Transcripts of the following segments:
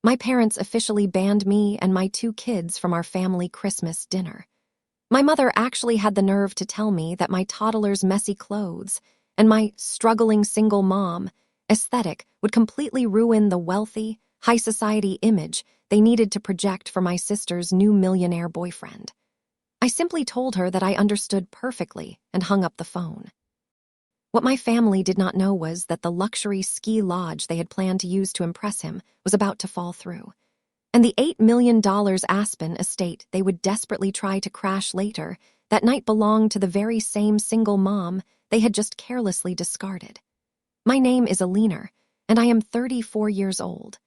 My parents officially banned me and my 2 kids from our family Christmas dinner. My mother actually had the nerve to tell me that my toddlers' messy clothes and my struggling single mom aesthetic would completely ruin the wealthy, high society image they needed to project for my sister's new millionaire boyfriend. I simply told her that I understood perfectly and hung up the phone. What my family did not know was that the luxury ski lodge they had planned to use to impress him was about to fall through. And the $8 million Aspen estate they would desperately try to crash later that night belonged to the very same single mom they had just carelessly discarded. My name is Alina, and I am 34 years old.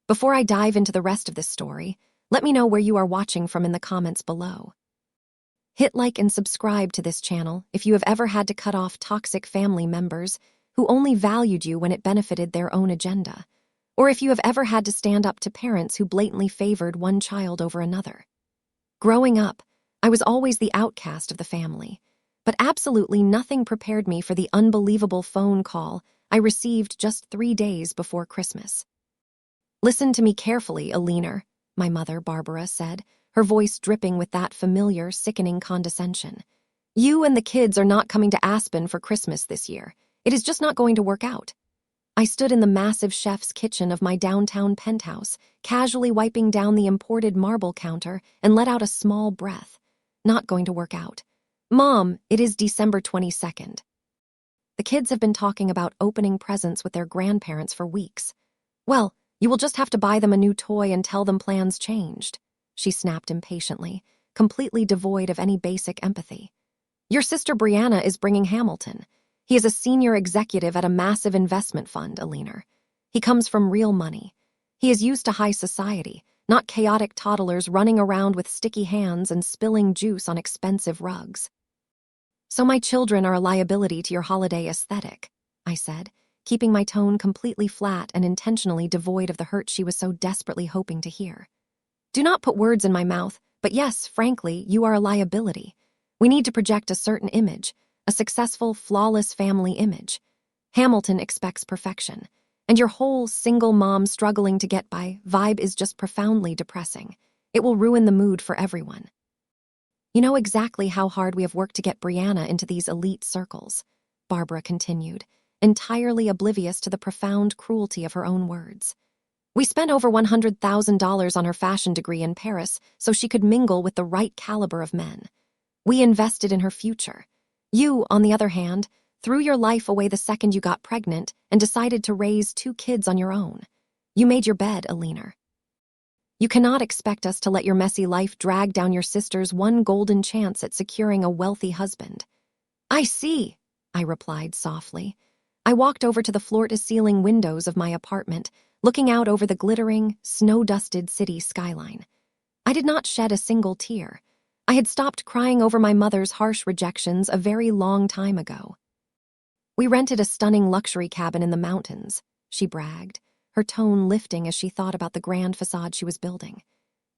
Before I dive into the rest of this story, let me know where you are watching from in the comments below. Hit like and subscribe to this channel if you have ever had to cut off toxic family members who only valued you when it benefited their own agenda, or if you have ever had to stand up to parents who blatantly favored one child over another. Growing up, I was always the outcast of the family, but absolutely nothing prepared me for the unbelievable phone call I received just 3 days before Christmas. "Listen to me carefully, Alina," my mother, Barbara, said, her voice dripping with that familiar, sickening condescension. "You and the kids are not coming to Aspen for Christmas this year. It is just not going to work out." I stood in the massive chef's kitchen of my downtown penthouse, casually wiping down the imported marble counter, and let out a small breath. Not going to work out. "Mom, it is December 22nd. The kids have been talking about opening presents with their grandparents for weeks. Well, you will just have to buy them a new toy and tell them plans changed," she snapped impatiently, completely devoid of any basic empathy. "Your sister Brianna is bringing Hamilton. He is a senior executive at a massive investment fund, Alina. He comes from real money. He is used to high society, not chaotic toddlers running around with sticky hands and spilling juice on expensive rugs." "So my children are a liability to your holiday aesthetic," I said, keeping my tone completely flat and intentionally devoid of the hurt she was so desperately hoping to hear. "Do not put words in my mouth, but yes, frankly, you are a liability. We need to project a certain image, a successful, flawless family image. Hamilton expects perfection, and your whole single mom struggling to get by vibe is just profoundly depressing. It will ruin the mood for everyone. You know exactly how hard we have worked to get Brianna into these elite circles," Barbara continued, entirely oblivious to the profound cruelty of her own words. "We spent over $100,000 on her fashion degree in Paris so she could mingle with the right caliber of men. We invested in her future. You, on the other hand, threw your life away the second you got pregnant and decided to raise 2 kids on your own. You made your bed, Alina. You cannot expect us to let your messy life drag down your sister's one golden chance at securing a wealthy husband." "I see," I replied softly. I walked over to the floor-to-ceiling windows of my apartment, looking out over the glittering, snow-dusted city skyline. I did not shed a single tear. I had stopped crying over my mother's harsh rejections a very long time ago. "We rented a stunning luxury cabin in the mountains," she bragged, her tone lifting as she thought about the grand facade she was building.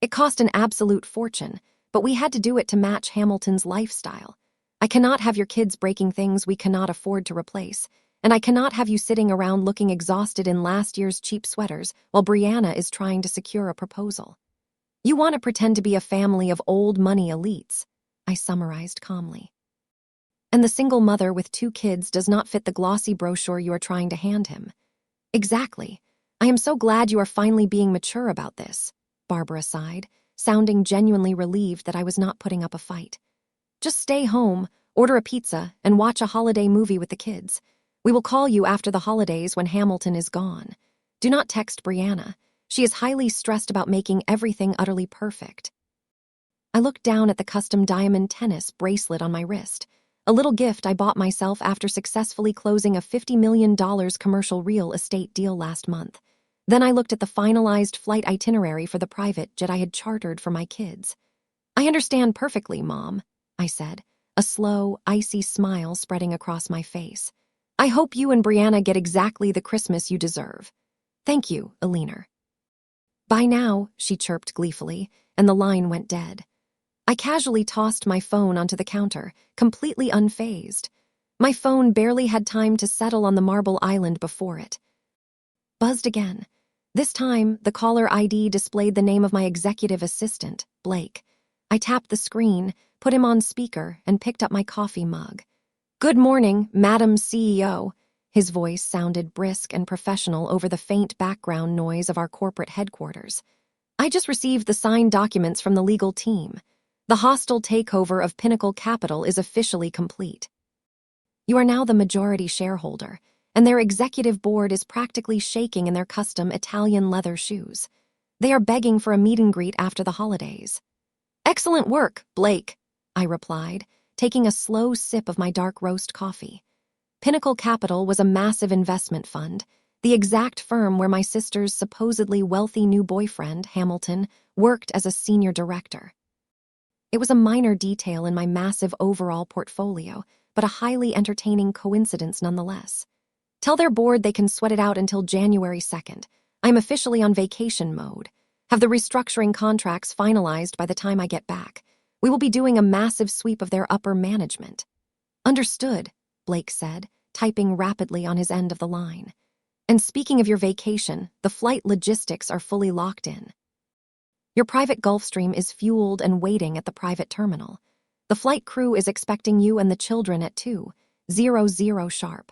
"It cost an absolute fortune, but we had to do it to match Hamilton's lifestyle. I cannot have your kids breaking things we cannot afford to replace, and I cannot have you sitting around looking exhausted in last year's cheap sweaters while Brianna is trying to secure a proposal. You want to pretend to be a family of old money elites," I summarized calmly. "And the single mother with 2 kids does not fit the glossy brochure you are trying to hand him." "Exactly. I am so glad you are finally being mature about this," Barbara sighed, sounding genuinely relieved that I was not putting up a fight. "Just stay home, order a pizza, and watch a holiday movie with the kids. We will call you after the holidays when Hamilton is gone. Do not text Brianna. She is highly stressed about making everything utterly perfect." I looked down at the custom diamond tennis bracelet on my wrist, a little gift I bought myself after successfully closing a $50 million commercial real estate deal last month. Then I looked at the finalized flight itinerary for the private jet I had chartered for my kids. "I understand perfectly, Mom," I said, a slow, icy smile spreading across my face. "I hope you and Brianna get exactly the Christmas you deserve. Thank you, Alina." "Bye now," she chirped gleefully, and the line went dead. I casually tossed my phone onto the counter, completely unfazed. My phone barely had time to settle on the marble island before it. Buzzed again. This time, the caller ID displayed the name of my executive assistant, Blake. I tapped the screen, put him on speaker, and picked up my coffee mug. "Good morning, Madam CEO." His voice sounded brisk and professional over the faint background noise of our corporate headquarters. "I just received the signed documents from the legal team. The hostile takeover of Pinnacle Capital is officially complete. You are now the majority shareholder, and their executive board is practically shaking in their custom Italian leather shoes. They are begging for a meet and greet after the holidays." "Excellent work, Blake," I replied, taking a slow sip of my dark roast coffee. Pinnacle Capital was a massive investment fund, the exact firm where my sister's supposedly wealthy new boyfriend, Hamilton, worked as a senior director. It was a minor detail in my massive overall portfolio, but a highly entertaining coincidence nonetheless. "Tell their board they can sweat it out until January 2nd. I'm officially on vacation mode. Have the restructuring contracts finalized by the time I get back. We will be doing a massive sweep of their upper management." "Understood," Blake said, typing rapidly on his end of the line. "And speaking of your vacation, the flight logistics are fully locked in. Your private Gulfstream is fueled and waiting at the private terminal. The flight crew is expecting you and the children at 2:00 sharp.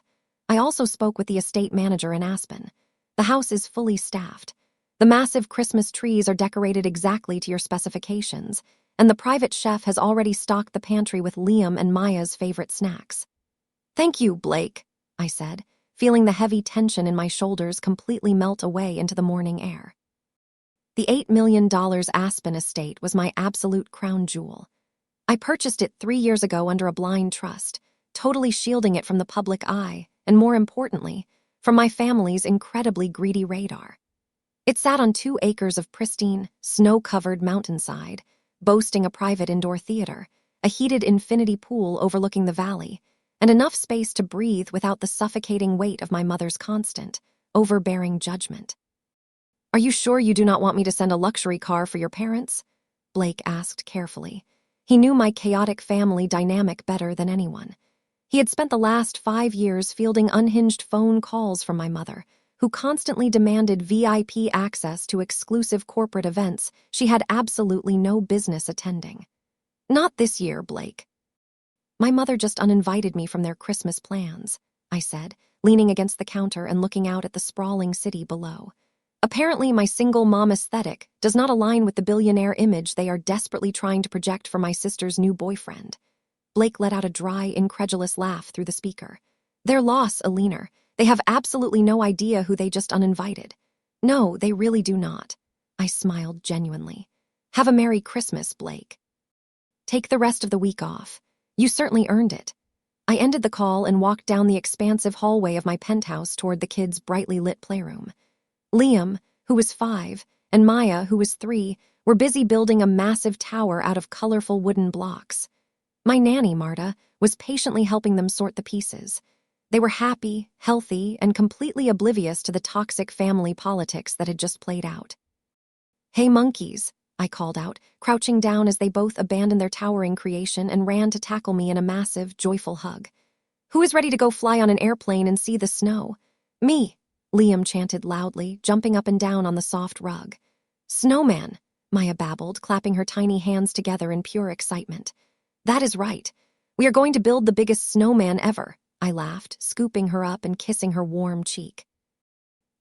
I also spoke with the estate manager in Aspen. The house is fully staffed. The massive Christmas trees are decorated exactly to your specifications, and the private chef has already stocked the pantry with Liam and Maya's favorite snacks." "Thank you, Blake," I said, feeling the heavy tension in my shoulders completely melt away into the morning air. The $8 million Aspen estate was my absolute crown jewel. I purchased it 3 years ago under a blind trust, totally shielding it from the public eye, and more importantly, from my family's incredibly greedy radar. It sat on 2 acres of pristine, snow-covered mountainside, boasting a private indoor theater, a heated infinity pool overlooking the valley, and enough space to breathe without the suffocating weight of my mother's constant, overbearing judgment. "Are you sure you do not want me to send a luxury car for your parents?" Blake asked carefully. He knew my chaotic family dynamic better than anyone. He had spent the last 5 years fielding unhinged phone calls from my mother, who constantly demanded VIP access to exclusive corporate events she had absolutely no business attending. "Not this year, Blake." "My mother just uninvited me from their Christmas plans," I said, leaning against the counter and looking out at the sprawling city below. "Apparently my single mom aesthetic does not align with the billionaire image they are desperately trying to project for my sister's new boyfriend." Blake let out a dry, incredulous laugh through the speaker. "Their loss, Alina. They have absolutely no idea who they just uninvited." "No, they really do not." I smiled genuinely. "Have a Merry Christmas, Blake. Take the rest of the week off. You certainly earned it." I ended the call and walked down the expansive hallway of my penthouse toward the kids' brightly lit playroom. Liam, who was 5, and Maya, who was 3, were busy building a massive tower out of colorful wooden blocks. My nanny, Marta, was patiently helping them sort the pieces. They were happy, healthy, and completely oblivious to the toxic family politics that had just played out. "Hey, monkeys," I called out, crouching down as they both abandoned their towering creation and ran to tackle me in a massive, joyful hug. "Who is ready to go fly on an airplane and see the snow?" "Me," Liam chanted loudly, jumping up and down on the soft rug. "Snowman," Maya babbled, clapping her tiny hands together in pure excitement. "That is right. We are going to build the biggest snowman ever," I laughed, scooping her up and kissing her warm cheek.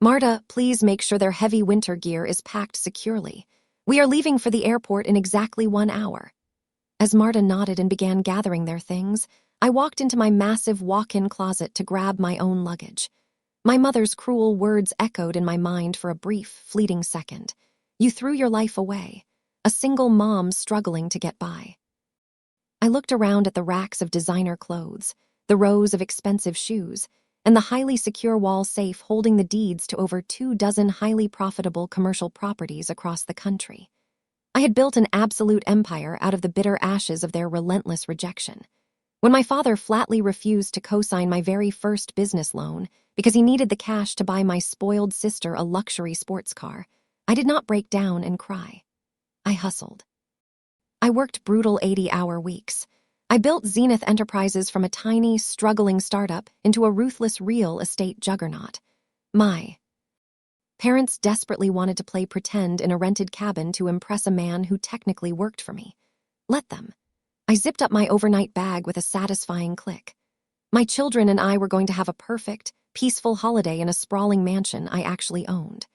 "Marta, please make sure their heavy winter gear is packed securely. We are leaving for the airport in exactly 1 hour." As Marta nodded and began gathering their things, I walked into my massive walk-in closet to grab my own luggage. My mother's cruel words echoed in my mind for a brief, fleeting second. "You threw your life away. A single mom struggling to get by." I looked around at the racks of designer clothes, the rows of expensive shoes, and the highly secure wall safe holding the deeds to over 24 highly profitable commercial properties across the country. I had built an absolute empire out of the bitter ashes of their relentless rejection. When my father flatly refused to co-sign my very first business loan because he needed the cash to buy my spoiled sister a luxury sports car, I did not break down and cry. I hustled. I worked brutal 80-hour weeks. I built Zenith Enterprises from a tiny, struggling startup into a ruthless real estate juggernaut. My Parents desperately wanted to play pretend in a rented cabin to impress a man who technically worked for me. Let them. I zipped up my overnight bag with a satisfying click. My children and I were going to have a perfect, peaceful holiday in a sprawling mansion I actually owned.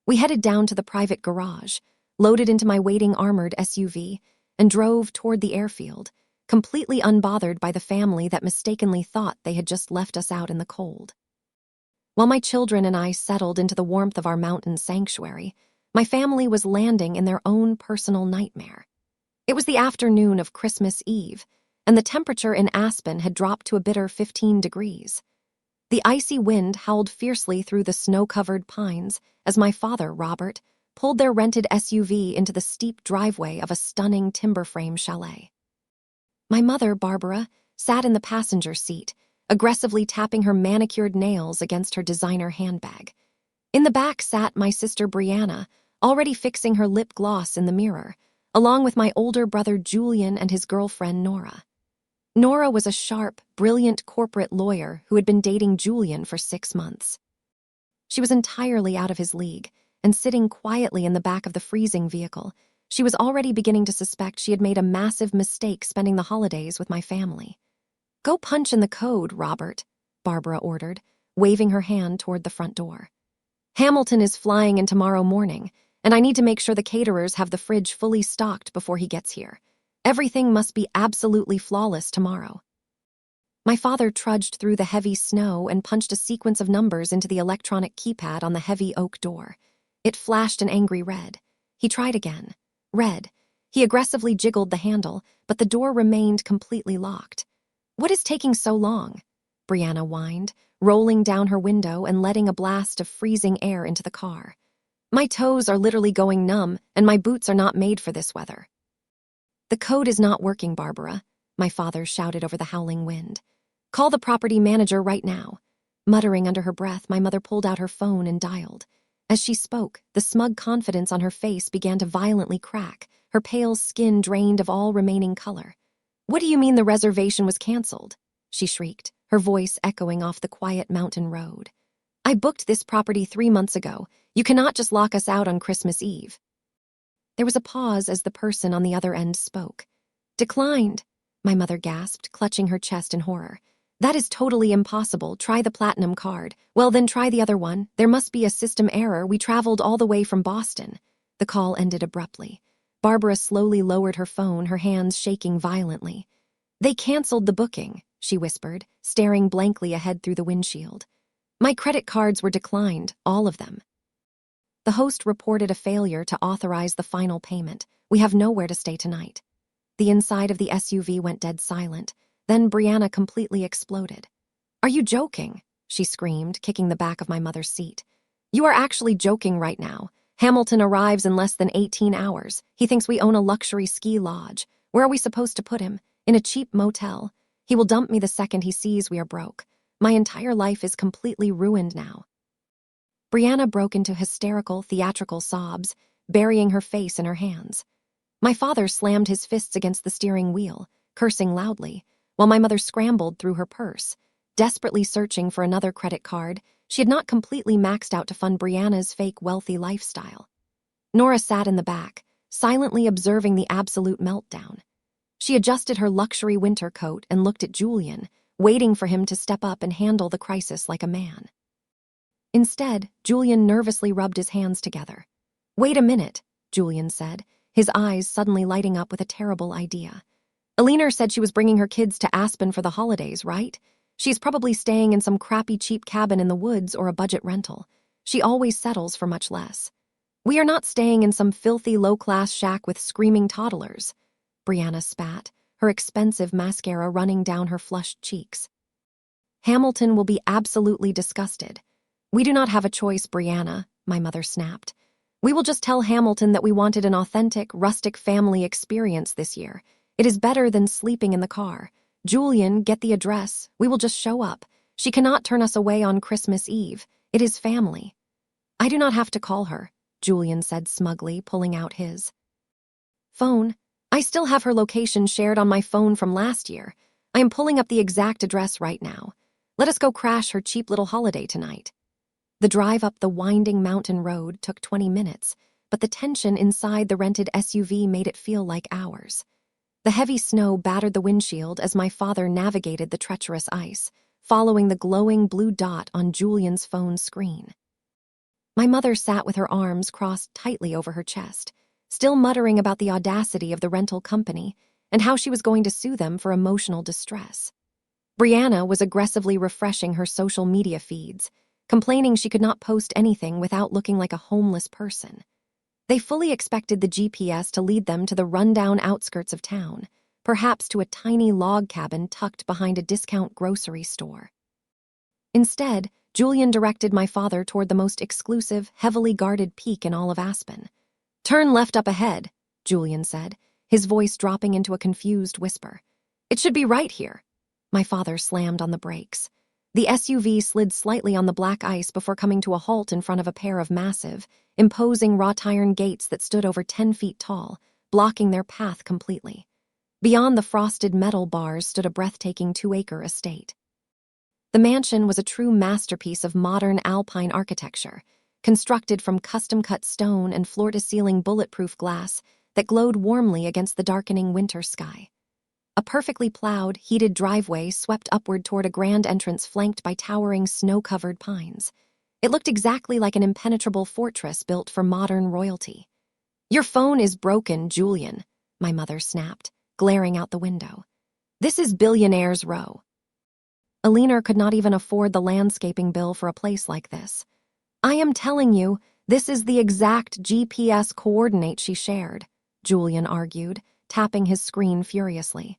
We headed down to the private garage, loaded into my waiting armored SUV, and drove toward the airfield, completely unbothered by the family that mistakenly thought they had just left us out in the cold. While my children and I settled into the warmth of our mountain sanctuary, my family was landing in their own personal nightmare. It was the afternoon of Christmas Eve, and the temperature in Aspen had dropped to a bitter 15 degrees. The icy wind howled fiercely through the snow-covered pines as my father, Robert, pulled their rented SUV into the steep driveway of a stunning timber-frame chalet. My mother, Barbara, sat in the passenger seat, aggressively tapping her manicured nails against her designer handbag. In the back sat my sister Brianna, already fixing her lip gloss in the mirror, along with my older brother Julian and his girlfriend Nora. Nora was a sharp, brilliant corporate lawyer who had been dating Julian for 6 months. She was entirely out of his league, and sitting quietly in the back of the freezing vehicle, she was already beginning to suspect she had made a massive mistake spending the holidays with my family. "Go punch in the code, Robert," Barbara ordered, waving her hand toward the front door. "Hamilton is flying in tomorrow morning, and I need to make sure the caterers have the fridge fully stocked before he gets here. Everything must be absolutely flawless tomorrow." My father trudged through the heavy snow and punched a sequence of numbers into the electronic keypad on the heavy oak door. It flashed an angry red. He tried again. Red. He aggressively jiggled the handle, but the door remained completely locked. "What is taking so long?" Brianna whined, rolling down her window and letting a blast of freezing air into the car. "My toes are literally going numb, and my boots are not made for this weather." "The code is not working, Barbara," my father shouted over the howling wind. "Call the property manager right now." Muttering under her breath, my mother pulled out her phone and dialed. As she spoke, the smug confidence on her face began to violently crack, her pale skin drained of all remaining color. "What do you mean the reservation was canceled?" she shrieked, her voice echoing off the quiet mountain road. "I booked this property 3 months ago. You cannot just lock us out on Christmas Eve." There was a pause as the person on the other end spoke. "Declined," my mother gasped, clutching her chest in horror. "That is totally impossible. Try the platinum card." "Well, then try the other one. There must be a system error. We traveled all the way from Boston." The call ended abruptly. Barbara slowly lowered her phone, her hands shaking violently. "They canceled the booking," she whispered, staring blankly ahead through the windshield. "My credit cards were declined, all of them." The host reported a failure to authorize the final payment. "We have nowhere to stay tonight." The inside of the SUV went dead silent. Then Brianna completely exploded. "Are you joking?" she screamed, kicking the back of my mother's seat. "You are actually joking right now. Hamilton arrives in less than 18 hours. He thinks we own a luxury ski lodge. Where are we supposed to put him? In a cheap motel? He will dump me the second he sees we are broke. My entire life is completely ruined now." Brianna broke into hysterical, theatrical sobs, burying her face in her hands. My father slammed his fists against the steering wheel, cursing loudly, while my mother scrambled through her purse, desperately searching for another credit card. She had not completely maxed out to fund Brianna's fake wealthy lifestyle. Nora sat in the back, silently observing the absolute meltdown. She adjusted her luxury winter coat and looked at Julian, waiting for him to step up and handle the crisis like a man. Instead, Julian nervously rubbed his hands together. "Wait a minute," Julian said, his eyes suddenly lighting up with a terrible idea. "Alina said she was bringing her kids to Aspen for the holidays, right? She's probably staying in some crappy cheap cabin in the woods or a budget rental. She always settles for much less. We are not staying in some filthy low-class shack with screaming toddlers." Brianna spat, her expensive mascara running down her flushed cheeks. "Hamilton will be absolutely disgusted." "We do not have a choice, Brianna," my mother snapped. "We will just tell Hamilton that we wanted an authentic, rustic family experience this year. It is better than sleeping in the car. Julian, get the address. We will just show up. She cannot turn us away on Christmas Eve. It is family." "I do not have to call her," Julian said smugly, pulling out his phone. "I still have her location shared on my phone from last year. I am pulling up the exact address right now. Let us go crash her cheap little holiday tonight." The drive up the winding mountain road took 20 minutes, but the tension inside the rented SUV made it feel like hours. The heavy snow battered the windshield as my father navigated the treacherous ice, following the glowing blue dot on Julian's phone screen. My mother sat with her arms crossed tightly over her chest, still muttering about the audacity of the rental company and how she was going to sue them for emotional distress. Brianna was aggressively refreshing her social media feeds, complaining she could not post anything without looking like a homeless person. They fully expected the GPS to lead them to the rundown outskirts of town, perhaps to a tiny log cabin tucked behind a discount grocery store. Instead, Julian directed my father toward the most exclusive, heavily guarded peak in all of Aspen. "Turn left up ahead," Julian said, his voice dropping into a confused whisper. "It should be right here." My father slammed on the brakes. The SUV slid slightly on the black ice before coming to a halt in front of a pair of massive, imposing wrought iron gates that stood over 10 feet tall, blocking their path completely. Beyond the frosted metal bars stood a breathtaking 2-acre estate. The mansion was a true masterpiece of modern alpine architecture, constructed from custom-cut stone and floor-to-ceiling bulletproof glass that glowed warmly against the darkening winter sky. A perfectly plowed, heated driveway swept upward toward a grand entrance flanked by towering, snow-covered pines. It looked exactly like an impenetrable fortress built for modern royalty. "Your phone is broken, Julian," my mother snapped, glaring out the window. "This is Billionaire's Row." Alina could not even afford the landscaping bill for a place like this. "I am telling you, this is the exact GPS coordinate she shared," Julian argued, tapping his screen furiously.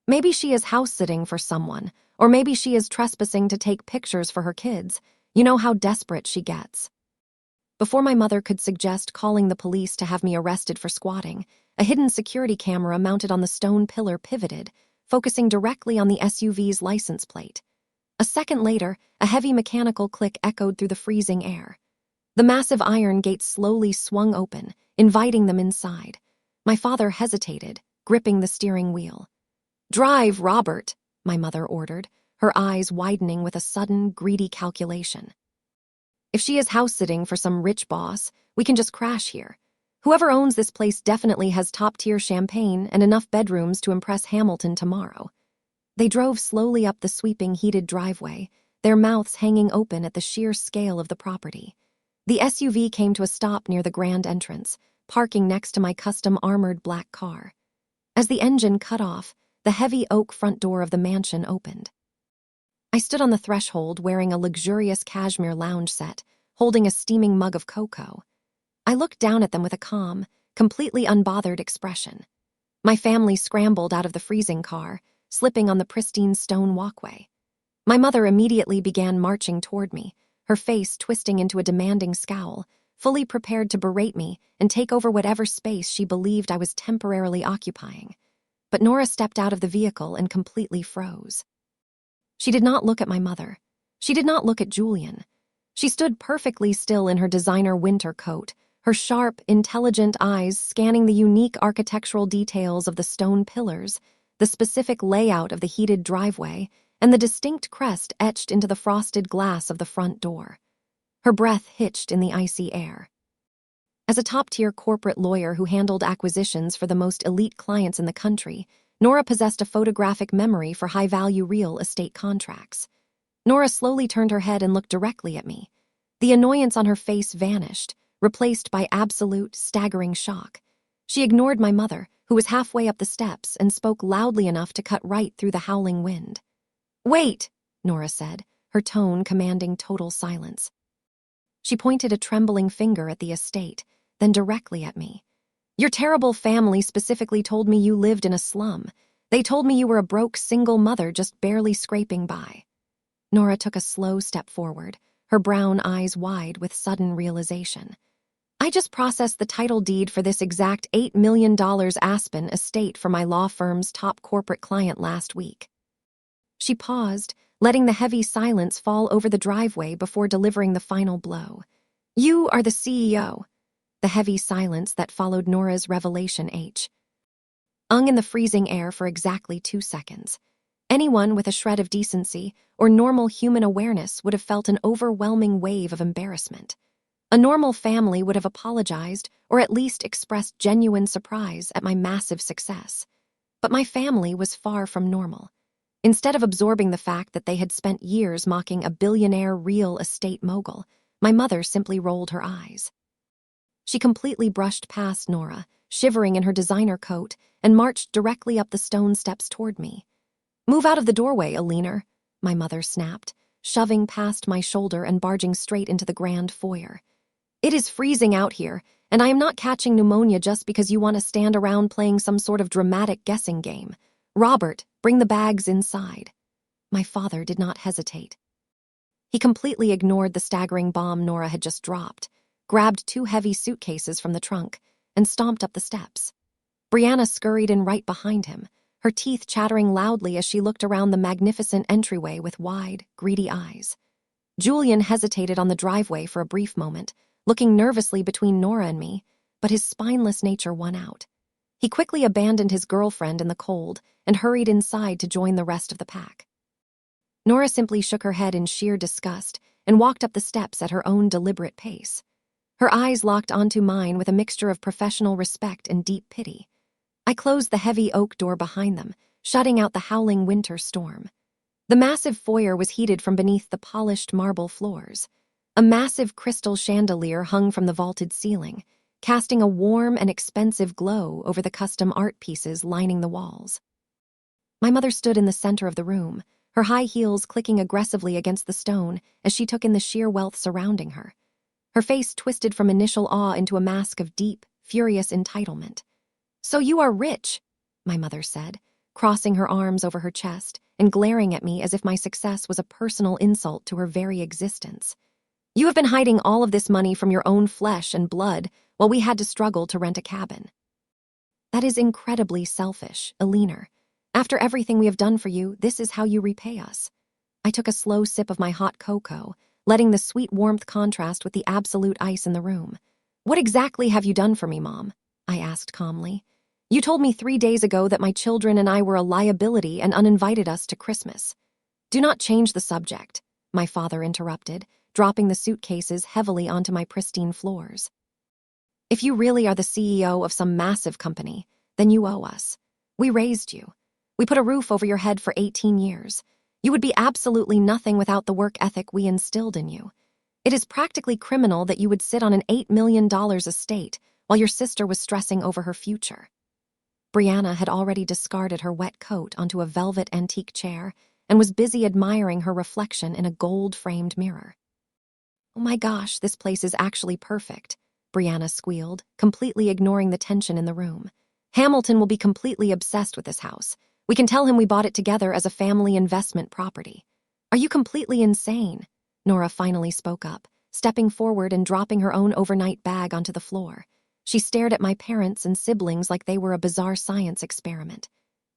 "Maybe she is house-sitting for someone, or maybe she is trespassing to take pictures for her kids. You know how desperate she gets." Before my mother could suggest calling the police to have me arrested for squatting, a hidden security camera mounted on the stone pillar pivoted, focusing directly on the SUV's license plate. A second later, a heavy mechanical click echoed through the freezing air. The massive iron gate slowly swung open, inviting them inside. My father hesitated, gripping the steering wheel. "Drive, Robert," my mother ordered, her eyes widening with a sudden, greedy calculation. "If she is house-sitting for some rich boss, we can just crash here. Whoever owns this place definitely has top-tier champagne and enough bedrooms to impress Hamilton tomorrow." They drove slowly up the sweeping, heated driveway, their mouths hanging open at the sheer scale of the property. The SUV came to a stop near the grand entrance, parking next to my custom armored black car. As the engine cut off, the heavy oak front door of the mansion opened. I stood on the threshold wearing a luxurious cashmere lounge set, holding a steaming mug of cocoa. I looked down at them with a calm, completely unbothered expression. My family scrambled out of the freezing car, slipping on the pristine stone walkway. My mother immediately began marching toward me, her face twisting into a demanding scowl, fully prepared to berate me and take over whatever space she believed I was temporarily occupying. But Nora stepped out of the vehicle and completely froze. She did not look at my mother. She did not look at Julian. She stood perfectly still in her designer winter coat, her sharp, intelligent eyes scanning the unique architectural details of the stone pillars, the specific layout of the heated driveway, and the distinct crest etched into the frosted glass of the front door. Her breath hitched in the icy air. As a top-tier corporate lawyer who handled acquisitions for the most elite clients in the country, Nora possessed a photographic memory for high-value real estate contracts. Nora slowly turned her head and looked directly at me. The annoyance on her face vanished, replaced by absolute, staggering shock. She ignored my mother, who was halfway up the steps, and spoke loudly enough to cut right through the howling wind. "Wait," Nora said, her tone commanding total silence. She pointed a trembling finger at the estate, then directly at me. "Your terrible family specifically told me you lived in a slum. They told me you were a broke single mother just barely scraping by." Nora took a slow step forward, her brown eyes wide with sudden realization. "I just processed the title deed for this exact $8 million Aspen estate for my law firm's top corporate client last week." She paused, letting the heavy silence fall over the driveway before delivering the final blow. "You are the CEO." The heavy silence that followed Nora's revelation hung in the freezing air for exactly 2 seconds. Anyone with a shred of decency or normal human awareness would have felt an overwhelming wave of embarrassment. A normal family would have apologized or at least expressed genuine surprise at my massive success. But my family was far from normal. Instead of absorbing the fact that they had spent years mocking a billionaire real estate mogul, my mother simply rolled her eyes. She completely brushed past Nora, shivering in her designer coat, and marched directly up the stone steps toward me. "Move out of the doorway, Alina," my mother snapped, shoving past my shoulder and barging straight into the grand foyer. "It is freezing out here, and I am not catching pneumonia just because you want to stand around playing some sort of dramatic guessing game. Robert, bring the bags inside." My father did not hesitate. He completely ignored the staggering bomb Nora had just dropped, grabbed 2 heavy suitcases from the trunk, and stomped up the steps. Brianna scurried in right behind him, her teeth chattering loudly as she looked around the magnificent entryway with wide, greedy eyes. Julian hesitated on the driveway for a brief moment, looking nervously between Nora and me, but his spineless nature won out. He quickly abandoned his girlfriend in the cold and hurried inside to join the rest of the pack. Nora simply shook her head in sheer disgust and walked up the steps at her own deliberate pace. Her eyes locked onto mine with a mixture of professional respect and deep pity. I closed the heavy oak door behind them, shutting out the howling winter storm. The massive foyer was heated from beneath the polished marble floors. A massive crystal chandelier hung from the vaulted ceiling, casting a warm and expensive glow over the custom art pieces lining the walls. My mother stood in the center of the room, her high heels clicking aggressively against the stone as she took in the sheer wealth surrounding her. Her face twisted from initial awe into a mask of deep, furious entitlement. "So you are rich," my mother said, crossing her arms over her chest and glaring at me as if my success was a personal insult to her very existence. "You have been hiding all of this money from your own flesh and blood while we had to struggle to rent a cabin." "That is incredibly selfish, Alina. After everything we have done for you, this is how you repay us." I took a slow sip of my hot cocoa, letting the sweet warmth contrast with the absolute ice in the room. "What exactly have you done for me, Mom?" I asked calmly. "You told me 3 days ago that my children and I were a liability and uninvited us to Christmas." "Do not change the subject," my father interrupted, dropping the suitcases heavily onto my pristine floors. "If you really are the CEO of some massive company, then you owe us. We raised you. We put a roof over your head for 18 years. You would be absolutely nothing without the work ethic we instilled in you. It is practically criminal that you would sit on an $8 million estate while your sister was stressing over her future." Brianna had already discarded her wet coat onto a velvet antique chair and was busy admiring her reflection in a gold-framed mirror. "Oh my gosh, this place is actually perfect," Brianna squealed, completely ignoring the tension in the room. "Hamilton will be completely obsessed with this house. We can tell him we bought it together as a family investment property." "Are you completely insane?" Nora finally spoke up, stepping forward and dropping her own overnight bag onto the floor. She stared at my parents and siblings like they were a bizarre science experiment.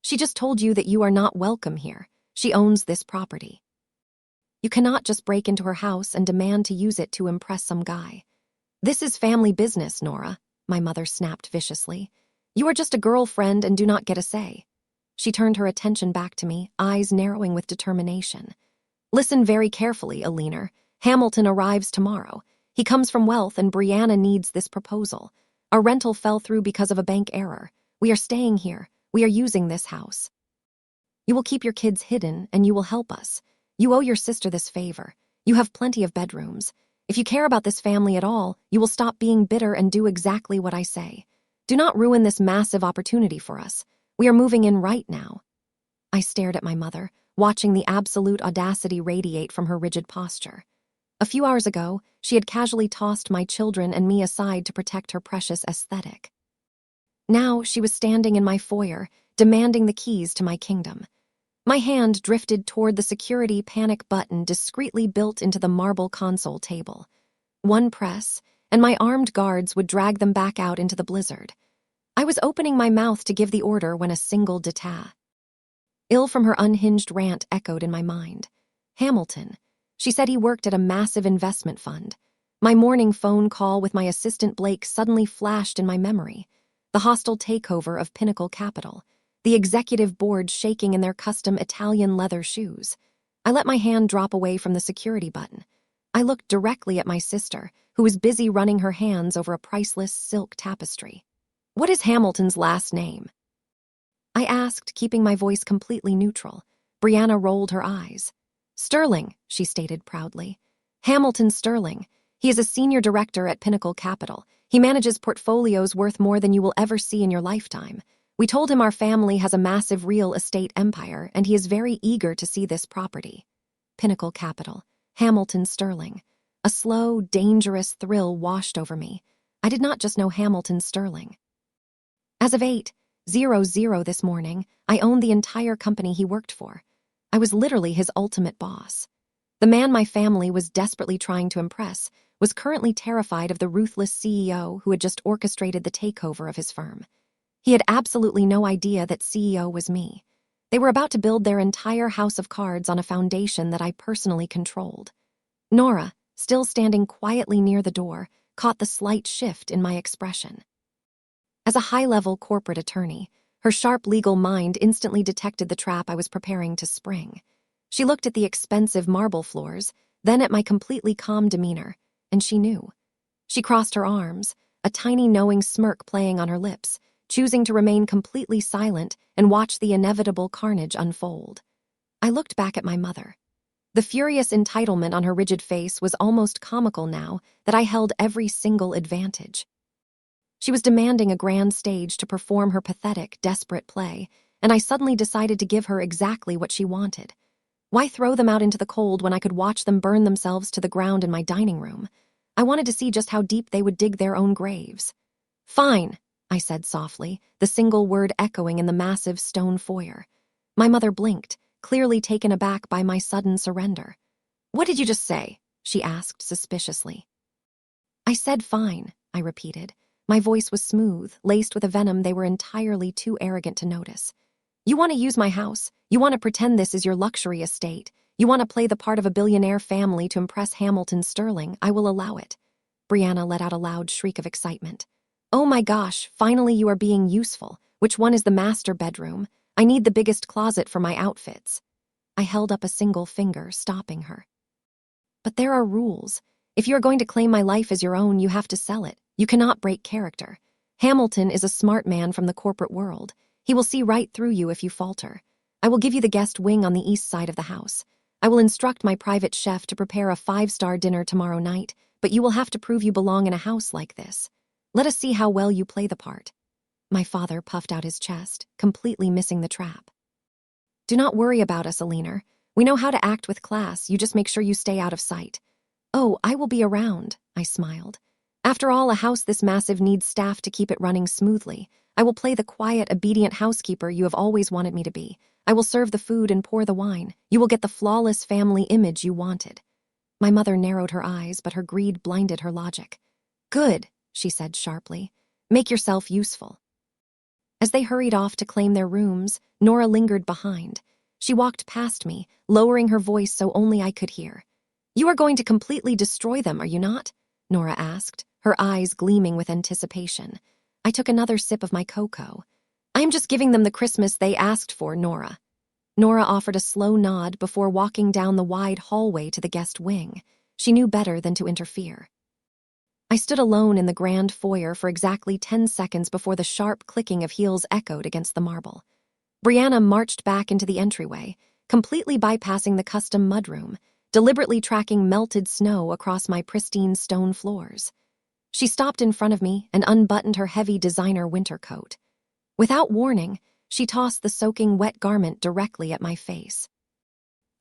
"She just told you that you are not welcome here. She owns this property. You cannot just break into her house and demand to use it to impress some guy." "This is family business, Nora," my mother snapped viciously. "You are just a girlfriend and do not get a say." She turned her attention back to me, eyes narrowing with determination. "Listen very carefully, Alina. Hamilton arrives tomorrow. He comes from wealth and Brianna needs this proposal. Our rental fell through because of a bank error. We are staying here. We are using this house. You will keep your kids hidden and you will help us. You owe your sister this favor. You have plenty of bedrooms. If you care about this family at all, you will stop being bitter and do exactly what I say. Do not ruin this massive opportunity for us. We are moving in right now." I stared at my mother, watching the absolute audacity radiate from her rigid posture. A few hours ago, she had casually tossed my children and me aside to protect her precious aesthetic. Now she was standing in my foyer, demanding the keys to my kingdom. My hand drifted toward the security panic button discreetly built into the marble console table. One press, and my armed guards would drag them back out into the blizzard. I was opening my mouth to give the order when a single detail. Ill from her unhinged rant echoed in my mind. Hamilton. She said he worked at a massive investment fund. My morning phone call with my assistant Blake suddenly flashed in my memory. The hostile takeover of Pinnacle Capital. the executive board shaking in their custom Italian leather shoes. I let my hand drop away from the security button. I looked directly at my sister, who was busy running her hands over a priceless silk tapestry. "What is Hamilton's last name?" I asked, keeping my voice completely neutral. Brianna rolled her eyes. "Sterling," she stated proudly. "Hamilton Sterling. He is a senior director at Pinnacle Capital. He manages portfolios worth more than you will ever see in your lifetime. We told him our family has a massive real estate empire, and he is very eager to see this property." Pinnacle Capital. Hamilton Sterling. A slow, dangerous thrill washed over me. I did not just know Hamilton Sterling. As of 8:00 this morning, I owned the entire company he worked for. I was literally his ultimate boss. The man my family was desperately trying to impress was currently terrified of the ruthless CEO who had just orchestrated the takeover of his firm. He had absolutely no idea that CEO was me. They were about to build their entire house of cards on a foundation that I personally controlled. Nora, still standing quietly near the door, caught the slight shift in my expression. As a high-level corporate attorney, her sharp legal mind instantly detected the trap I was preparing to spring. She looked at the expensive marble floors, then at my completely calm demeanor, and she knew. She crossed her arms, a tiny knowing smirk playing on her lips, choosing to remain completely silent and watch the inevitable carnage unfold. I looked back at my mother. The furious entitlement on her rigid face was almost comical now that I held every single advantage. She was demanding a grand stage to perform her pathetic, desperate play, and I suddenly decided to give her exactly what she wanted. Why throw them out into the cold when I could watch them burn themselves to the ground in my dining room? I wanted to see just how deep they would dig their own graves. "Fine," I said softly, the single word echoing in the massive stone foyer. My mother blinked, clearly taken aback by my sudden surrender. "What did you just say?" she asked suspiciously. "I said fine," I repeated. My voice was smooth, laced with a venom they were entirely too arrogant to notice. "You want to use my house. You want to pretend this is your luxury estate. You want to play the part of a billionaire family to impress Hamilton Sterling. I will allow it." Brianna let out a loud shriek of excitement. "Oh my gosh, finally you are being useful. Which one is the master bedroom? I need the biggest closet for my outfits." I held up a single finger, stopping her. "But there are rules. If you are going to claim my life as your own, you have to sell it. You cannot break character. Hamilton is a smart man from the corporate world. He will see right through you if you falter. I will give you the guest wing on the east side of the house. I will instruct my private chef to prepare a 5-star dinner tomorrow night, but you will have to prove you belong in a house like this. Let us see how well you play the part." My father puffed out his chest, completely missing the trap. "Do not worry about us, Alina. We know how to act with class. You just make sure you stay out of sight." "Oh, I will be around," I smiled. "After all, a house this massive needs staff to keep it running smoothly. I will play the quiet, obedient housekeeper you have always wanted me to be. I will serve the food and pour the wine. You will get the flawless family image you wanted." My mother narrowed her eyes, but her greed blinded her logic. "Good," she said sharply. "Make yourself useful." As they hurried off to claim their rooms, Nora lingered behind. She walked past me, lowering her voice so only I could hear. "You are going to completely destroy them, are you not?" Nora asked, her eyes gleaming with anticipation. I took another sip of my cocoa. "I am just giving them the Christmas they asked for, Nora." Nora offered a slow nod before walking down the wide hallway to the guest wing. She knew better than to interfere. I stood alone in the grand foyer for exactly 10 seconds before the sharp clicking of heels echoed against the marble. Brianna marched back into the entryway, completely bypassing the custom mudroom, deliberately tracking melted snow across my pristine stone floors. She stopped in front of me and unbuttoned her heavy designer winter coat. Without warning, she tossed the soaking wet garment directly at my face.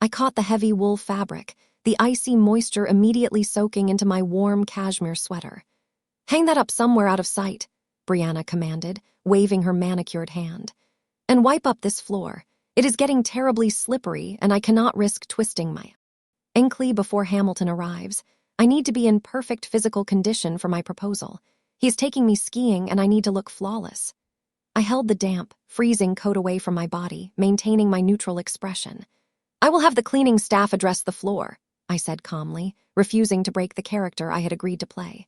I caught the heavy wool fabric, the icy moisture immediately soaking into my warm cashmere sweater. "Hang that up somewhere out of sight," Brianna commanded, waving her manicured hand. "And wipe up this floor. It is getting terribly slippery, and I cannot risk twisting my ankle before Hamilton arrives. I need to be in perfect physical condition for my proposal. He is taking me skiing, and I need to look flawless." I held the damp, freezing coat away from my body, maintaining my neutral expression. "I will have the cleaning staff address the floor," I said calmly, refusing to break the character I had agreed to play.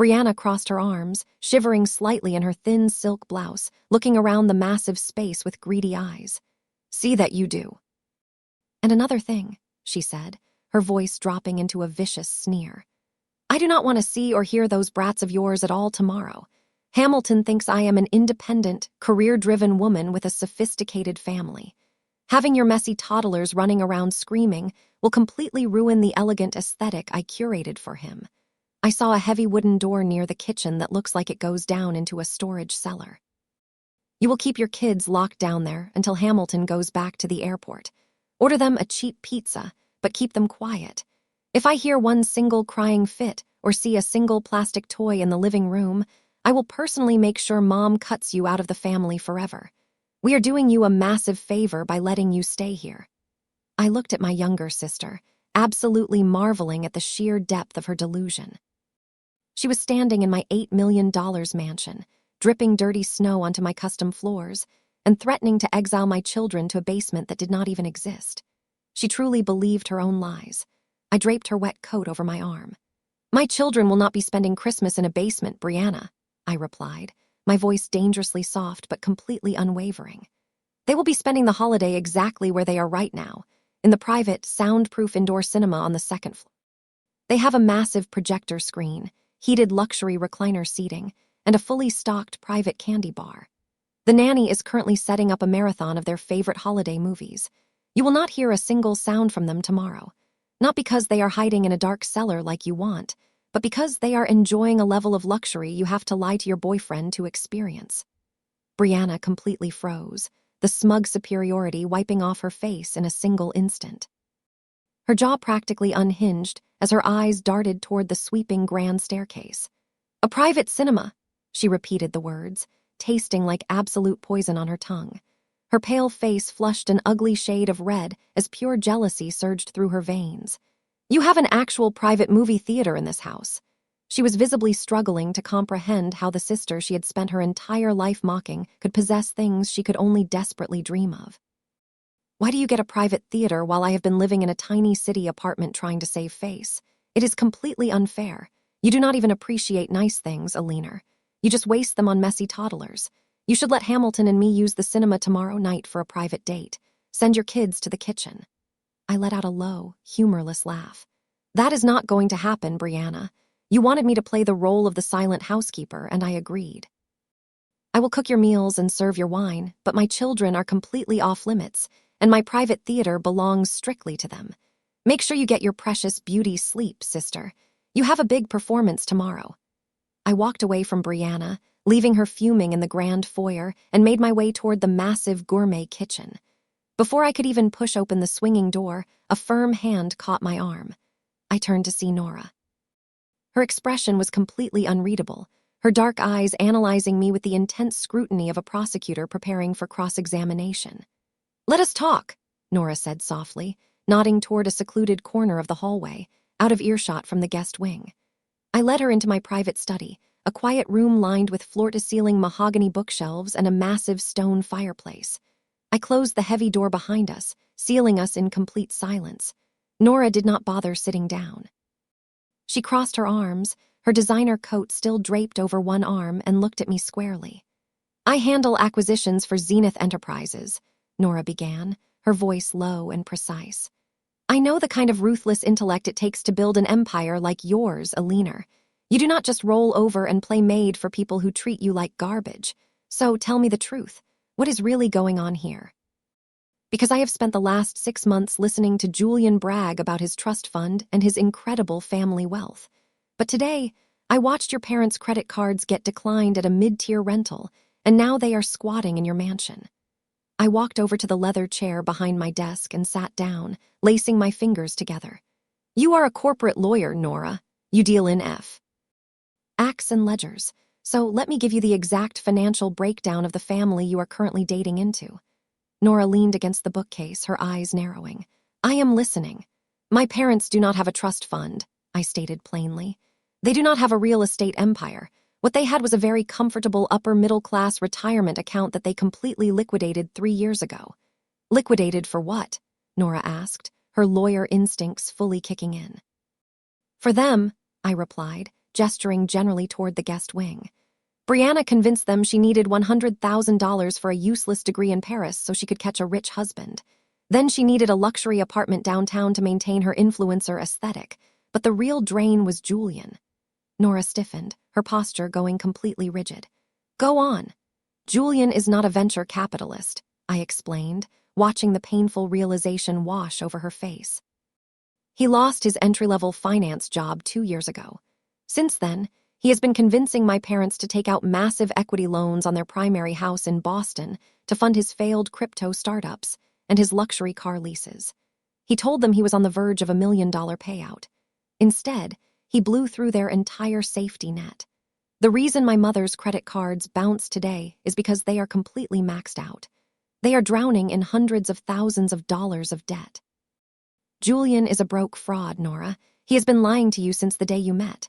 Brianna crossed her arms, shivering slightly in her thin silk blouse, looking around the massive space with greedy eyes. See that you do. And another thing, she said, her voice dropping into a vicious sneer. I do not want to see or hear those brats of yours at all tomorrow. Hamilton thinks I am an independent, career-driven woman with a sophisticated family. Having your messy toddlers running around screaming will completely ruin the elegant aesthetic I curated for him. I saw a heavy wooden door near the kitchen that looks like it goes down into a storage cellar. You will keep your kids locked down there until Hamilton goes back to the airport. Order them a cheap pizza, but keep them quiet. If I hear one single crying fit or see a single plastic toy in the living room, I will personally make sure Mom cuts you out of the family forever. We are doing you a massive favor by letting you stay here. I looked at my younger sister, absolutely marveling at the sheer depth of her delusion. She was standing in my $8 million mansion, dripping dirty snow onto my custom floors, and threatening to exile my children to a basement that did not even exist. She truly believed her own lies. I draped her wet coat over my arm. My children will not be spending Christmas in a basement, Brianna, I replied, my voice dangerously soft but completely unwavering. They will be spending the holiday exactly where they are right now, in the private, soundproof indoor cinema on the second floor. They have a massive projector screen, heated luxury recliner seating, and a fully stocked private candy bar. The nanny is currently setting up a marathon of their favorite holiday movies. You will not hear a single sound from them tomorrow. Not because they are hiding in a dark cellar like you want, but because they are enjoying a level of luxury you have to lie to your boyfriend to experience. Brianna completely froze, the smug superiority wiping off her face in a single instant. Her jaw practically unhinged as her eyes darted toward the sweeping grand staircase. A private cinema, she repeated the words, tasting like absolute poison on her tongue. Her pale face flushed an ugly shade of red as pure jealousy surged through her veins. You have an actual private movie theater in this house. She was visibly struggling to comprehend how the sister she had spent her entire life mocking could possess things she could only desperately dream of. Why do you get a private theater while I have been living in a tiny city apartment trying to save face? It is completely unfair. You do not even appreciate nice things, Alina. You just waste them on messy toddlers. You should let Hamilton and me use the cinema tomorrow night for a private date. Send your kids to the kitchen. I let out a low, humorless laugh. That is not going to happen, Brianna. You wanted me to play the role of the silent housekeeper, and I agreed. I will cook your meals and serve your wine, but my children are completely off limits, and my private theater belongs strictly to them. Make sure you get your precious beauty sleep, sister. You have a big performance tomorrow. I walked away from Brianna, leaving her fuming in the grand foyer, and made my way toward the massive gourmet kitchen. Before I could even push open the swinging door, a firm hand caught my arm. I turned to see Nora. Her expression was completely unreadable, her dark eyes analyzing me with the intense scrutiny of a prosecutor preparing for cross-examination. Let us talk, Nora said softly, nodding toward a secluded corner of the hallway, out of earshot from the guest wing. I led her into my private study, a quiet room lined with floor-to-ceiling mahogany bookshelves and a massive stone fireplace. I closed the heavy door behind us, sealing us in complete silence. Nora did not bother sitting down. She crossed her arms, her designer coat still draped over one arm, and looked at me squarely. I handle acquisitions for Zenith Enterprises, Nora began, her voice low and precise. I know the kind of ruthless intellect it takes to build an empire like yours, Alina. You do not just roll over and play maid for people who treat you like garbage. So tell me the truth. What is really going on here? Because I have spent the last 6 months listening to Julian brag about his trust fund and his incredible family wealth. But today, I watched your parents' credit cards get declined at a mid-tier rental, and now they are squatting in your mansion. I walked over to the leather chair behind my desk and sat down, lacing my fingers together. You are a corporate lawyer, Nora. You deal in acts and ledgers. So let me give you the exact financial breakdown of the family you are currently dating into. Nora leaned against the bookcase, her eyes narrowing. I am listening. My parents do not have a trust fund, I stated plainly. They do not have a real estate empire. What they had was a very comfortable upper-middle-class retirement account that they completely liquidated 3 years ago. Liquidated for what? Nora asked, her lawyer instincts fully kicking in. For them, I replied, gesturing generally toward the guest wing. Brianna convinced them she needed $100,000 for a useless degree in Paris so she could catch a rich husband. Then she needed a luxury apartment downtown to maintain her influencer aesthetic. But the real drain was Julian. Nora stiffened, her posture going completely rigid. Go on. Julian is not a venture capitalist, I explained, watching the painful realization wash over her face. He lost his entry-level finance job 2 years ago. Since then, he has been convincing my parents to take out massive equity loans on their primary house in Boston to fund his failed crypto startups and his luxury car leases. He told them he was on the verge of $1 million payout. Instead, he blew through their entire safety net. The reason my mother's credit cards bounced today is because they are completely maxed out. They are drowning in hundreds of thousands of dollars of debt. Julian is a broke fraud, Nora. He has been lying to you since the day you met.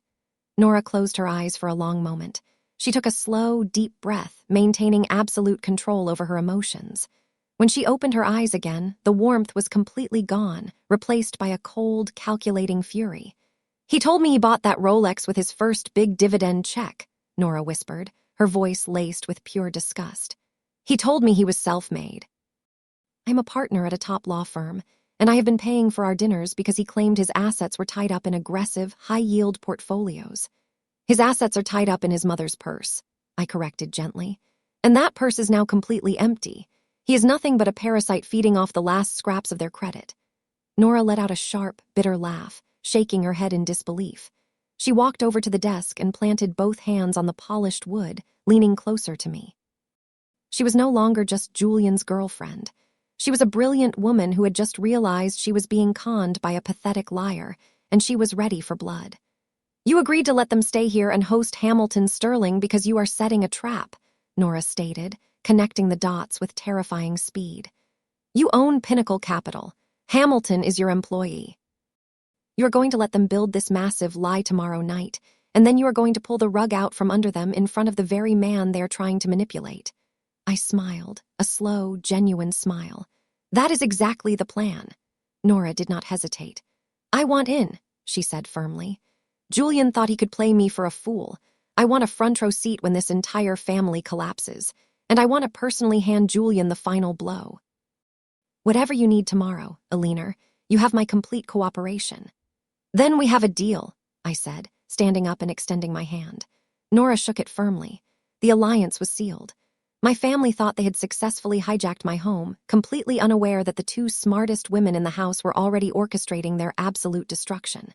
Nora closed her eyes for a long moment. She took a slow, deep breath, maintaining absolute control over her emotions. When she opened her eyes again, the warmth was completely gone, replaced by a cold, calculating fury. He told me he bought that Rolex with his first big dividend check, Nora whispered, her voice laced with pure disgust. He told me he was self-made. I'm a partner at a top law firm, and I have been paying for our dinners because he claimed his assets were tied up in aggressive, high-yield portfolios. His assets are tied up in his mother's purse, I corrected gently. And that purse is now completely empty. He is nothing but a parasite feeding off the last scraps of their credit. Nora let out a sharp, bitter laugh, shaking her head in disbelief. She walked over to the desk and planted both hands on the polished wood, leaning closer to me. She was no longer just Julian's girlfriend. She was a brilliant woman who had just realized she was being conned by a pathetic liar, and she was ready for blood. You agreed to let them stay here and host Hamilton Sterling because you are setting a trap, Nora stated, connecting the dots with terrifying speed. You own Pinnacle Capital. Hamilton is your employee. You are going to let them build this massive lie tomorrow night, and then you are going to pull the rug out from under them in front of the very man they are trying to manipulate. I smiled, a slow, genuine smile. That is exactly the plan. Nora did not hesitate. I want in, she said firmly. Julian thought he could play me for a fool. I want a front row seat when this entire family collapses, and I want to personally hand Julian the final blow. Whatever you need tomorrow, Alina, you have my complete cooperation. Then we have a deal, I said, standing up and extending my hand. Nora shook it firmly. The alliance was sealed. My family thought they had successfully hijacked my home, completely unaware that the two smartest women in the house were already orchestrating their absolute destruction.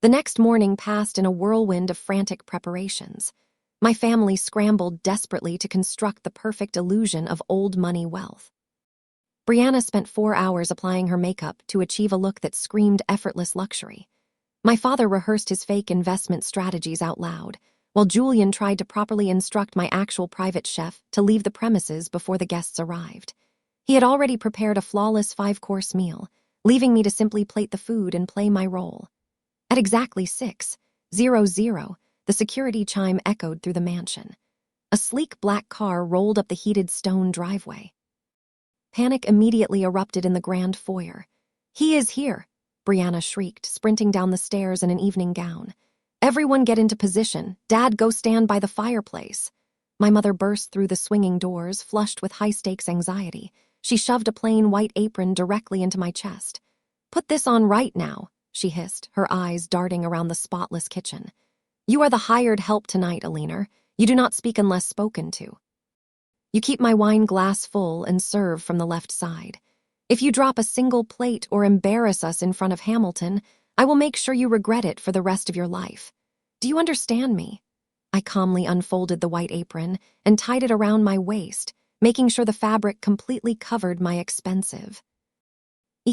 The next morning passed in a whirlwind of frantic preparations. My family scrambled desperately to construct the perfect illusion of old money wealth. Brianna spent 4 hours applying her makeup to achieve a look that screamed effortless luxury. My father rehearsed his fake investment strategies out loud, while Julian tried to properly instruct my actual private chef to leave the premises before the guests arrived. He had already prepared a flawless 5-course meal, leaving me to simply plate the food and play my role. At exactly 6:00, the security chime echoed through the mansion. A sleek black car rolled up the heated stone driveway. Panic immediately erupted in the grand foyer. He is here, Brianna shrieked, sprinting down the stairs in an evening gown. Everyone get into position. Dad, go stand by the fireplace. My mother burst through the swinging doors, flushed with high-stakes anxiety. She shoved a plain white apron directly into my chest. Put this on right now, she hissed, her eyes darting around the spotless kitchen. You are the hired help tonight, Alina. You do not speak unless spoken to. You keep my wine glass full and serve from the left side. If you drop a single plate or embarrass us in front of Hamilton, I will make sure you regret it for the rest of your life. Do you understand me? I calmly unfolded the white apron and tied it around my waist, making sure the fabric completely covered my expensive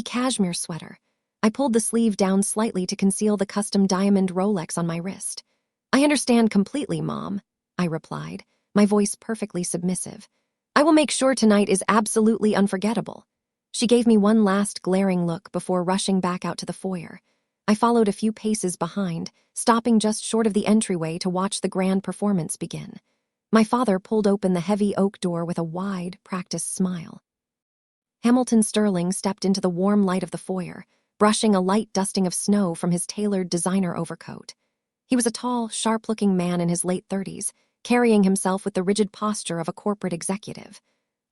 cashmere sweater. I pulled the sleeve down slightly to conceal the custom diamond Rolex on my wrist. I understand completely, Mom, I replied, my voice perfectly submissive. I will make sure tonight is absolutely unforgettable. She gave me one last glaring look before rushing back out to the foyer. I followed a few paces behind, stopping just short of the entryway to watch the grand performance begin. My father pulled open the heavy oak door with a wide, practiced smile. Hamilton Sterling stepped into the warm light of the foyer, brushing a light dusting of snow from his tailored designer overcoat. He was a tall, sharp-looking man in his late 30s, carrying himself with the rigid posture of a corporate executive.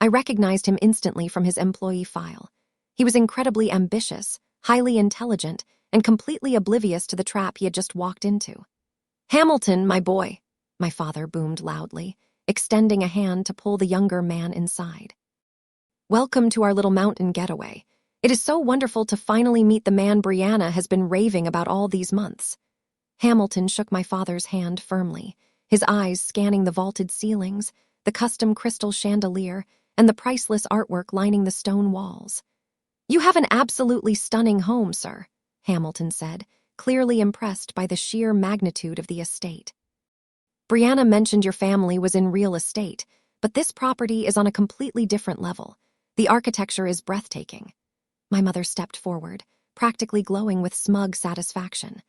I recognized him instantly from his employee file. He was incredibly ambitious, highly intelligent, and completely oblivious to the trap he had just walked into. "Hamilton, my boy," my father boomed loudly, extending a hand to pull the younger man inside. "Welcome to our little mountain getaway. It is so wonderful to finally meet the man Brianna has been raving about all these months." Hamilton shook my father's hand firmly, his eyes scanning the vaulted ceilings, the custom crystal chandelier, and the priceless artwork lining the stone walls. "You have an absolutely stunning home, sir," Hamilton said, clearly impressed by the sheer magnitude of the estate. "Brianna mentioned your family was in real estate, but this property is on a completely different level. The architecture is breathtaking." My mother stepped forward, practically glowing with smug satisfaction.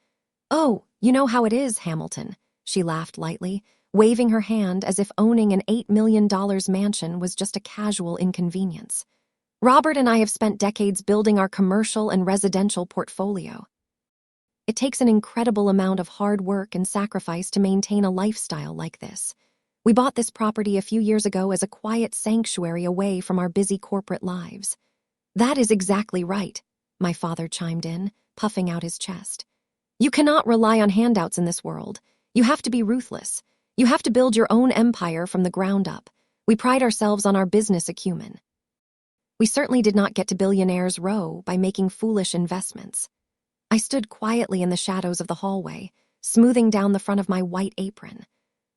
"Oh, you know how it is, Hamilton," she laughed lightly, waving her hand as if owning an $8 million mansion was just a casual inconvenience. "Robert and I have spent decades building our commercial and residential portfolio. It takes an incredible amount of hard work and sacrifice to maintain a lifestyle like this. We bought this property a few years ago as a quiet sanctuary away from our busy corporate lives." "That is exactly right," my father chimed in, puffing out his chest. "You cannot rely on handouts in this world. You have to be ruthless. You have to build your own empire from the ground up. We pride ourselves on our business acumen." We certainly did not get to billionaire's row by making foolish investments. I stood quietly in the shadows of the hallway, smoothing down the front of my white apron.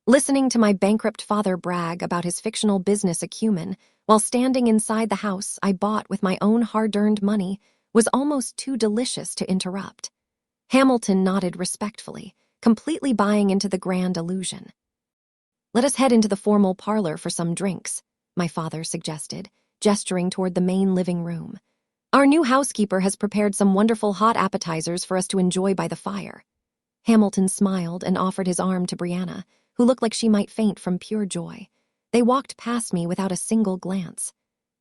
Listening to my bankrupt father brag about his fictional business acumen while standing inside the house I bought with my own hard-earned money was almost too delicious to interrupt. Hamilton nodded respectfully, completely buying into the grand illusion. "Let us head into the formal parlor for some drinks," my father suggested, gesturing toward the main living room. "Our new housekeeper has prepared some wonderful hot appetizers for us to enjoy by the fire." Hamilton smiled and offered his arm to Brianna, who looked like she might faint from pure joy. They walked past me without a single glance.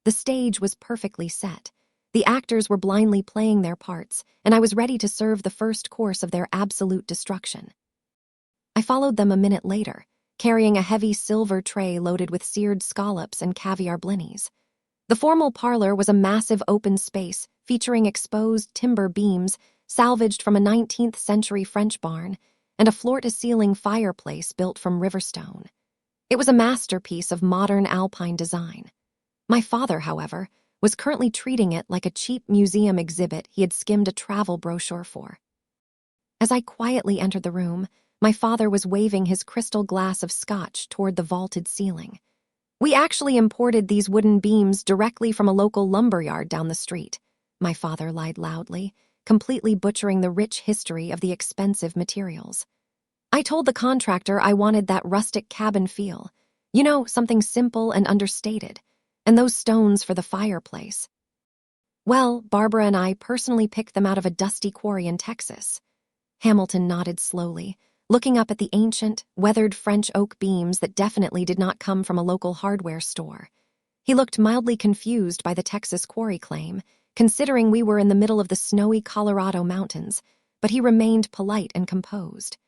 The stage was perfectly set. The actors were blindly playing their parts, and I was ready to serve the first course of their absolute destruction. I followed them a minute later, carrying a heavy silver tray loaded with seared scallops and caviar blinis. The formal parlor was a massive open space featuring exposed timber beams salvaged from a 19th century French barn and a floor-to-ceiling fireplace built from riverstone. It was a masterpiece of modern alpine design. My father, however, was currently treating it like a cheap museum exhibit he had skimmed a travel brochure for. As I quietly entered the room, my father was waving his crystal glass of scotch toward the vaulted ceiling. "We actually imported these wooden beams directly from a local lumberyard down the street," my father lied loudly, completely butchering the rich history of the expensive materials. "I told the contractor I wanted that rustic cabin feel. You know, something simple and understated. And those stones for the fireplace. Well, Barbara and I personally picked them out of a dusty quarry in Texas." Hamilton nodded slowly, looking up at the ancient, weathered French oak beams that definitely did not come from a local hardware store. He looked mildly confused by the Texas quarry claim, considering we were in the middle of the snowy Colorado mountains, but he remained polite and composed.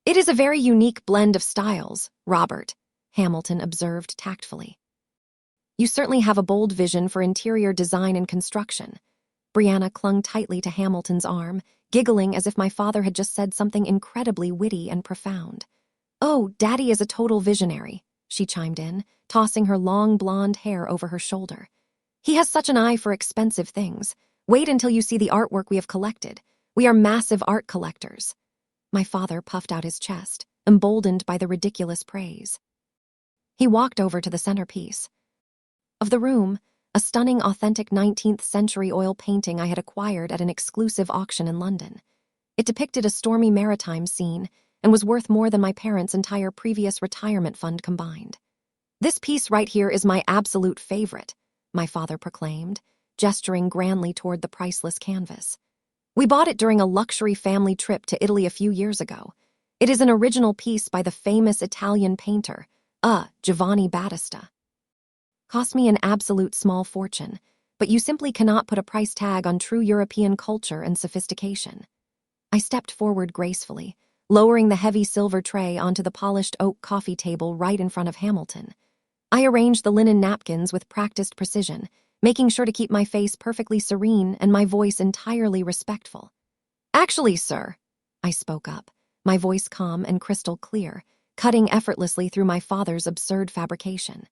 "It is a very unique blend of styles, Robert," Hamilton observed tactfully. "You certainly have a bold vision for interior design and construction." Brianna clung tightly to Hamilton's arm, giggling as if my father had just said something incredibly witty and profound. "Oh, Daddy is a total visionary," she chimed in, tossing her long blonde hair over her shoulder. "He has such an eye for expensive things. Wait until you see the artwork we have collected. We are massive art collectors." My father puffed out his chest, emboldened by the ridiculous praise. He walked over to the centerpiece of the room, a stunning authentic 19th century oil painting I had acquired at an exclusive auction in London. It depicted a stormy maritime scene and was worth more than my parents' entire previous retirement fund combined. "This piece right here is my absolute favorite," my father proclaimed, gesturing grandly toward the priceless canvas. "We bought it during a luxury family trip to Italy a few years ago. It is an original piece by the famous Italian painter, Giovanni Battista. Cost me an absolute small fortune, but you simply cannot put a price tag on true European culture and sophistication." I stepped forward gracefully, lowering the heavy silver tray onto the polished oak coffee table right in front of Hamilton. I arranged the linen napkins with practiced precision, making sure to keep my face perfectly serene and my voice entirely respectful. "Actually, sir," I spoke up, my voice calm and crystal clear, cutting effortlessly through my father's absurd fabrication.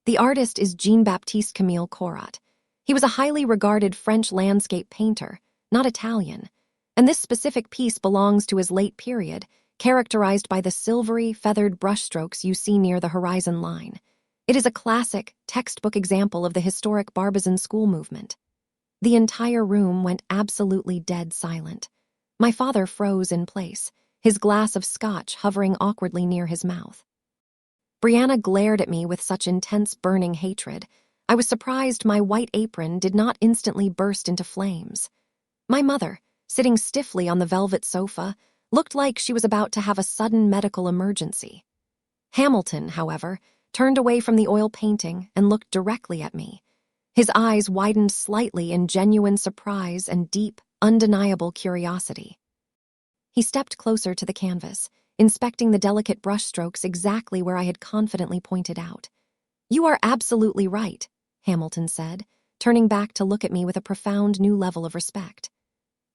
"The artist is Jean-Baptiste Camille Corot. He was a highly regarded French landscape painter, not Italian, and this specific piece belongs to his late period, characterized by the silvery, feathered brushstrokes you see near the horizon line. It is a classic, textbook example of the historic Barbizon school movement." The entire room went absolutely dead silent. My father froze in place, his glass of scotch hovering awkwardly near his mouth. Brianna glared at me with such intense burning hatred. I was surprised my white apron did not instantly burst into flames. My mother, sitting stiffly on the velvet sofa, looked like she was about to have a sudden medical emergency. Hamilton, however, turned away from the oil painting and looked directly at me. His eyes widened slightly in genuine surprise and deep, undeniable curiosity. He stepped closer to the canvas, inspecting the delicate brushstrokes exactly where I had confidently pointed out. "You are absolutely right," Hamilton said, turning back to look at me with a profound new level of respect.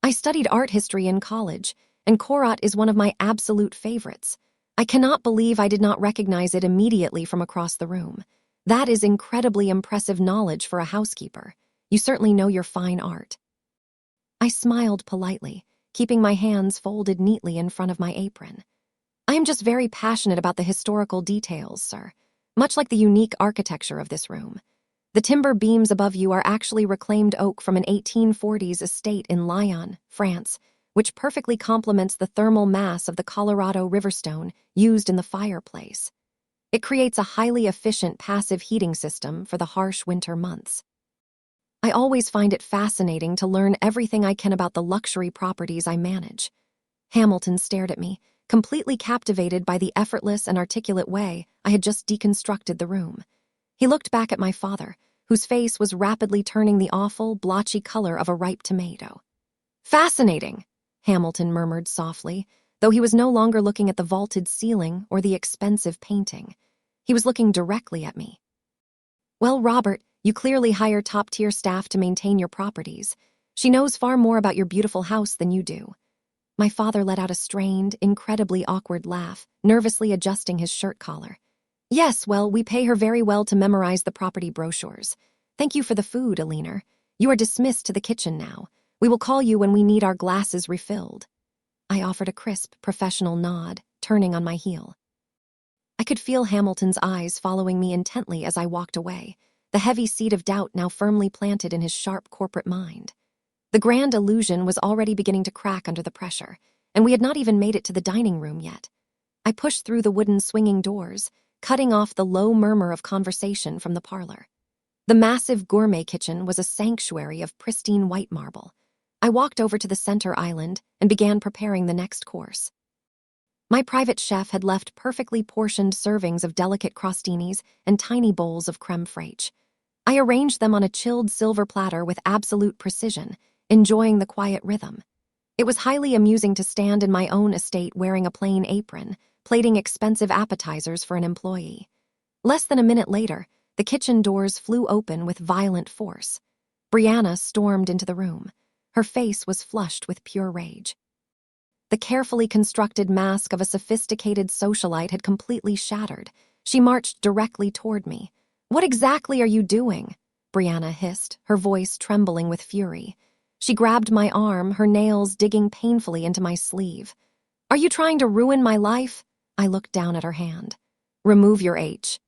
"I studied art history in college, and Corot is one of my absolute favorites. I cannot believe I did not recognize it immediately from across the room. That is incredibly impressive knowledge for a housekeeper. You certainly know your fine art." I smiled politely, keeping my hands folded neatly in front of my apron. "I am just very passionate about the historical details, sir, much like the unique architecture of this room. The timber beams above you are actually reclaimed oak from an 1840s estate in Lyon, France, which perfectly complements the thermal mass of the Colorado Riverstone used in the fireplace. It creates a highly efficient passive heating system for the harsh winter months. I always find it fascinating to learn everything I can about the luxury properties I manage." Hamilton stared at me, completely captivated by the effortless and articulate way I had just deconstructed the room. He looked back at my father, whose face was rapidly turning the awful, blotchy color of a ripe tomato. "Fascinating," Hamilton murmured softly, though he was no longer looking at the vaulted ceiling or the expensive painting. He was looking directly at me. "Well, Robert, you clearly hire top-tier staff to maintain your properties. She knows far more about your beautiful house than you do." My father let out a strained, incredibly awkward laugh, nervously adjusting his shirt collar. "Yes, well, we pay her very well to memorize the property brochures. Thank you for the food, Alina. You are dismissed to the kitchen now. We will call you when we need our glasses refilled." I offered a crisp, professional nod, turning on my heel. I could feel Hamilton's eyes following me intently as I walked away, the heavy seed of doubt now firmly planted in his sharp corporate mind. The grand illusion was already beginning to crack under the pressure, and we had not even made it to the dining room yet. I pushed through the wooden swinging doors, cutting off the low murmur of conversation from the parlor. The massive gourmet kitchen was a sanctuary of pristine white marble. I walked over to the center island and began preparing the next course. My private chef had left perfectly portioned servings of delicate crostinis and tiny bowls of creme fraiche. I arranged them on a chilled silver platter with absolute precision, enjoying the quiet rhythm. It was highly amusing to stand in my own estate wearing a plain apron, plating expensive appetizers for an employee. Less than a minute later, the kitchen doors flew open with violent force. Brianna stormed into the room. Her face was flushed with pure rage. The carefully constructed mask of a sophisticated socialite had completely shattered. She marched directly toward me. "What exactly are you doing?" Brianna hissed, her voice trembling with fury. She grabbed my arm, her nails digging painfully into my sleeve. "Are you trying to ruin my life?" I looked down at her hand. "Remove your H."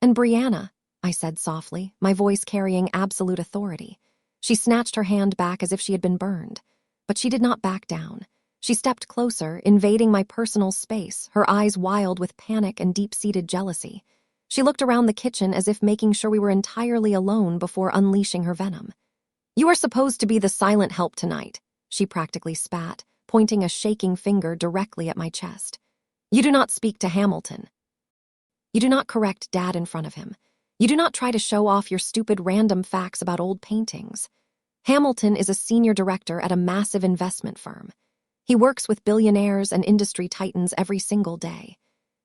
"And Brianna," I said softly, my voice carrying absolute authority. She snatched her hand back as if she had been burned. But she did not back down. She stepped closer, invading my personal space, her eyes wild with panic and deep-seated jealousy. She looked around the kitchen as if making sure we were entirely alone before unleashing her venom. "You are supposed to be the silent help tonight," she practically spat, pointing a shaking finger directly at my chest. "You do not speak to Hamilton. You do not correct Dad in front of him. You do not try to show off your stupid random facts about old paintings. Hamilton is a senior director at a massive investment firm. He works with billionaires and industry titans every single day.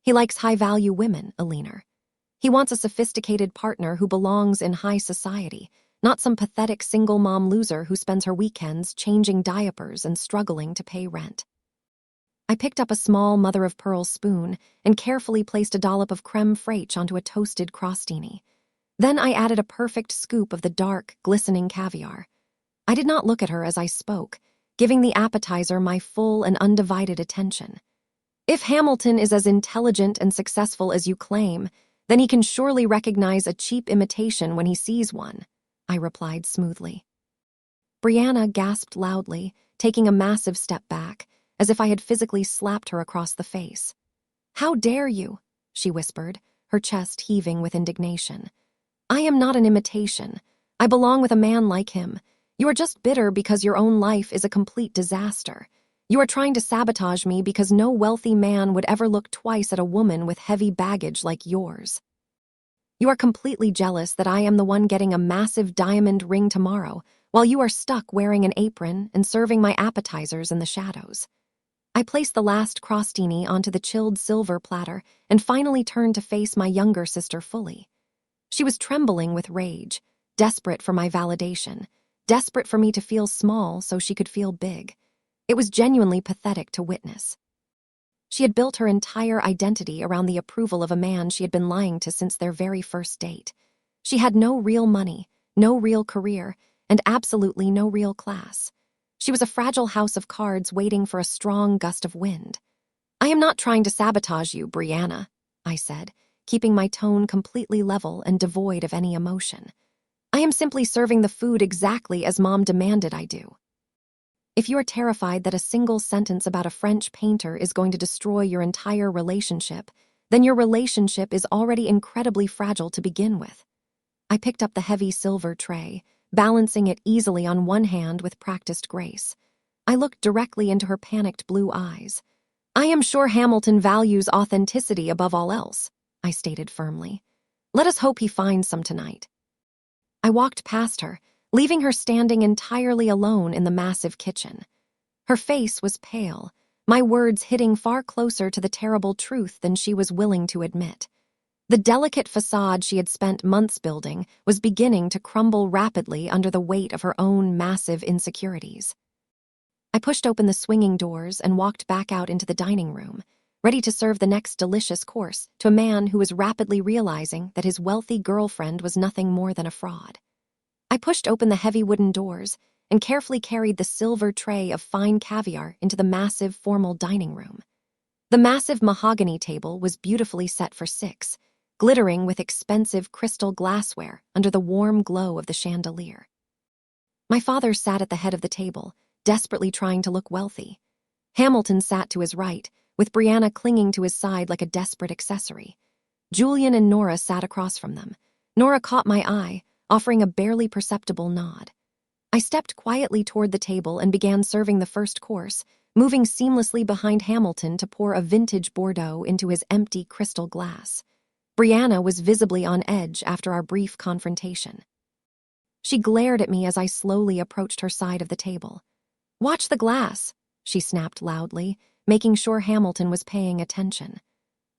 He likes high-value women, Alina. He wants a sophisticated partner who belongs in high society, not some pathetic single-mom loser who spends her weekends changing diapers and struggling to pay rent. I picked up a small mother-of-pearl spoon and carefully placed a dollop of creme fraiche onto a toasted crostini. Then I added a perfect scoop of the dark, glistening caviar. I did not look at her as I spoke, giving the appetizer my full and undivided attention. If Hamilton is as intelligent and successful as you claim, then he can surely recognize a cheap imitation when he sees one, I replied smoothly. Brianna gasped loudly, taking a massive step back, as if I had physically slapped her across the face. "How dare you?" she whispered, her chest heaving with indignation. "I am not an imitation. I belong with a man like him. You are just bitter because your own life is a complete disaster. You are trying to sabotage me because no wealthy man would ever look twice at a woman with heavy baggage like yours. You are completely jealous that I am the one getting a massive diamond ring tomorrow, while you are stuck wearing an apron and serving my appetizers in the shadows." I placed the last crostini onto the chilled silver platter and finally turned to face my younger sister fully. She was trembling with rage, desperate for my validation, desperate for me to feel small so she could feel big. It was genuinely pathetic to witness. She had built her entire identity around the approval of a man she had been lying to since their very first date. She had no real money, no real career, and absolutely no real class. She was a fragile house of cards waiting for a strong gust of wind. "I am not trying to sabotage you, Brianna," I said, keeping my tone completely level and devoid of any emotion. "I am simply serving the food exactly as Mom demanded I do. If you are terrified that a single sentence about a French painter is going to destroy your entire relationship, then your relationship is already incredibly fragile to begin with." I picked up the heavy silver tray, balancing it easily on one hand with practiced grace. I looked directly into her panicked blue eyes. "I am sure Hamilton values authenticity above all else," I stated firmly. "Let us hope he finds some tonight." I walked past her, leaving her standing entirely alone in the massive kitchen. Her face was pale, my words hitting far closer to the terrible truth than she was willing to admit. The delicate facade she had spent months building was beginning to crumble rapidly under the weight of her own massive insecurities. I pushed open the swinging doors and walked back out into the dining room, ready to serve the next delicious course to a man who was rapidly realizing that his wealthy girlfriend was nothing more than a fraud. I pushed open the heavy wooden doors and carefully carried the silver tray of fine caviar into the massive formal dining room. The massive mahogany table was beautifully set for 6, glittering with expensive crystal glassware under the warm glow of the chandelier. My father sat at the head of the table, desperately trying to look wealthy. Hamilton sat to his right, with Brianna clinging to his side like a desperate accessory. Julian and Nora sat across from them. Nora caught my eye, offering a barely perceptible nod. I stepped quietly toward the table and began serving the first course, moving seamlessly behind Hamilton to pour a vintage Bordeaux into his empty crystal glass. Brianna was visibly on edge after our brief confrontation. She glared at me as I slowly approached her side of the table. "Watch the glass," she snapped loudly, making sure Hamilton was paying attention.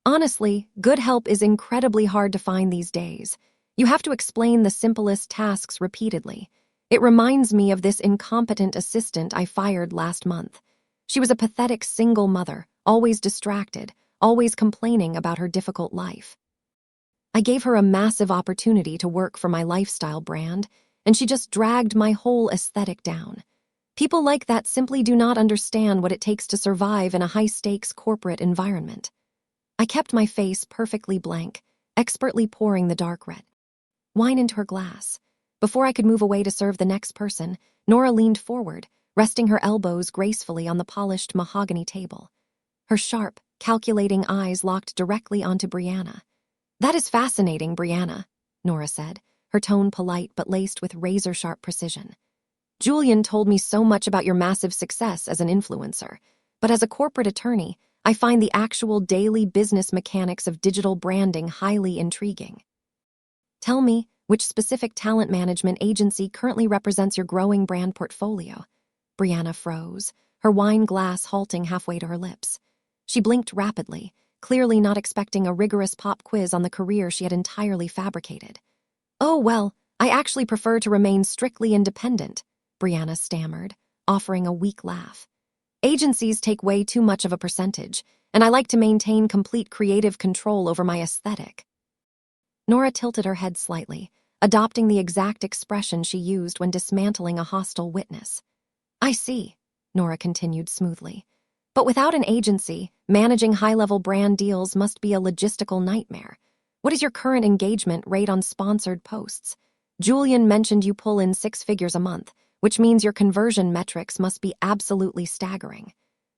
"Honestly, good help is incredibly hard to find these days. You have to explain the simplest tasks repeatedly. It reminds me of this incompetent assistant I fired last month. She was a pathetic single mother, always distracted, always complaining about her difficult life. I gave her a massive opportunity to work for my lifestyle brand, and she just dragged my whole aesthetic down. People like that simply do not understand what it takes to survive in a high-stakes corporate environment." I kept my face perfectly blank, expertly pouring the dark red wine into her glass. Before I could move away to serve the next person, Nora leaned forward, resting her elbows gracefully on the polished mahogany table. Her sharp, calculating eyes locked directly onto Brianna. "That is fascinating, Brianna," Nora said, her tone polite but laced with razor-sharp precision. "Julian told me so much about your massive success as an influencer, but as a corporate attorney, I find the actual daily business mechanics of digital branding highly intriguing. Tell me, which specific talent management agency currently represents your growing brand portfolio?" Brianna froze, her wine glass halting halfway to her lips. She blinked rapidly, clearly not expecting a rigorous pop quiz on the career she had entirely fabricated. "Oh, well, I actually prefer to remain strictly independent," Brianna stammered, offering a weak laugh. "Agencies take way too much of a percentage, and I like to maintain complete creative control over my aesthetic." Nora tilted her head slightly, adopting the exact expression she used when dismantling a hostile witness. "I see," Nora continued smoothly. "But without an agency, managing high-level brand deals must be a logistical nightmare. What is your current engagement rate on sponsored posts? Julian mentioned you pull in 6 figures a month, which means your conversion metrics must be absolutely staggering.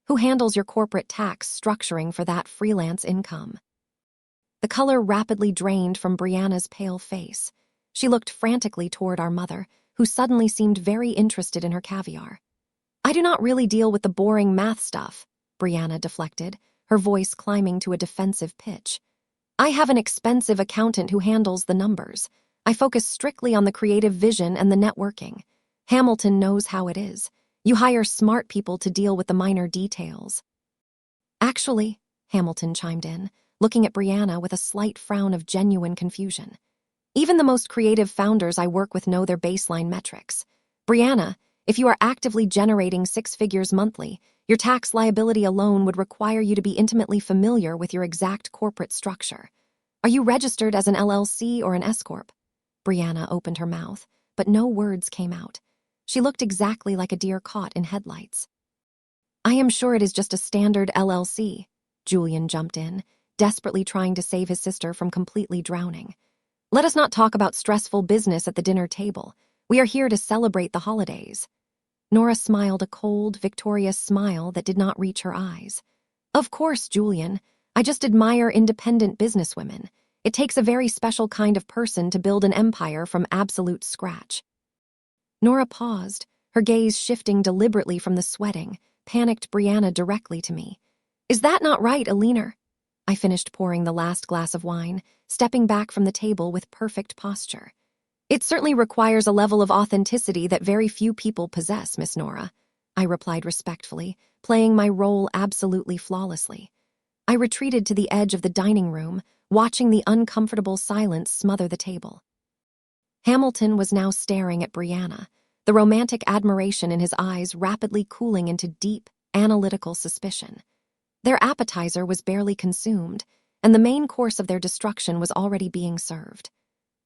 Who handles your corporate tax structuring for that freelance income?" The color rapidly drained from Brianna's pale face. She looked frantically toward our mother, who suddenly seemed very interested in her caviar. "I do not really deal with the boring math stuff," Brianna deflected, her voice climbing to a defensive pitch. "I have an expensive accountant who handles the numbers. I focus strictly on the creative vision and the networking. Hamilton knows how it is. You hire smart people to deal with the minor details." "Actually," Hamilton chimed in, looking at Brianna with a slight frown of genuine confusion, "even the most creative founders I work with know their baseline metrics. Brianna, if you are actively generating 6 figures monthly, your tax liability alone would require you to be intimately familiar with your exact corporate structure. Are you registered as an LLC or an S-Corp?" Brianna opened her mouth, but no words came out. She looked exactly like a deer caught in headlights. "I am sure it is just a standard LLC," Julian jumped in, desperately trying to save his sister from completely drowning. "Let us not talk about stressful business at the dinner table. We are here to celebrate the holidays." Nora smiled a cold, victorious smile that did not reach her eyes. "Of course, Julian. I just admire independent businesswomen. It takes a very special kind of person to build an empire from absolute scratch." Nora paused, her gaze shifting deliberately from the sweating, panicked Brianna directly to me. "Is that not right, Alina?" I finished pouring the last glass of wine, stepping back from the table with perfect posture. "It certainly requires a level of authenticity that very few people possess, Miss Nora," I replied respectfully, playing my role absolutely flawlessly. I retreated to the edge of the dining room, watching the uncomfortable silence smother the table. Hamilton was now staring at Brianna, the romantic admiration in his eyes rapidly cooling into deep, analytical suspicion. Their appetizer was barely consumed, and the main course of their destruction was already being served.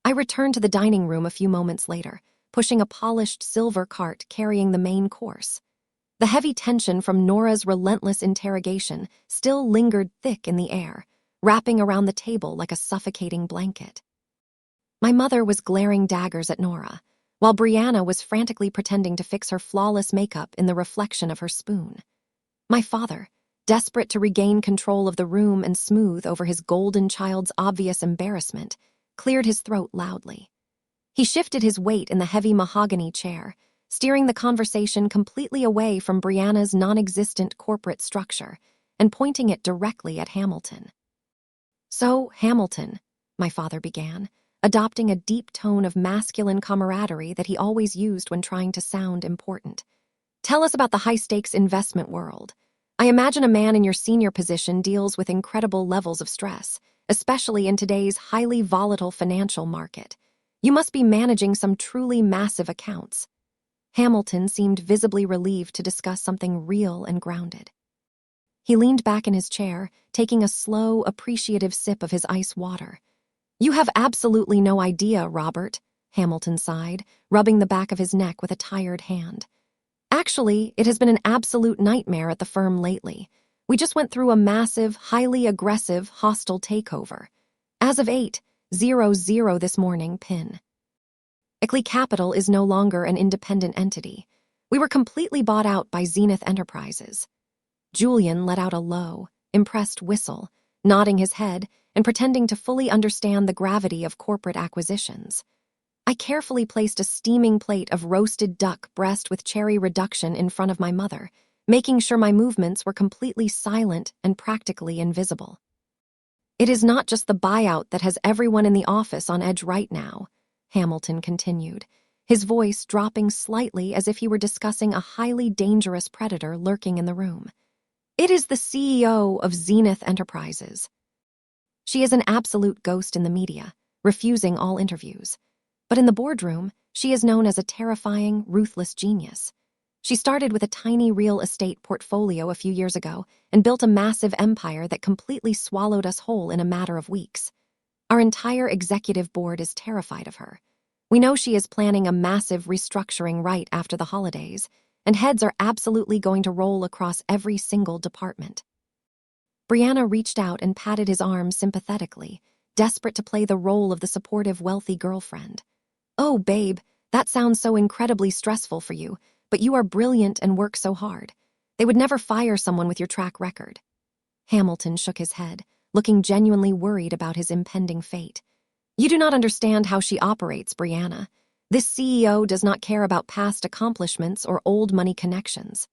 I returned to the dining room a few moments later, pushing a polished silver cart carrying the main course. The heavy tension from Nora's relentless interrogation still lingered thick in the air, wrapping around the table like a suffocating blanket. My mother was glaring daggers at Nora, while Brianna was frantically pretending to fix her flawless makeup in the reflection of her spoon. My father, desperate to regain control of the room and smooth over his golden child's obvious embarrassment, cleared his throat loudly. He shifted his weight in the heavy mahogany chair, steering the conversation completely away from Brianna's non-existent corporate structure and pointing it directly at Hamilton. "So, Hamilton," my father began, adopting a deep tone of masculine camaraderie that he always used when trying to sound important. "Tell us about the high-stakes investment world. I imagine a man in your senior position deals with incredible levels of stress, especially in today's highly volatile financial market. You must be managing some truly massive accounts." Hamilton seemed visibly relieved to discuss something real and grounded. He leaned back in his chair, taking a slow, appreciative sip of his ice water. "You have absolutely no idea, Robert," Hamilton sighed, rubbing the back of his neck with a tired hand. "Actually, it has been an absolute nightmare at the firm lately. We just went through a massive, highly aggressive, hostile takeover. As of 8:00 this morning, PIN. Ickley Capital is no longer an independent entity. We were completely bought out by Zenith Enterprises." Julian let out a low, impressed whistle, nodding his head and pretending to fully understand the gravity of corporate acquisitions. I carefully placed a steaming plate of roasted duck breast with cherry reduction in front of my mother, making sure my movements were completely silent and practically invisible. "It is not just the buyout that has everyone in the office on edge right now," Hamilton continued, his voice dropping slightly as if he were discussing a highly dangerous predator lurking in the room. "It is the CEO of Zenith Enterprises. She is an absolute ghost in the media, refusing all interviews. But in the boardroom, she is known as a terrifying, ruthless genius. She started with a tiny real estate portfolio a few years ago and built a massive empire that completely swallowed us whole in a matter of weeks. Our entire executive board is terrified of her. We know she is planning a massive restructuring right after the holidays, and heads are absolutely going to roll across every single department." Brianna reached out and patted his arm sympathetically, desperate to play the role of the supportive, wealthy girlfriend. "Oh, babe, that sounds so incredibly stressful for you, but you are brilliant and work so hard. They would never fire someone with your track record." Hamilton shook his head, looking genuinely worried about his impending fate. "You do not understand how she operates, Brianna. This CEO does not care about past accomplishments or old money connections.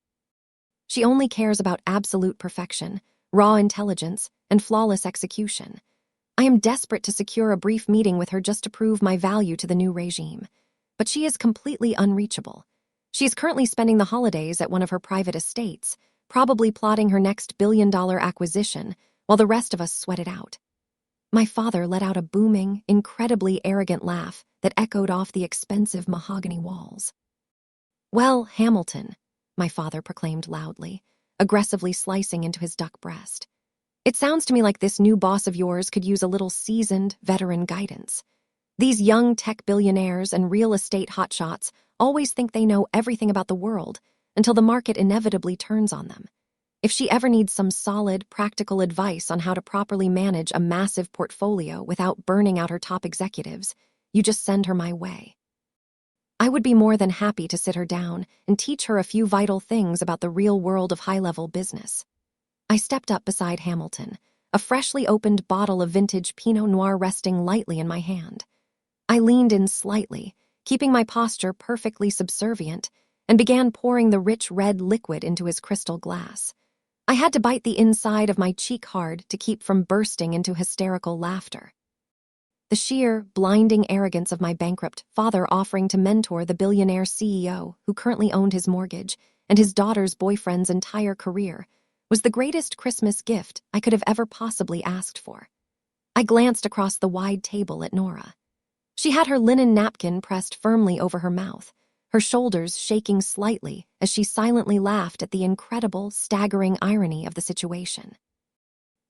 She only cares about absolute perfection, raw intelligence, and flawless execution. I am desperate to secure a brief meeting with her just to prove my value to the new regime. But she is completely unreachable. She is currently spending the holidays at one of her private estates, probably plotting her next billion-dollar acquisition, while the rest of us sweat it out." My father let out a booming, incredibly arrogant laugh that echoed off the expensive mahogany walls. "Well, Hamilton," my father proclaimed loudly, aggressively slicing into his duck breast, "it sounds to me like this new boss of yours could use a little seasoned, veteran guidance. These young tech billionaires and real estate hotshots always think they know everything about the world until the market inevitably turns on them. If she ever needs some solid, practical advice on how to properly manage a massive portfolio without burning out her top executives, you just send her my way. I would be more than happy to sit her down and teach her a few vital things about the real world of high-level business." I stepped up beside Hamilton, a freshly opened bottle of vintage Pinot Noir resting lightly in my hand. I leaned in slightly, keeping my posture perfectly subservient, and began pouring the rich red liquid into his crystal glass. I had to bite the inside of my cheek hard to keep from bursting into hysterical laughter. The sheer, blinding arrogance of my bankrupt father offering to mentor the billionaire CEO who currently owned his mortgage and his daughter's boyfriend's entire career was the greatest Christmas gift I could have ever possibly asked for. I glanced across the wide table at Nora. She had her linen napkin pressed firmly over her mouth, her shoulders shaking slightly as she silently laughed at the incredible, staggering irony of the situation.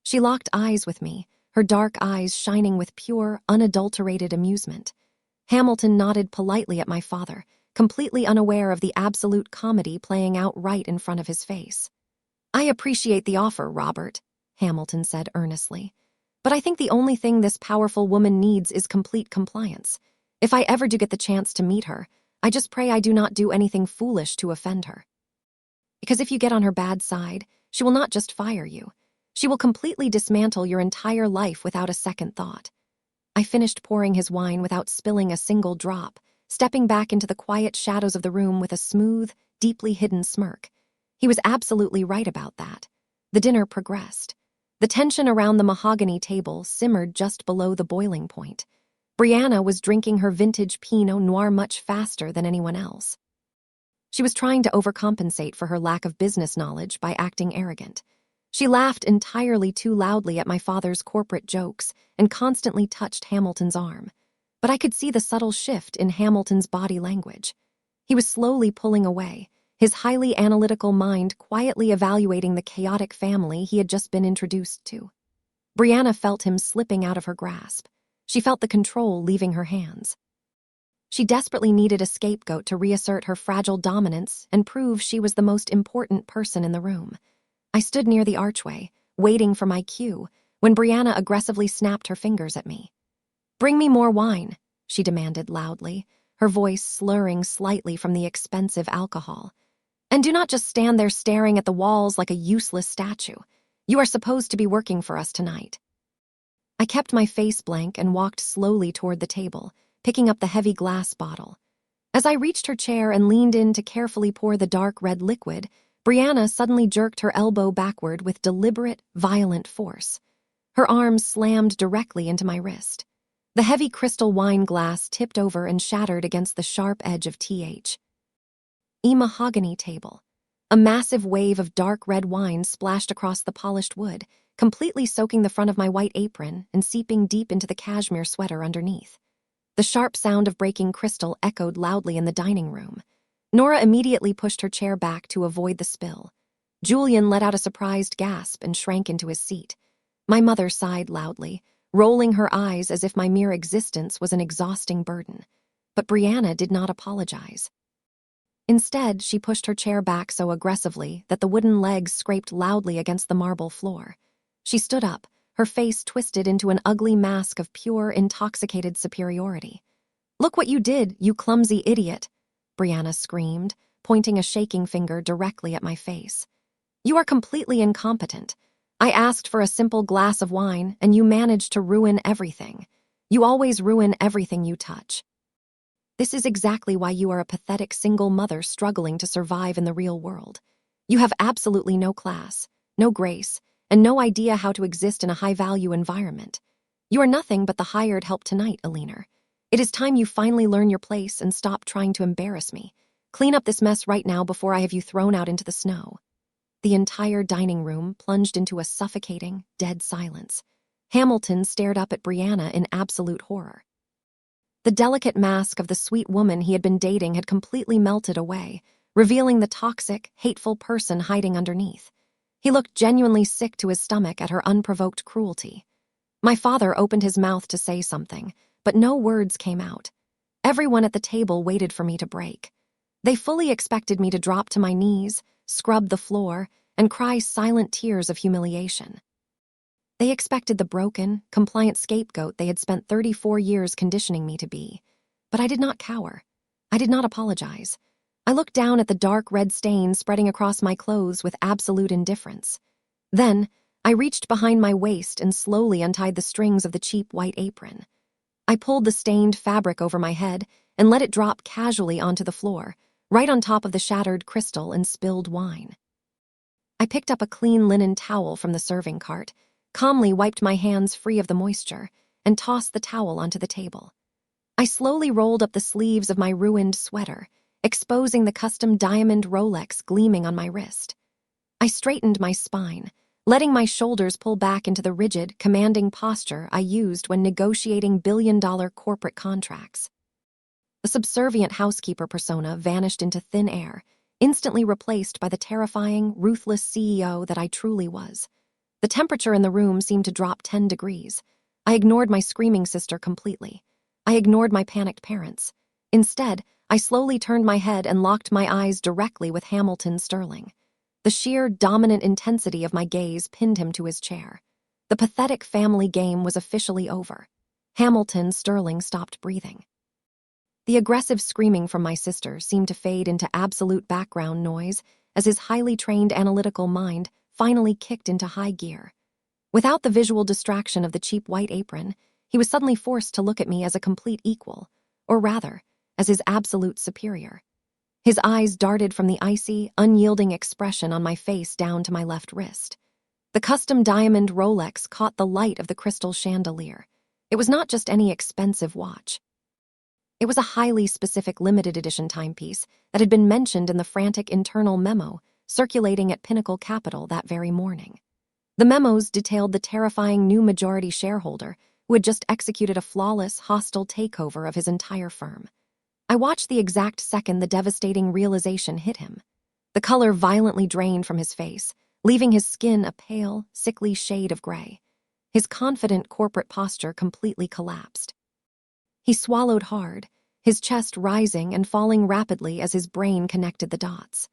She locked eyes with me, her dark eyes shining with pure, unadulterated amusement. Hamilton nodded politely at my father, completely unaware of the absolute comedy playing out right in front of his face. "I appreciate the offer, Robert," Hamilton said earnestly. "But I think the only thing this powerful woman needs is complete compliance. If I ever do get the chance to meet her, I just pray I do not do anything foolish to offend her. Because if you get on her bad side, she will not just fire you. She will completely dismantle your entire life without a second thought." I finished pouring his wine without spilling a single drop, stepping back into the quiet shadows of the room with a smooth, deeply hidden smirk. He was absolutely right about that. The dinner progressed. The tension around the mahogany table simmered just below the boiling point. Brianna was drinking her vintage Pinot Noir much faster than anyone else. She was trying to overcompensate for her lack of business knowledge by acting arrogant. She laughed entirely too loudly at my father's corporate jokes and constantly touched Hamilton's arm. But I could see the subtle shift in Hamilton's body language. He was slowly pulling away, his highly analytical mind quietly evaluating the chaotic family he had just been introduced to. Brianna felt him slipping out of her grasp. She felt the control leaving her hands. She desperately needed a scapegoat to reassert her fragile dominance and prove she was the most important person in the room. I stood near the archway, waiting for my cue, when Brianna aggressively snapped her fingers at me. "Bring me more wine," she demanded loudly, her voice slurring slightly from the expensive alcohol. "And do not just stand there staring at the walls like a useless statue. You are supposed to be working for us tonight." I kept my face blank and walked slowly toward the table, picking up the heavy glass bottle. As I reached her chair and leaned in to carefully pour the dark red liquid, Brianna suddenly jerked her elbow backward with deliberate, violent force. Her arm slammed directly into my wrist. The heavy crystal wine glass tipped over and shattered against the sharp edge of a mahogany table. A massive wave of dark red wine splashed across the polished wood, completely soaking the front of my white apron and seeping deep into the cashmere sweater underneath. The sharp sound of breaking crystal echoed loudly in the dining room. Nora immediately pushed her chair back to avoid the spill. Julian let out a surprised gasp and shrank into his seat. My mother sighed loudly, rolling her eyes as if my mere existence was an exhausting burden. But Brianna did not apologize. Instead, she pushed her chair back so aggressively that the wooden legs scraped loudly against the marble floor. She stood up, her face twisted into an ugly mask of pure, intoxicated superiority. "Look what you did, you clumsy idiot," Brianna screamed, pointing a shaking finger directly at my face. "You are completely incompetent. I asked for a simple glass of wine, and you managed to ruin everything. You always ruin everything you touch. This is exactly why you are a pathetic single mother struggling to survive in the real world. You have absolutely no class, no grace, and no idea how to exist in a high-value environment. You are nothing but the hired help tonight, Alina. It is time you finally learn your place and stop trying to embarrass me. Clean up this mess right now before I have you thrown out into the snow." The entire dining room plunged into a suffocating, dead silence. Hamilton stared up at Brianna in absolute horror. The delicate mask of the sweet woman he had been dating had completely melted away, revealing the toxic, hateful person hiding underneath. He looked genuinely sick to his stomach at her unprovoked cruelty. My father opened his mouth to say something, but no words came out. Everyone at the table waited for me to break. They fully expected me to drop to my knees, scrub the floor, and cry silent tears of humiliation. They expected the broken, compliant scapegoat they had spent 34 years conditioning me to be. But I did not cower. I did not apologize. I looked down at the dark red stain spreading across my clothes with absolute indifference. Then, I reached behind my waist and slowly untied the strings of the cheap white apron. I pulled the stained fabric over my head and let it drop casually onto the floor, right on top of the shattered crystal and spilled wine. I picked up a clean linen towel from the serving cart, calmly wiped my hands free of the moisture, and tossed the towel onto the table. I slowly rolled up the sleeves of my ruined sweater, exposing the custom diamond Rolex gleaming on my wrist. I straightened my spine, letting my shoulders pull back into the rigid, commanding posture I used when negotiating billion-dollar corporate contracts. The subservient housekeeper persona vanished into thin air, instantly replaced by the terrifying, ruthless CEO that I truly was. The temperature in the room seemed to drop 10 degrees. I ignored my screaming sister completely. I ignored my panicked parents. Instead, I slowly turned my head and locked my eyes directly with Hamilton Sterling. The sheer, dominant intensity of my gaze pinned him to his chair. The pathetic family game was officially over. Hamilton Sterling stopped breathing. The aggressive screaming from my sister seemed to fade into absolute background noise as his highly trained analytical mind finally kicked into high gear. Without the visual distraction of the cheap white apron, he was suddenly forced to look at me as a complete equal, or rather, as his absolute superior. His eyes darted from the icy, unyielding expression on my face down to my left wrist. The custom diamond Rolex caught the light of the crystal chandelier. It was not just any expensive watch. It was a highly specific limited edition timepiece that had been mentioned in the frantic internal memo circulating at Pinnacle Capital that very morning. The memos detailed the terrifying new majority shareholder who had just executed a flawless, hostile takeover of his entire firm. I watched the exact second the devastating realization hit him. The color violently drained from his face, leaving his skin a pale, sickly shade of gray. His confident corporate posture completely collapsed. He swallowed hard, his chest rising and falling rapidly as his brain connected the dots.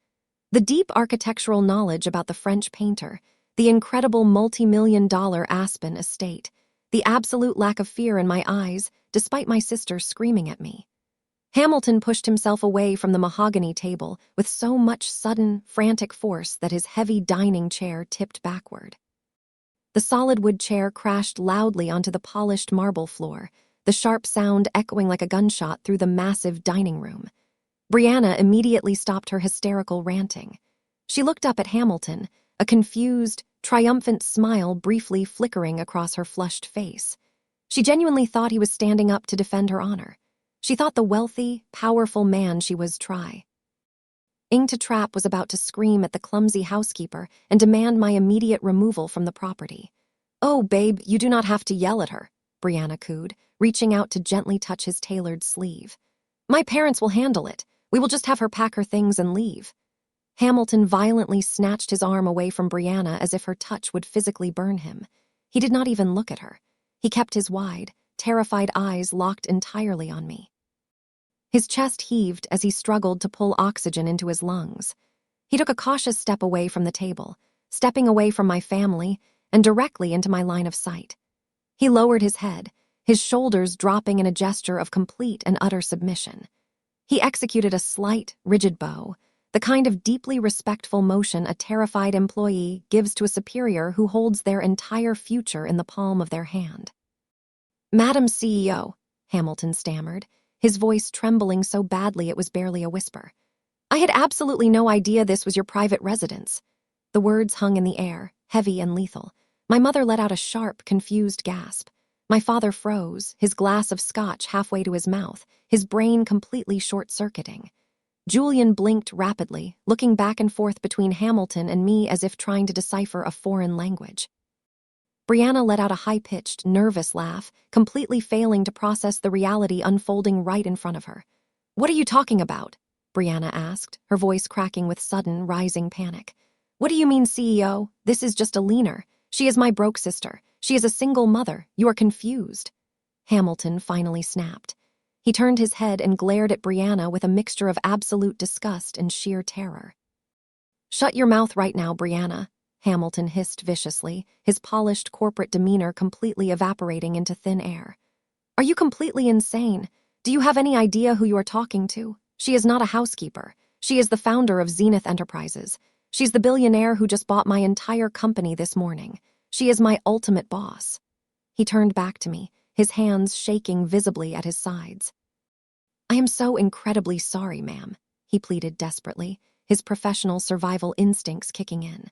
The deep architectural knowledge about the French painter, the incredible multi-million-dollar Aspen estate, the absolute lack of fear in my eyes, despite my sister screaming at me. Hamilton pushed himself away from the mahogany table with so much sudden, frantic force that his heavy dining chair tipped backward. The solid wood chair crashed loudly onto the polished marble floor, the sharp sound echoing like a gunshot through the massive dining room. Brianna immediately stopped her hysterical ranting. She looked up at Hamilton, a confused, triumphant smile briefly flickering across her flushed face. She genuinely thought he was standing up to defend her honor. She thought the wealthy, powerful man she was trying to trap was about to scream at the clumsy housekeeper and demand my immediate removal from the property. "Oh, babe, you do not have to yell at her," Brianna cooed, reaching out to gently touch his tailored sleeve. "My parents will handle it. We will just have her pack her things and leave." Hamilton violently snatched his arm away from Brianna as if her touch would physically burn him. He did not even look at her. He kept his wide, terrified eyes locked entirely on me. His chest heaved as he struggled to pull oxygen into his lungs. He took a cautious step away from the table, stepping away from my family and directly into my line of sight. He lowered his head, his shoulders dropping in a gesture of complete and utter submission. He executed a slight, rigid bow, the kind of deeply respectful motion a terrified employee gives to a superior who holds their entire future in the palm of their hand. "Madam CEO," Hamilton stammered, his voice trembling so badly it was barely a whisper. "I had absolutely no idea this was your private residence." The words hung in the air, heavy and lethal. My mother let out a sharp, confused gasp. My father froze, his glass of scotch halfway to his mouth, his brain completely short-circuiting. Julian blinked rapidly, looking back and forth between Hamilton and me as if trying to decipher a foreign language. Brianna let out a high-pitched, nervous laugh, completely failing to process the reality unfolding right in front of her. "What are you talking about?" Brianna asked, her voice cracking with sudden, rising panic. "What do you mean, CEO? This is just a leaner. She is my broke sister. She is a single mother. You are confused." Hamilton finally snapped. He turned his head and glared at Brianna with a mixture of absolute disgust and sheer terror. "Shut your mouth right now, Brianna," Hamilton hissed viciously, his polished corporate demeanor completely evaporating into thin air. "Are you completely insane? Do you have any idea who you are talking to? She is not a housekeeper. She is the founder of Zenith Enterprises. She's the billionaire who just bought my entire company this morning. She is my ultimate boss." He turned back to me, his hands shaking visibly at his sides. "I am so incredibly sorry, ma'am," he pleaded desperately, his professional survival instincts kicking in.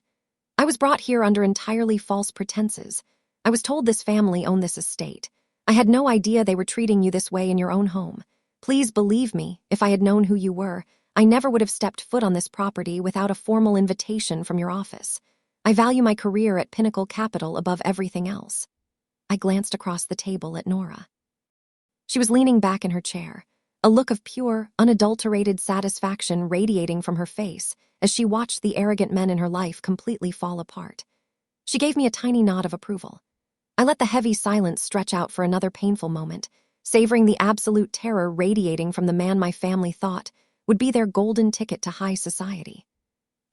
"I was brought here under entirely false pretenses. I was told this family owned this estate. I had no idea they were treating you this way in your own home. Please believe me, if I had known who you were, I never would have stepped foot on this property without a formal invitation from your office. I value my career at Pinnacle Capital above everything else." I glanced across the table at Nora. She was leaning back in her chair, a look of pure, unadulterated satisfaction radiating from her face as she watched the arrogant men in her life completely fall apart. She gave me a tiny nod of approval. I let the heavy silence stretch out for another painful moment, savoring the absolute terror radiating from the man my family thought would be their golden ticket to high society.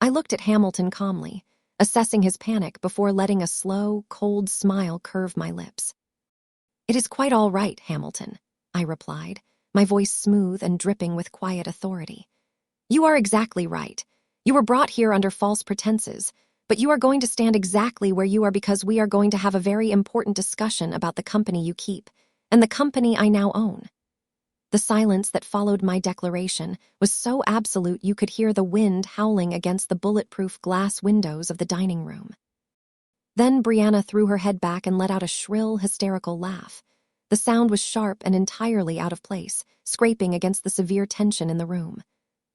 I looked at Hamilton calmly, assessing his panic before letting a slow, cold smile curve my lips. "It is quite all right, Hamilton," I replied, my voice smooth and dripping with quiet authority. "You are exactly right. You were brought here under false pretenses, but you are going to stand exactly where you are because we are going to have a very important discussion about the company you keep, and the company I now own." The silence that followed my declaration was so absolute you could hear the wind howling against the bulletproof glass windows of the dining room. Then Brianna threw her head back and let out a shrill, hysterical laugh. The sound was sharp and entirely out of place, scraping against the severe tension in the room.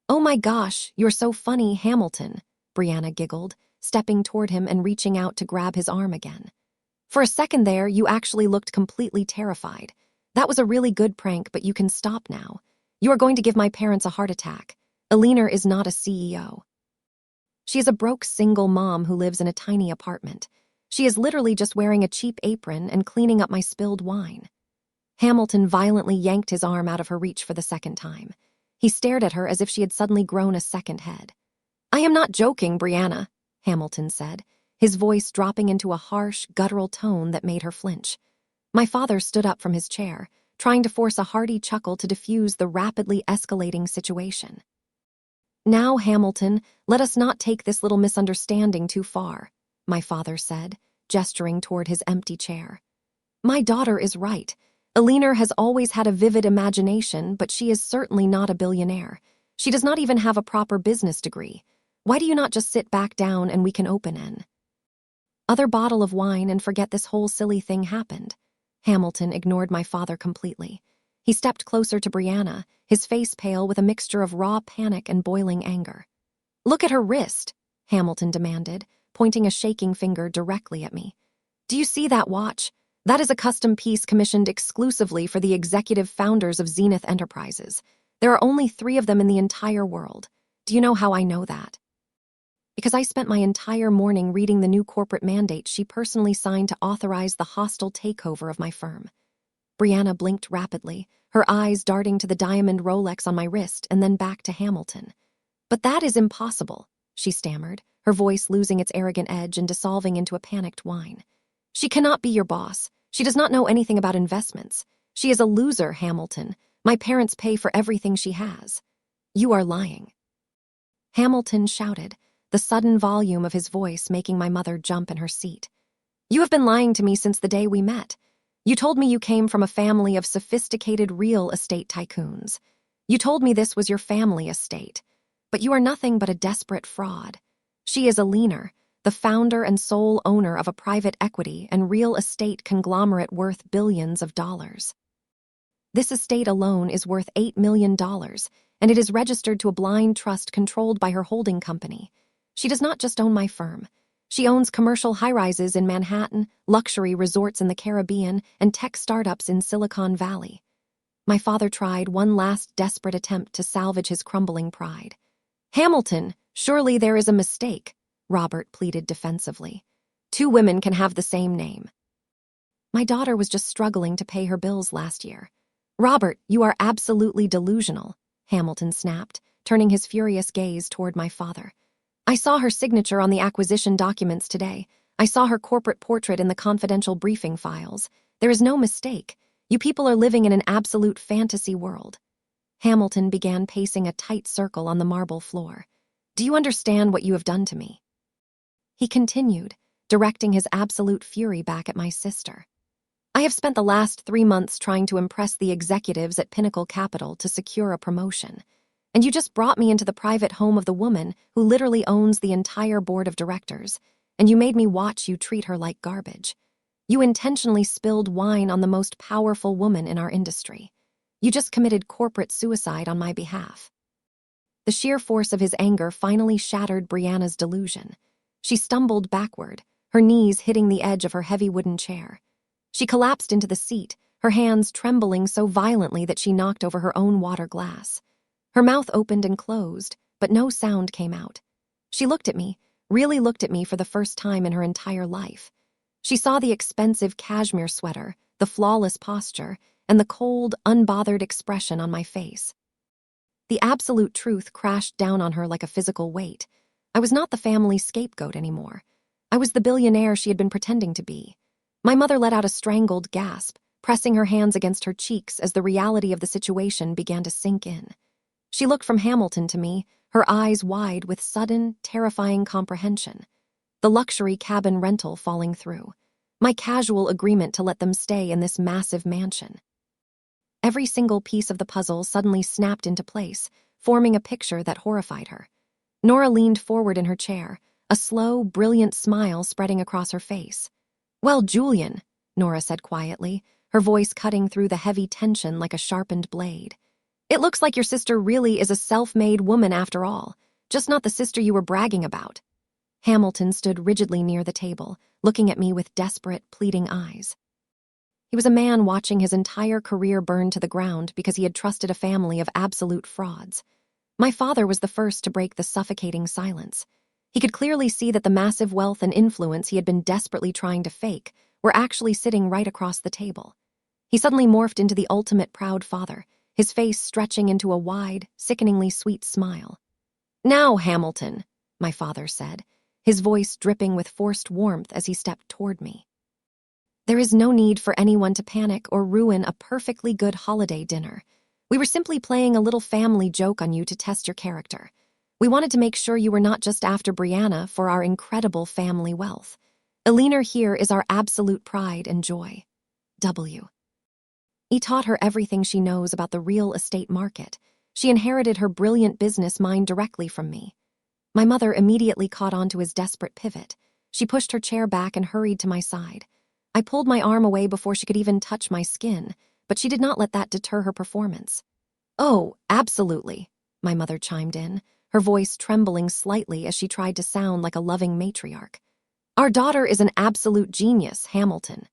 "Oh my gosh, you're so funny, Hamilton," Brianna giggled, stepping toward him and reaching out to grab his arm again. "For a second there, you actually looked completely terrified. That was a really good prank, but you can stop now. You are going to give my parents a heart attack. Alina is not a CEO. She is a broke single mom who lives in a tiny apartment. She is literally just wearing a cheap apron and cleaning up my spilled wine." Hamilton violently yanked his arm out of her reach for the second time. He stared at her as if she had suddenly grown a second head. "I am not joking, Brianna," Hamilton said, his voice dropping into a harsh, guttural tone that made her flinch. My father stood up from his chair, trying to force a hearty chuckle to diffuse the rapidly escalating situation. "Now, Hamilton, let us not take this little misunderstanding too far," my father said, gesturing toward his empty chair. "My daughter is right. Alina has always had a vivid imagination, but she is certainly not a billionaire. She does not even have a proper business degree. Why do you not just sit back down and we can open an other bottle of wine and forget this whole silly thing happened?" Hamilton ignored my father completely. He stepped closer to Brianna, his face pale with a mixture of raw panic and boiling anger. "Look at her wrist," Hamilton demanded, pointing a shaking finger directly at me. "Do you see that watch? That is a custom piece commissioned exclusively for the executive founders of Zenith Enterprises. There are only 3 of them in the entire world. Do you know how I know that?" Because I spent my entire morning reading the new corporate mandate she personally signed to authorize the hostile takeover of my firm. Brianna blinked rapidly, her eyes darting to the diamond Rolex on my wrist and then back to Hamilton. "But that is impossible," she stammered, her voice losing its arrogant edge and dissolving into a panicked whine. "She cannot be your boss. She does not know anything about investments. She is a loser, Hamilton. My parents pay for everything she has." "You are lying," Hamilton shouted, the sudden volume of his voice making my mother jump in her seat. "You have been lying to me since the day we met. You told me you came from a family of sophisticated real estate tycoons. You told me this was your family estate. But you are nothing but a desperate fraud. She is a leaner, the founder and sole owner of a private equity and real estate conglomerate worth billions of dollars. This estate alone is worth $8 million, and it is registered to a blind trust controlled by her holding company. She does not just own my firm. She owns commercial high-rises in Manhattan, luxury resorts in the Caribbean, and tech startups in Silicon Valley." My father tried one last desperate attempt to salvage his crumbling pride. "Hamilton, surely there is a mistake," Robert pleaded defensively. "2 women can have the same name." "My daughter was just struggling to pay her bills last year." "Robert, you are absolutely delusional," Hamilton snapped, turning his furious gaze toward my father. "I saw her signature on the acquisition documents today. I saw her corporate portrait in the confidential briefing files. There is no mistake. You people are living in an absolute fantasy world." Hamilton began pacing a tight circle on the marble floor. "Do you understand what you have done to me?" He continued, directing his absolute fury back at my sister. "I have spent the last 3 months trying to impress the executives at Pinnacle Capital to secure a promotion. And you just brought me into the private home of the woman who literally owns the entire board of directors, and you made me watch you treat her like garbage. You intentionally spilled wine on the most powerful woman in our industry. You just committed corporate suicide on my behalf." The sheer force of his anger finally shattered Brianna's delusion. She stumbled backward, her knees hitting the edge of her heavy wooden chair. She collapsed into the seat, her hands trembling so violently that she knocked over her own water glass. Her mouth opened and closed, but no sound came out. She looked at me, really looked at me for the first time in her entire life. She saw the expensive cashmere sweater, the flawless posture, and the cold, unbothered expression on my face. The absolute truth crashed down on her like a physical weight. I was not the family scapegoat anymore. I was the billionaire she had been pretending to be. My mother let out a strangled gasp, pressing her hands against her cheeks as the reality of the situation began to sink in. She looked from Hamilton to me, her eyes wide with sudden, terrifying comprehension. The luxury cabin rental falling through. My casual agreement to let them stay in this massive mansion. Every single piece of the puzzle suddenly snapped into place, forming a picture that horrified her. Nora leaned forward in her chair, a slow, brilliant smile spreading across her face. "Well, Julian," Nora said quietly, her voice cutting through the heavy tension like a sharpened blade. "It looks like your sister really is a self-made woman after all, just not the sister you were bragging about." Hamilton stood rigidly near the table, looking at me with desperate, pleading eyes. He was a man watching his entire career burn to the ground because he had trusted a family of absolute frauds. My father was the first to break the suffocating silence. He could clearly see that the massive wealth and influence he had been desperately trying to fake were actually sitting right across the table. He suddenly morphed into the ultimate proud father, his face stretching into a wide, sickeningly sweet smile. "Now, Hamilton," my father said, his voice dripping with forced warmth as he stepped toward me. "There is no need for anyone to panic or ruin a perfectly good holiday dinner. We were simply playing a little family joke on you to test your character. We wanted to make sure you were not just after Brianna for our incredible family wealth. Eleanor here is our absolute pride and joy. W. He taught her everything she knows about the real estate market. She inherited her brilliant business mind directly from me." My mother immediately caught on to his desperate pivot. She pushed her chair back and hurried to my side. I pulled my arm away before she could even touch my skin, but she did not let that deter her performance. "Oh, absolutely," my mother chimed in, her voice trembling slightly as she tried to sound like a loving matriarch. "Our daughter is an absolute genius, Hamilton.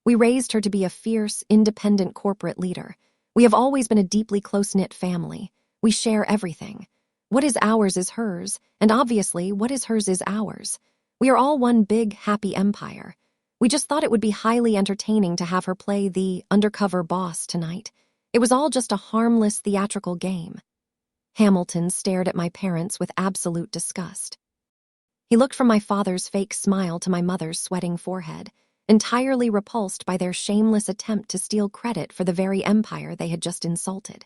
We raised her to be a fierce, independent corporate leader. We have always been a deeply close-knit family. We share everything. What is ours is hers, and obviously what is hers is ours. We are all one big, happy empire. We just thought it would be highly entertaining to have her play the undercover boss tonight. It was all just a harmless theatrical game." Hamilton stared at my parents with absolute disgust. He looked from my father's fake smile to my mother's sweating forehead, entirely repulsed by their shameless attempt to steal credit for the very empire they had just insulted.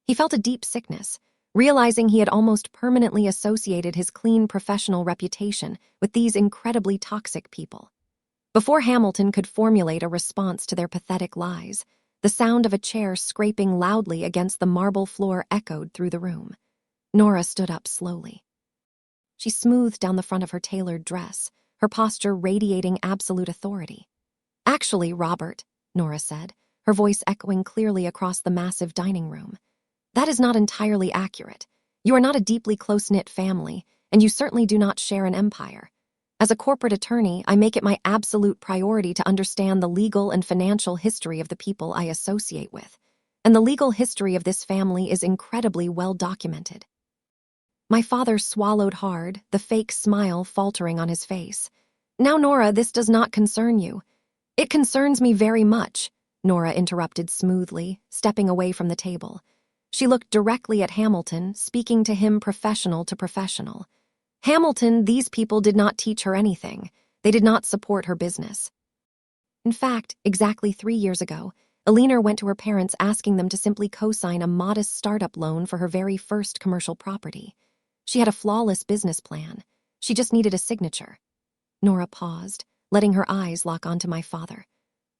He felt a deep sickness, realizing he had almost permanently associated his clean professional reputation with these incredibly toxic people. Before Hamilton could formulate a response to their pathetic lies, the sound of a chair scraping loudly against the marble floor echoed through the room. Nora stood up slowly. She smoothed down the front of her tailored dress, her posture radiating absolute authority. "Actually, Robert," Nora said, her voice echoing clearly across the massive dining room, "that is not entirely accurate. You are not a deeply close-knit family, and you certainly do not share an empire. As a corporate attorney, I make it my absolute priority to understand the legal and financial history of the people I associate with, and the legal history of this family is incredibly well documented." My father swallowed hard, the fake smile faltering on his face. "Now, Nora, this does not concern you." "It concerns me very much," Nora interrupted smoothly, stepping away from the table. She looked directly at Hamilton, speaking to him professional to professional. "Hamilton, these people did not teach her anything. They did not support her business. In fact, exactly 3 years ago, Alina went to her parents asking them to simply co-sign a modest startup loan for her very first commercial property. She had a flawless business plan. She just needed a signature." Nora paused, letting her eyes lock onto my father.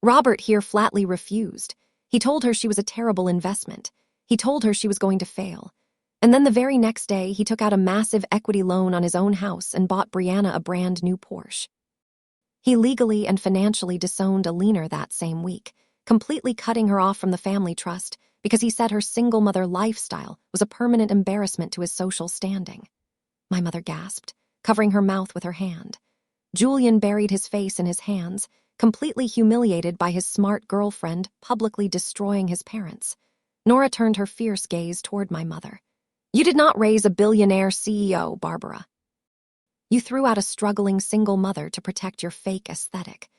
"Robert here flatly refused. He told her she was a terrible investment. He told her she was going to fail. And then the very next day, he took out a massive equity loan on his own house and bought Brianna a brand new Porsche. He legally and financially disowned Alina that same week, completely cutting her off from the family trust because he said her single mother lifestyle was a permanent embarrassment to his social standing." My mother gasped, covering her mouth with her hand. Julian buried his face in his hands, completely humiliated by his smart girlfriend publicly destroying his parents. Nora turned her fierce gaze toward my mother. "You did not raise a billionaire CEO, Barbara. You threw out a struggling single mother to protect your fake aesthetic.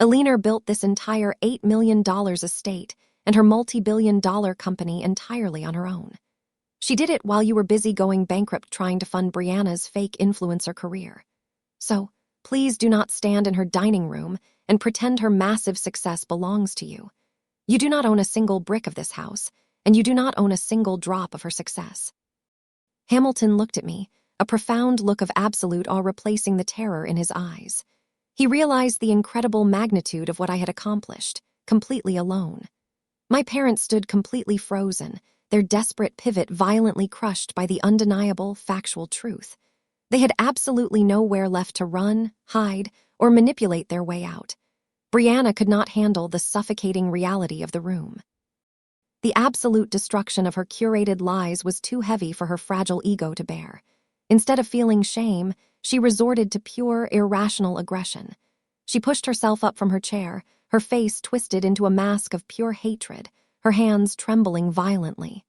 Alina built this entire $8 million estate and her multi-billion-dollar company entirely on her own. She did it while you were busy going bankrupt trying to fund Brianna's fake influencer career. So, please do not stand in her dining room and pretend her massive success belongs to you. You do not own a single brick of this house, and you do not own a single drop of her success." Hamilton looked at me, a profound look of absolute awe replacing the terror in his eyes. He realized the incredible magnitude of what I had accomplished, completely alone. My parents stood completely frozen, their desperate pivot violently crushed by the undeniable, factual truth. They had absolutely nowhere left to run, hide, or manipulate their way out. Brianna could not handle the suffocating reality of the room. The absolute destruction of her curated lies was too heavy for her fragile ego to bear. Instead of feeling shame, she resorted to pure, irrational aggression. She pushed herself up from her chair, her face twisted into a mask of pure hatred, her hands trembling violently.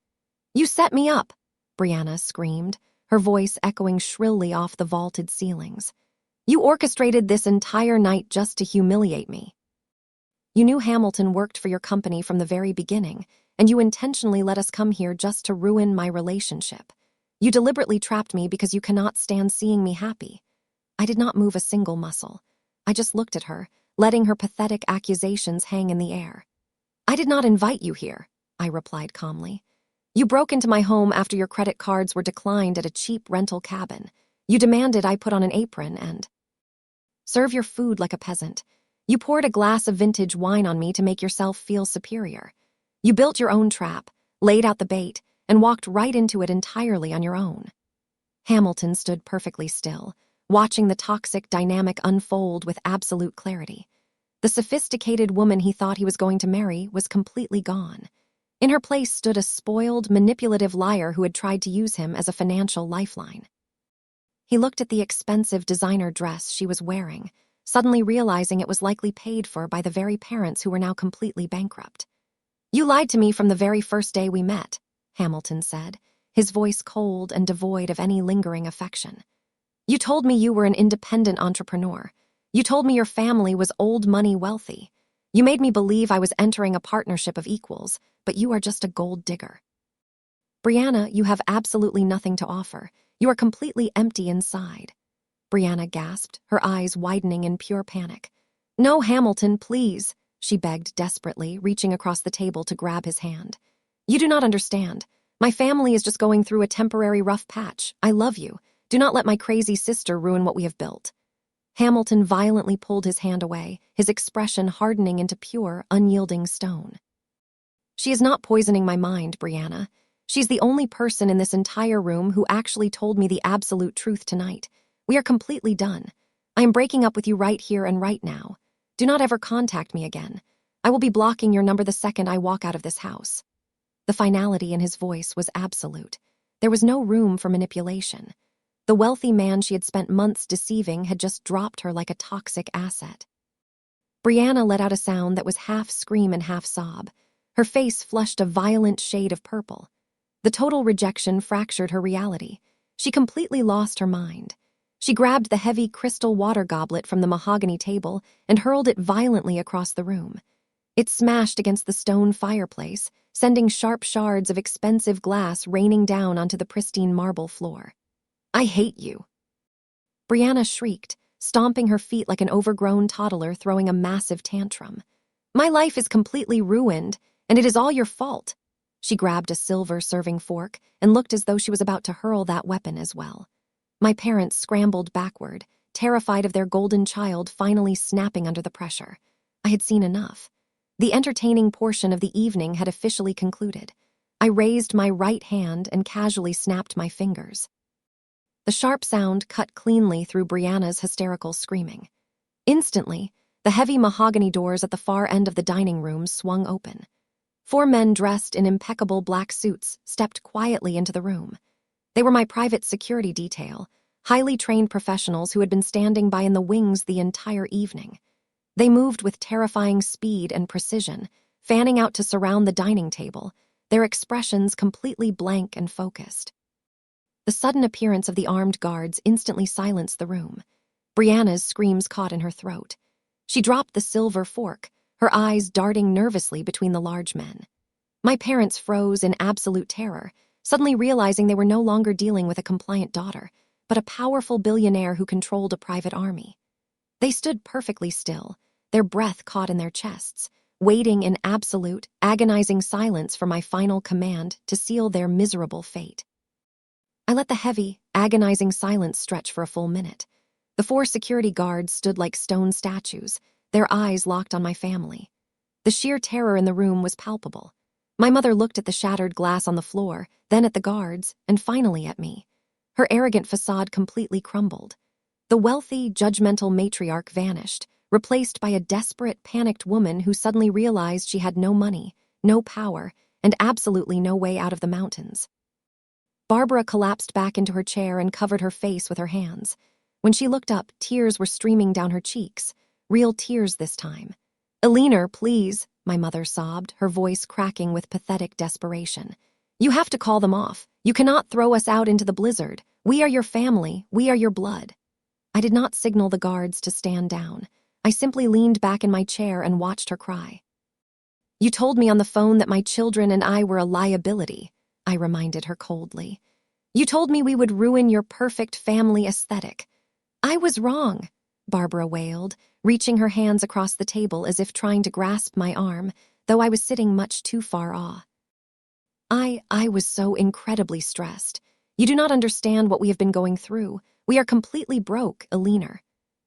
"You set me up!" Brianna screamed, her voice echoing shrilly off the vaulted ceilings. "You orchestrated this entire night just to humiliate me. You knew Hamilton worked for your company from the very beginning, and you intentionally let us come here just to ruin my relationship. You deliberately trapped me because you cannot stand seeing me happy." I did not move a single muscle. I just looked at her, letting her pathetic accusations hang in the air. "I did not invite you here," I replied calmly. "You broke into my home after your credit cards were declined at a cheap rental cabin. You demanded I put on an apron and serve your food like a peasant. You poured a glass of vintage wine on me to make yourself feel superior. You built your own trap, laid out the bait, and walked right into it entirely on your own." Hamilton stood perfectly still, watching the toxic dynamic unfold with absolute clarity. The sophisticated woman he thought he was going to marry was completely gone. In her place stood a spoiled, manipulative liar who had tried to use him as a financial lifeline. He looked at the expensive designer dress she was wearing, suddenly realizing it was likely paid for by the very parents who were now completely bankrupt. "You lied to me from the very first day we met," Hamilton said, his voice cold and devoid of any lingering affection. "You told me you were an independent entrepreneur. You told me your family was old money wealthy. You made me believe I was entering a partnership of equals, but you are just a gold digger. Brianna, you have absolutely nothing to offer. You are completely empty inside." Brianna gasped, her eyes widening in pure panic. "No, Hamilton, please," she begged desperately, reaching across the table to grab his hand. "You do not understand. My family is just going through a temporary rough patch. I love you. Do not let my crazy sister ruin what we have built." Hamilton violently pulled his hand away, his expression hardening into pure, unyielding stone. "She is not poisoning my mind, Brianna. She's the only person in this entire room who actually told me the absolute truth tonight. We are completely done. I am breaking up with you right here and right now. Do not ever contact me again. I will be blocking your number the second I walk out of this house." The finality in his voice was absolute. There was no room for manipulation. The wealthy man she had spent months deceiving had just dropped her like a toxic asset. Brianna let out a sound that was half scream and half sob. Her face flushed a violent shade of purple. The total rejection fractured her reality. She completely lost her mind. She grabbed the heavy crystal water goblet from the mahogany table and hurled it violently across the room. It smashed against the stone fireplace, sending sharp shards of expensive glass raining down onto the pristine marble floor. "I hate you." Brianna shrieked, stomping her feet like an overgrown toddler throwing a massive tantrum. "My life is completely ruined, and it is all your fault." She grabbed a silver serving fork and looked as though she was about to hurl that weapon as well. My parents scrambled backward, terrified of their golden child finally snapping under the pressure. I had seen enough. The entertaining portion of the evening had officially concluded. I raised my right hand and casually snapped my fingers. The sharp sound cut cleanly through Brianna's hysterical screaming. Instantly, the heavy mahogany doors at the far end of the dining room swung open. 4 men dressed in impeccable black suits stepped quietly into the room. They were my private security detail, highly trained professionals who had been standing by in the wings the entire evening. They moved with terrifying speed and precision, fanning out to surround the dining table, their expressions completely blank and focused. The sudden appearance of the armed guards instantly silenced the room. Brianna's screams caught in her throat. She dropped the silver fork, her eyes darting nervously between the large men. My parents froze in absolute terror, suddenly realizing they were no longer dealing with a compliant daughter, but a powerful billionaire who controlled a private army. They stood perfectly still, their breath caught in their chests, waiting in absolute, agonizing silence for my final command to seal their miserable fate. I let the heavy, agonizing silence stretch for a full minute. The 4 security guards stood like stone statues, their eyes locked on my family. The sheer terror in the room was palpable. My mother looked at the shattered glass on the floor, then at the guards, and finally at me. Her arrogant facade completely crumbled. The wealthy, judgmental matriarch vanished, replaced by a desperate, panicked woman who suddenly realized she had no money, no power, and absolutely no way out of the mountains. Barbara collapsed back into her chair and covered her face with her hands. When she looked up, tears were streaming down her cheeks, real tears this time. "Eleanor, please," my mother sobbed, her voice cracking with pathetic desperation. "You have to call them off. You cannot throw us out into the blizzard. We are your family. We are your blood." I did not signal the guards to stand down. I simply leaned back in my chair and watched her cry. "You told me on the phone that my children and I were a liability," I reminded her coldly. "You told me we would ruin your perfect family aesthetic." "I was wrong," Barbara wailed, reaching her hands across the table as if trying to grasp my arm, though I was sitting much too far off. I was so incredibly stressed. You do not understand what we have been going through. We are completely broke, Eleanor.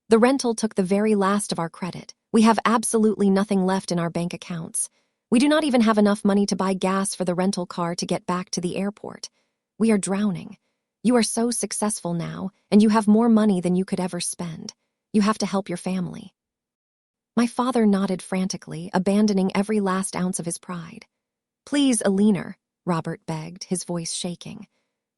The rental took the very last of our credit. We have absolutely nothing left in our bank accounts. We do not even have enough money to buy gas for the rental car to get back to the airport. We are drowning. You are so successful now, and you have more money than you could ever spend. You have to help your family." My father nodded frantically, abandoning every last ounce of his pride. "Please, Alina," Robert begged, his voice shaking.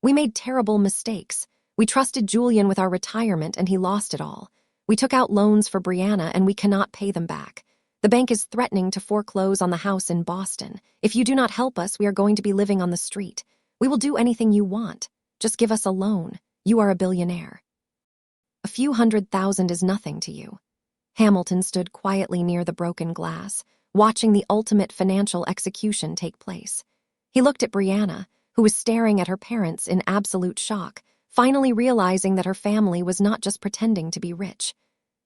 "We made terrible mistakes. We trusted Julian with our retirement and he lost it all. We took out loans for Brianna and we cannot pay them back. The bank is threatening to foreclose on the house in Boston. If you do not help us, we are going to be living on the street. We will do anything you want. Just give us a loan. You are a billionaire." "A few $100,000 is nothing to you." Hamilton stood quietly near the broken glass, watching the ultimate financial execution take place. He looked at Brianna, who was staring at her parents in absolute shock, finally realizing that her family was not just pretending to be rich.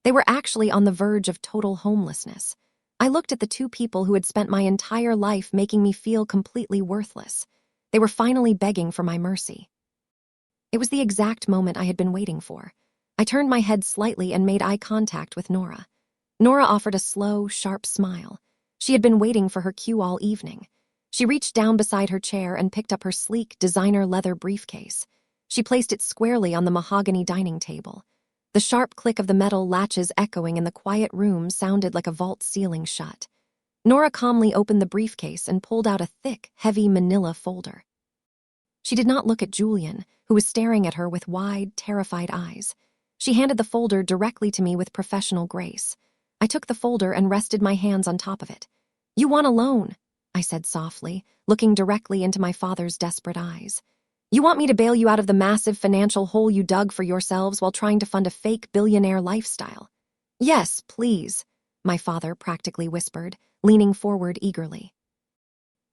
They were actually on the verge of total homelessness. I looked at the two people who had spent my entire life making me feel completely worthless. They were finally begging for my mercy. It was the exact moment I had been waiting for. I turned my head slightly and made eye contact with Nora. Nora offered a slow, sharp smile. She had been waiting for her cue all evening. She reached down beside her chair and picked up her sleek, designer leather briefcase. She placed it squarely on the mahogany dining table. The sharp click of the metal latches echoing in the quiet room sounded like a vault ceiling shut. Nora calmly opened the briefcase and pulled out a thick, heavy manila folder. She did not look at Julian, who was staring at her with wide, terrified eyes. She handed the folder directly to me with professional grace. I took the folder and rested my hands on top of it. "You want a loan," I said softly, looking directly into my father's desperate eyes. "You want me to bail you out of the massive financial hole you dug for yourselves while trying to fund a fake billionaire lifestyle?" "Yes, please," my father practically whispered, leaning forward eagerly.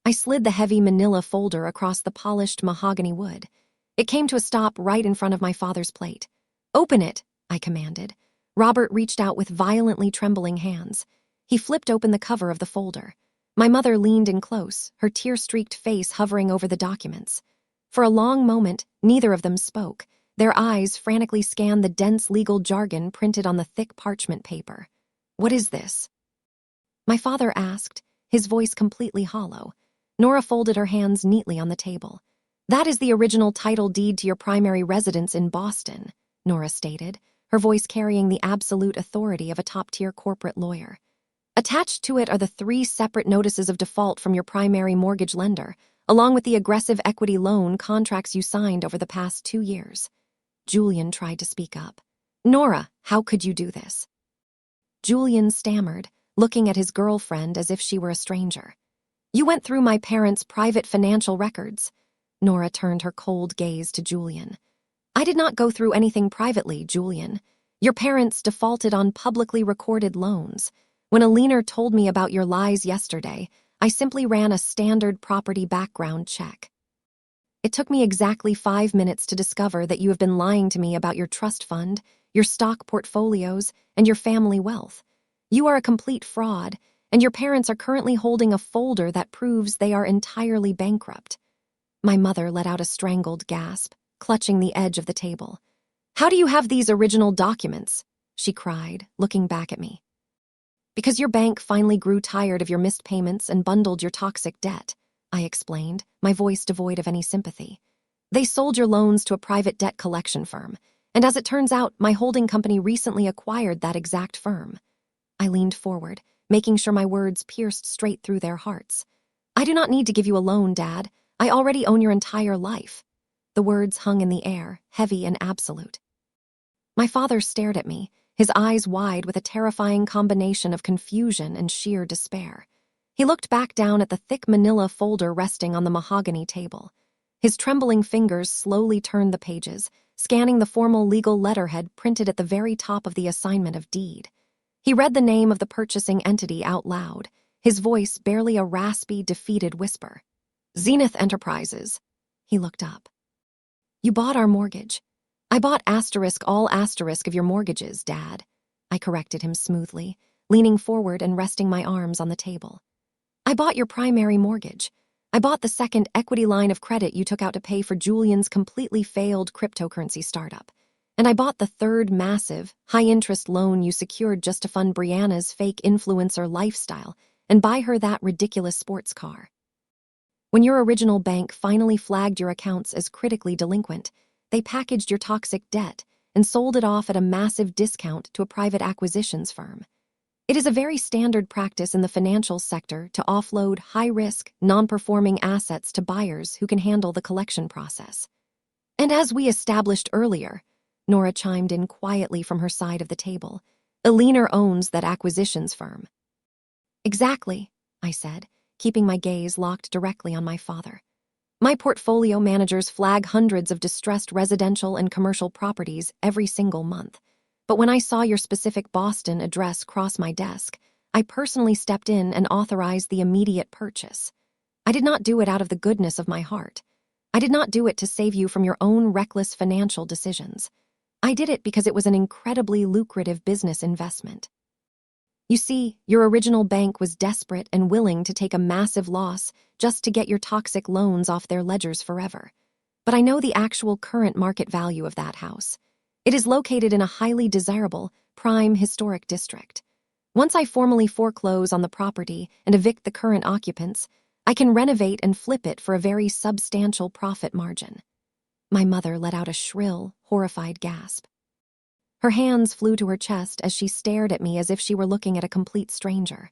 I slid the heavy manila folder across the polished mahogany wood. It came to a stop right in front of my father's plate. "Open it," I commanded. Robert reached out with violently trembling hands. He flipped open the cover of the folder. My mother leaned in close, her tear-streaked face hovering over the documents. For a long moment, neither of them spoke. Their eyes frantically scanned the dense legal jargon printed on the thick parchment paper. "What is this?" my father asked, his voice completely hollow. Nora folded her hands neatly on the table. "That is the original title deed to your primary residence in Boston," Nora stated, her voice carrying the absolute authority of a top-tier corporate lawyer. "Attached to it are the 3 separate notices of default from your primary mortgage lender, along with the aggressive equity loan contracts you signed over the past 2 years. Julian tried to speak up. "Nora, how could you do this?" Julian stammered, looking at his girlfriend as if she were a stranger. "You went through my parents' private financial records." Nora turned her cold gaze to Julian. "I did not go through anything privately, Julian. Your parents defaulted on publicly recorded loans. When Alina told me about your lies yesterday, I simply ran a standard property background check. It took me exactly 5 minutes to discover that you have been lying to me about your trust fund, your stock portfolios, and your family wealth. You are a complete fraud, and your parents are currently holding a folder that proves they are entirely bankrupt." My mother let out a strangled gasp, clutching the edge of the table. "How do you have these original documents?" she cried, looking back at me. "Because your bank finally grew tired of your missed payments and bundled your toxic debt," I explained, my voice devoid of any sympathy. "They sold your loans to a private debt collection firm, and as it turns out, my holding company recently acquired that exact firm." I leaned forward, making sure my words pierced straight through their hearts. "I do not need to give you a loan, Dad. I already own your entire life." The words hung in the air, heavy and absolute. My father stared at me, his eyes wide with a terrifying combination of confusion and sheer despair. He looked back down at the thick manila folder resting on the mahogany table. His trembling fingers slowly turned the pages, scanning the formal legal letterhead printed at the very top of the assignment of deed. He read the name of the purchasing entity out loud, his voice barely a raspy, defeated whisper. "Zenith Enterprises." He looked up. "You bought our mortgage." "I bought all of your mortgages, Dad," I corrected him smoothly, leaning forward and resting my arms on the table. "I bought your primary mortgage. I bought the second equity line of credit you took out to pay for Julian's completely failed cryptocurrency startup. And I bought the third massive, high-interest loan you secured just to fund Brianna's fake influencer lifestyle and buy her that ridiculous sports car. When your original bank finally flagged your accounts as critically delinquent, they packaged your toxic debt and sold it off at a massive discount to a private acquisitions firm. It is a very standard practice in the financial sector to offload high-risk, non-performing assets to buyers who can handle the collection process. And as we established earlier, Nora chimed in quietly from her side of the table, Eleanor owns that acquisitions firm. Exactly, I said, keeping my gaze locked directly on my father. My portfolio managers flag hundreds of distressed residential and commercial properties every single month. But when I saw your specific Boston address cross my desk, I personally stepped in and authorized the immediate purchase. I did not do it out of the goodness of my heart. I did not do it to save you from your own reckless financial decisions. I did it because it was an incredibly lucrative business investment. You see, your original bank was desperate and willing to take a massive loss just to get your toxic loans off their ledgers forever. But I know the actual current market value of that house. It is located in a highly desirable, prime historic district. Once I formally foreclose on the property and evict the current occupants, I can renovate and flip it for a very substantial profit margin. My mother let out a shrill, horrified gasp. Her hands flew to her chest as she stared at me as if she were looking at a complete stranger.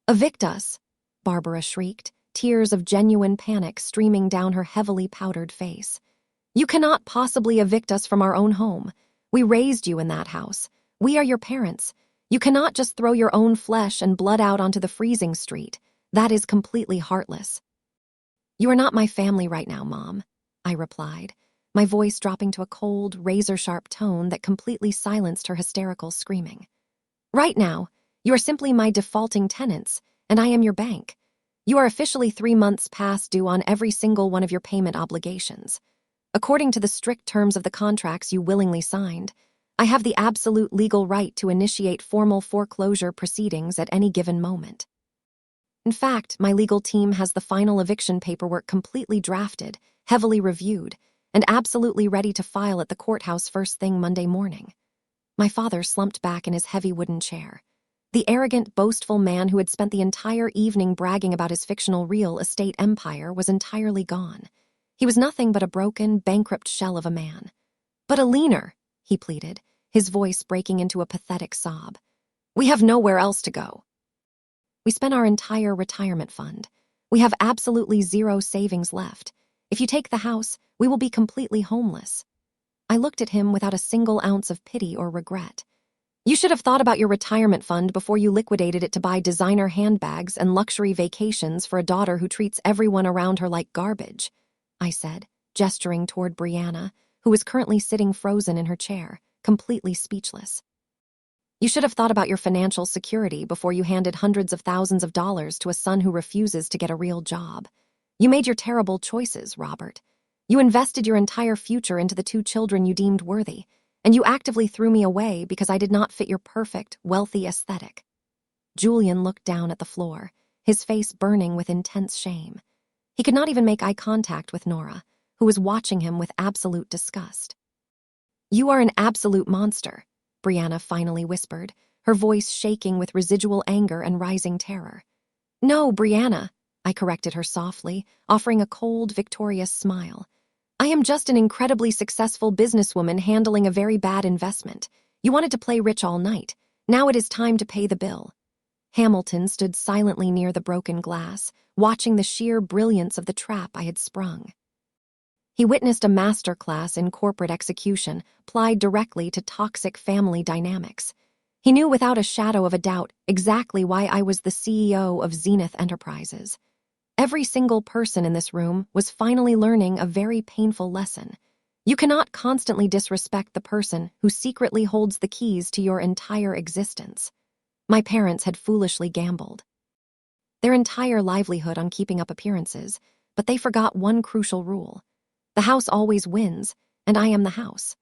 "Evict us," Barbara shrieked, tears of genuine panic streaming down her heavily powdered face. "You cannot possibly evict us from our own home. We raised you in that house. We are your parents. You cannot just throw your own flesh and blood out onto the freezing street. That is completely heartless." "You are not my family right now, Mom," I replied, my voice dropping to a cold, razor-sharp tone that completely silenced her hysterical screaming. "Right now, you are simply my defaulting tenants, and I am your bank. You are officially 3 months past due on every single one of your payment obligations. According to the strict terms of the contracts you willingly signed, I have the absolute legal right to initiate formal foreclosure proceedings at any given moment. In fact, my legal team has the final eviction paperwork completely drafted, heavily reviewed, and absolutely ready to file at the courthouse first thing Monday morning." My father slumped back in his heavy wooden chair. The arrogant, boastful man who had spent the entire evening bragging about his fictional real estate empire was entirely gone. He was nothing but a broken, bankrupt shell of a man. "But Eleanor," he pleaded, his voice breaking into a pathetic sob, "we have nowhere else to go. We spent our entire retirement fund. We have absolutely zero savings left. If you take the house, we will be completely homeless." I looked at him without a single ounce of pity or regret. "You should have thought about your retirement fund before you liquidated it to buy designer handbags and luxury vacations for a daughter who treats everyone around her like garbage," I said, gesturing toward Brianna, who was currently sitting frozen in her chair, completely speechless. "You should have thought about your financial security before you handed hundreds of thousands of dollars to a son who refuses to get a real job. You made your terrible choices, Robert. You invested your entire future into the 2 children you deemed worthy, and you actively threw me away because I did not fit your perfect, wealthy aesthetic." Julian looked down at the floor, his face burning with intense shame. He could not even make eye contact with Nora, who was watching him with absolute disgust. "You are an absolute monster," Brianna finally whispered, her voice shaking with residual anger and rising terror. "No, Brianna," I corrected her softly, offering a cold, victorious smile. "I am just an incredibly successful businesswoman handling a very bad investment. You wanted to play rich all night. Now it is time to pay the bill." Hamilton stood silently near the broken glass, watching the sheer brilliance of the trap I had sprung. He witnessed a masterclass in corporate execution applied directly to toxic family dynamics. He knew without a shadow of a doubt exactly why I was the CEO of Zenith Enterprises. Every single person in this room was finally learning a very painful lesson. You cannot constantly disrespect the person who secretly holds the keys to your entire existence. My parents had foolishly gambled their entire livelihood on keeping up appearances, but they forgot one crucial rule. The house always wins, and I am the house.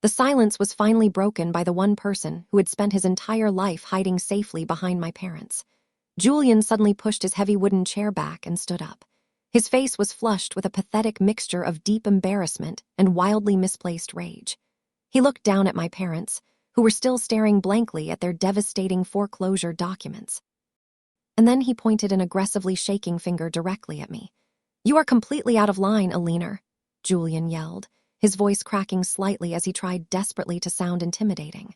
The silence was finally broken by the one person who had spent his entire life hiding safely behind my parents. Julian suddenly pushed his heavy wooden chair back and stood up. His face was flushed with a pathetic mixture of deep embarrassment and wildly misplaced rage. He looked down at my parents, who were still staring blankly at their devastating foreclosure documents. And then he pointed an aggressively shaking finger directly at me. "You are completely out of line, Eleanor," Julian yelled, his voice cracking slightly as he tried desperately to sound intimidating.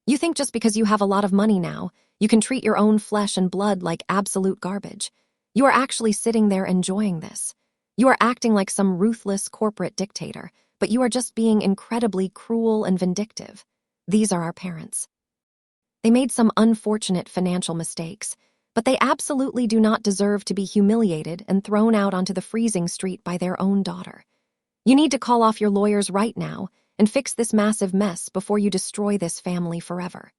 You think just because you have a lot of money now, you can treat your own flesh and blood like absolute garbage. You are actually sitting there enjoying this. You are acting like some ruthless corporate dictator, but you are just being incredibly cruel and vindictive. These are our parents. They made some unfortunate financial mistakes, but they absolutely do not deserve to be humiliated and thrown out onto the freezing street by their own daughter. You need to call off your lawyers right now and fix this massive mess before you destroy this family forever.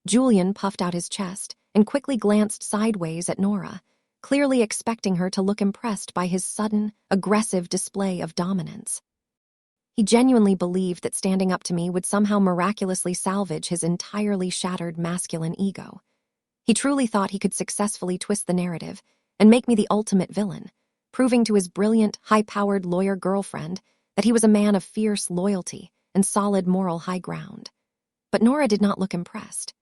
Julian puffed out his chest and quickly glanced sideways at Nora, clearly expecting her to look impressed by his sudden, aggressive display of dominance. He genuinely believed that standing up to me would somehow miraculously salvage his entirely shattered masculine ego. He truly thought he could successfully twist the narrative and make me the ultimate villain, proving to his brilliant, high-powered lawyer girlfriend that he was a man of fierce loyalty and solid moral high ground. But Nora did not look impressed.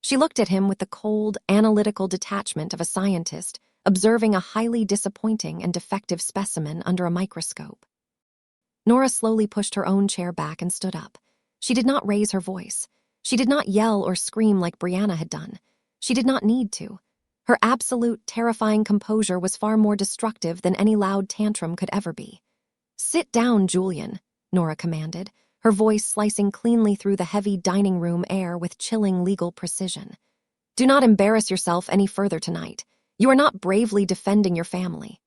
She looked at him with the cold, analytical detachment of a scientist observing a highly disappointing and defective specimen under a microscope. Nora slowly pushed her own chair back and stood up. She did not raise her voice. She did not yell or scream like Brianna had done. She did not need to. Her absolute, terrifying composure was far more destructive than any loud tantrum could ever be. "Sit down, Julian," Nora commanded, her voice slicing cleanly through the heavy dining room air with chilling legal precision. "Do not embarrass yourself any further tonight. You are not bravely defending your family.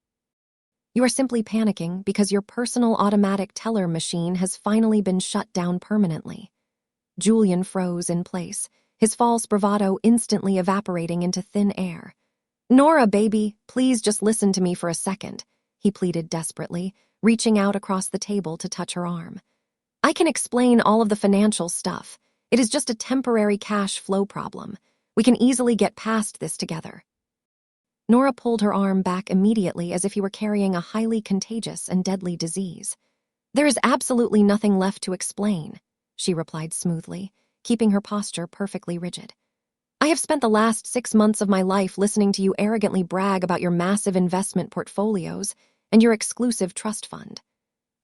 You are simply panicking because your personal automatic teller machine has finally been shut down permanently." Julian froze in place, his false bravado instantly evaporating into thin air. "Nora, baby, please just listen to me for a second," he pleaded desperately, reaching out across the table to touch her arm. "I can explain all of the financial stuff. It is just a temporary cash flow problem. We can easily get past this together." Nora pulled her arm back immediately as if he were carrying a highly contagious and deadly disease. "There is absolutely nothing left to explain," she replied smoothly, keeping her posture perfectly rigid. "I have spent the last 6 months of my life listening to you arrogantly brag about your massive investment portfolios and your exclusive trust fund.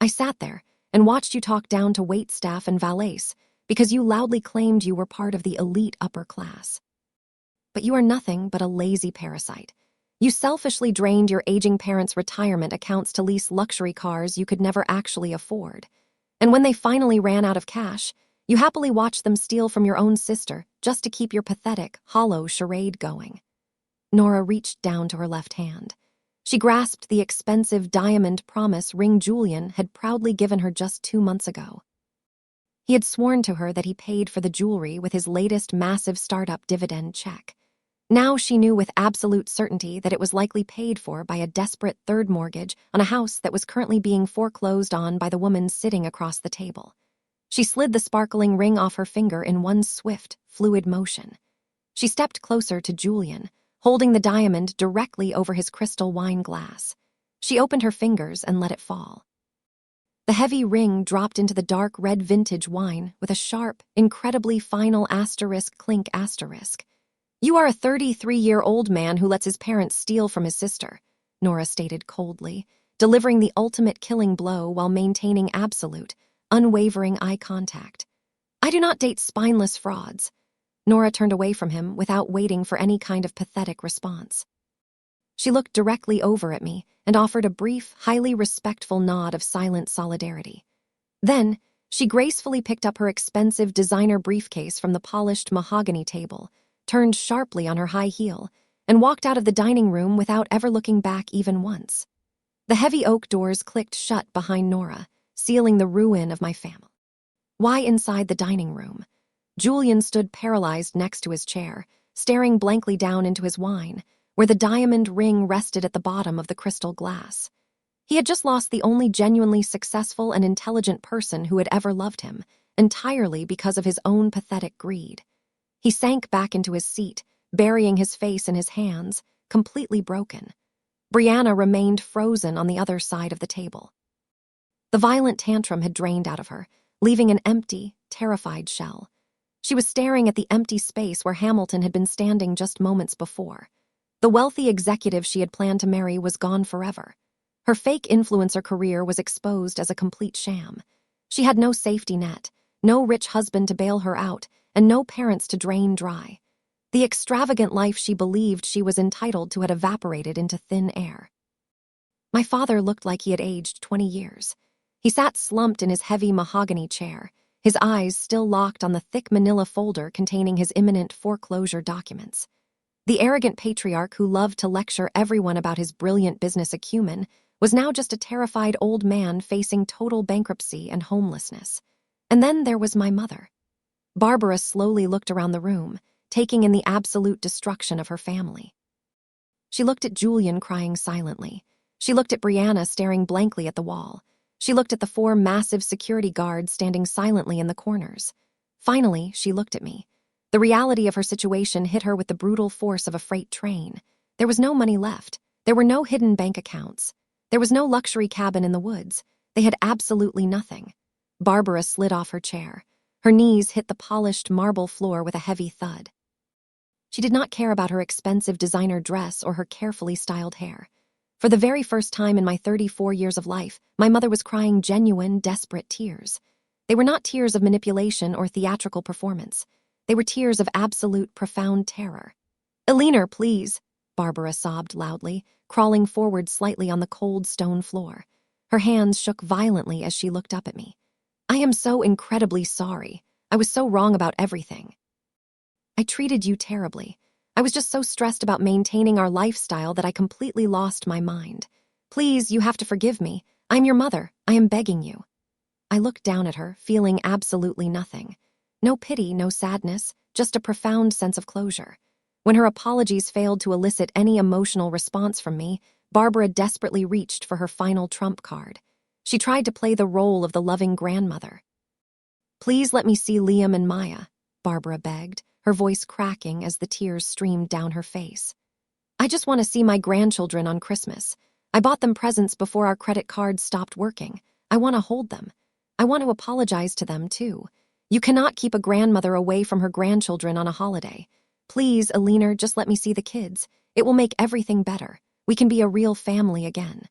I sat there and watched you talk down to waitstaff and valets because you loudly claimed you were part of the elite upper class. But you are nothing but a lazy parasite. You selfishly drained your aging parents' retirement accounts to lease luxury cars you could never actually afford. And when they finally ran out of cash, you happily watched them steal from your own sister just to keep your pathetic, hollow charade going." Nora reached down to her left hand. She grasped the expensive diamond promise ring Julian had proudly given her just 2 months ago. He had sworn to her that he paid for the jewelry with his latest massive startup dividend check. Now she knew with absolute certainty that it was likely paid for by a desperate third mortgage on a house that was currently being foreclosed on by the woman sitting across the table. She slid the sparkling ring off her finger in one swift, fluid motion. She stepped closer to Julian, holding the diamond directly over his crystal wine glass. She opened her fingers and let it fall. The heavy ring dropped into the dark red vintage wine with a sharp, incredibly final asterisk clink asterisk. "You are a 33-year-old man who lets his parents steal from his sister," Nora stated coldly, delivering the ultimate killing blow while maintaining absolute, unwavering eye contact. "I do not date spineless frauds." Nora turned away from him without waiting for any kind of pathetic response. She looked directly over at me and offered a brief, highly respectful nod of silent solidarity. Then, she gracefully picked up her expensive designer briefcase from the polished mahogany table, turned sharply on her high heel, and walked out of the dining room without ever looking back even once. The heavy oak doors clicked shut behind Nora, sealing the ruin of my family. Why inside the dining room? Julian stood paralyzed next to his chair, staring blankly down into his wine, where the diamond ring rested at the bottom of the crystal glass. He had just lost the only genuinely successful and intelligent person who had ever loved him, entirely because of his own pathetic greed. He sank back into his seat, burying his face in his hands, completely broken. Brianna remained frozen on the other side of the table. The violent tantrum had drained out of her, leaving an empty, terrified shell. She was staring at the empty space where Hamilton had been standing just moments before. The wealthy executive she had planned to marry was gone forever. Her fake influencer career was exposed as a complete sham. She had no safety net, no rich husband to bail her out, and no parents to drain dry. The extravagant life she believed she was entitled to had evaporated into thin air. My father looked like he had aged 20 years. He sat slumped in his heavy mahogany chair, his eyes still locked on the thick manila folder containing his imminent foreclosure documents. The arrogant patriarch who loved to lecture everyone about his brilliant business acumen was now just a terrified old man facing total bankruptcy and homelessness. And then there was my mother. Barbara slowly looked around the room, taking in the absolute destruction of her family. She looked at Julian crying silently. She looked at Brianna staring blankly at the wall. She looked at the 4 massive security guards standing silently in the corners. Finally, she looked at me. The reality of her situation hit her with the brutal force of a freight train. There was no money left. There were no hidden bank accounts. There was no luxury cabin in the woods. They had absolutely nothing. Barbara slid off her chair. Her knees hit the polished marble floor with a heavy thud. She did not care about her expensive designer dress or her carefully styled hair. For the very first time in my 34 years of life, my mother was crying genuine, desperate tears. They were not tears of manipulation or theatrical performance. They were tears of absolute, profound terror. "Eleanor, please," Barbara sobbed loudly, crawling forward slightly on the cold stone floor. Her hands shook violently as she looked up at me. "I am so incredibly sorry. I was so wrong about everything. I treated you terribly. I was just so stressed about maintaining our lifestyle that I completely lost my mind. Please, you have to forgive me. I'm your mother. I am begging you." I looked down at her, feeling absolutely nothing. No pity, no sadness, just a profound sense of closure. When her apologies failed to elicit any emotional response from me, Barbara desperately reached for her final trump card. She tried to play the role of the loving grandmother. "Please let me see Liam and Maya," Barbara begged, her voice cracking as the tears streamed down her face. "I just want to see my grandchildren on Christmas. I bought them presents before our credit cards stopped working. I want to hold them. I want to apologize to them, too. You cannot keep a grandmother away from her grandchildren on a holiday. Please, Eleanor, just let me see the kids. It will make everything better. We can be a real family again."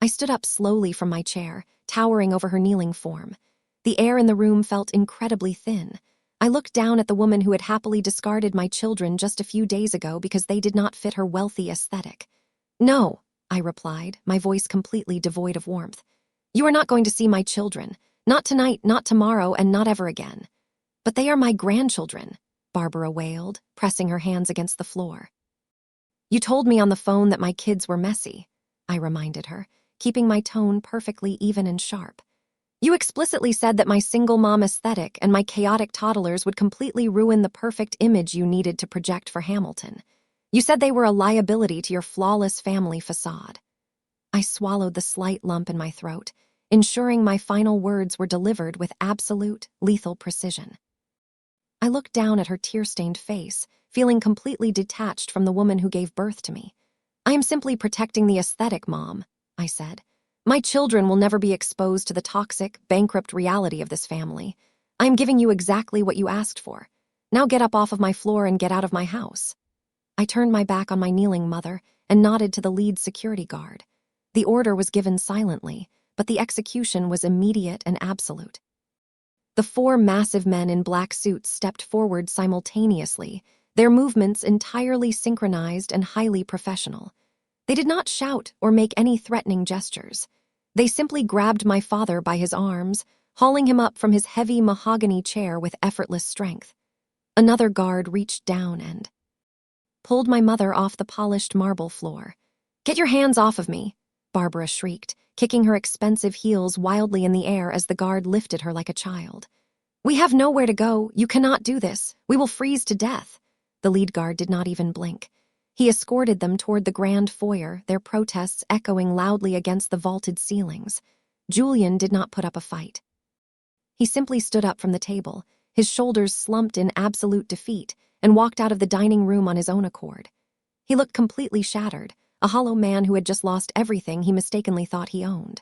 I stood up slowly from my chair, towering over her kneeling form. The air in the room felt incredibly thin. I looked down at the woman who had happily discarded my children just a few days ago because they did not fit her wealthy aesthetic. "No," I replied, my voice completely devoid of warmth. "You are not going to see my children. Not tonight, not tomorrow, and not ever again." "But they are my grandchildren," Barbara wailed, pressing her hands against the floor. "You told me on the phone that my kids were messy," I reminded her, keeping my tone perfectly even and sharp. "You explicitly said that my single mom aesthetic and my chaotic toddlers would completely ruin the perfect image you needed to project for Hamilton. You said they were a liability to your flawless family facade." I swallowed the slight lump in my throat, ensuring my final words were delivered with absolute, lethal precision. I looked down at her tear-stained face, feeling completely detached from the woman who gave birth to me. "I am simply protecting the aesthetic, Mom," I said. "My children will never be exposed to the toxic, bankrupt reality of this family. I am giving you exactly what you asked for. Now get up off of my floor and get out of my house." I turned my back on my kneeling mother and nodded to the lead security guard. The order was given silently, but the execution was immediate and absolute. The 4 massive men in black suits stepped forward simultaneously, their movements entirely synchronized and highly professional. They did not shout or make any threatening gestures. They simply grabbed my father by his arms, hauling him up from his heavy mahogany chair with effortless strength. Another guard reached down and pulled my mother off the polished marble floor. "Get your hands off of me," Barbara shrieked, kicking her expensive heels wildly in the air as the guard lifted her like a child. "We have nowhere to go. You cannot do this. We will freeze to death." The lead guard did not even blink. He escorted them toward the grand foyer, their protests echoing loudly against the vaulted ceilings. Julian did not put up a fight. He simply stood up from the table, his shoulders slumped in absolute defeat, and walked out of the dining room on his own accord. He looked completely shattered, a hollow man who had just lost everything he mistakenly thought he owned.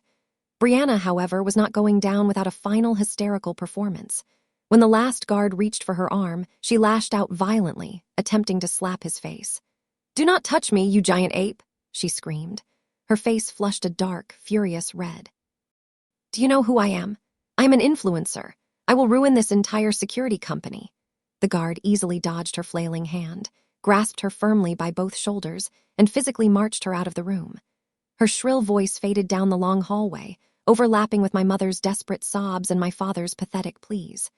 Brianna, however, was not going down without a final hysterical performance. When the last guard reached for her arm, she lashed out violently, attempting to slap his face. "Do not touch me, you giant ape," she screamed. Her face flushed a dark, furious red. "Do you know who I am? I am an influencer. I will ruin this entire security company." The guard easily dodged her flailing hand, grasped her firmly by both shoulders, and physically marched her out of the room. Her shrill voice faded down the long hallway, overlapping with my mother's desperate sobs and my father's pathetic pleas.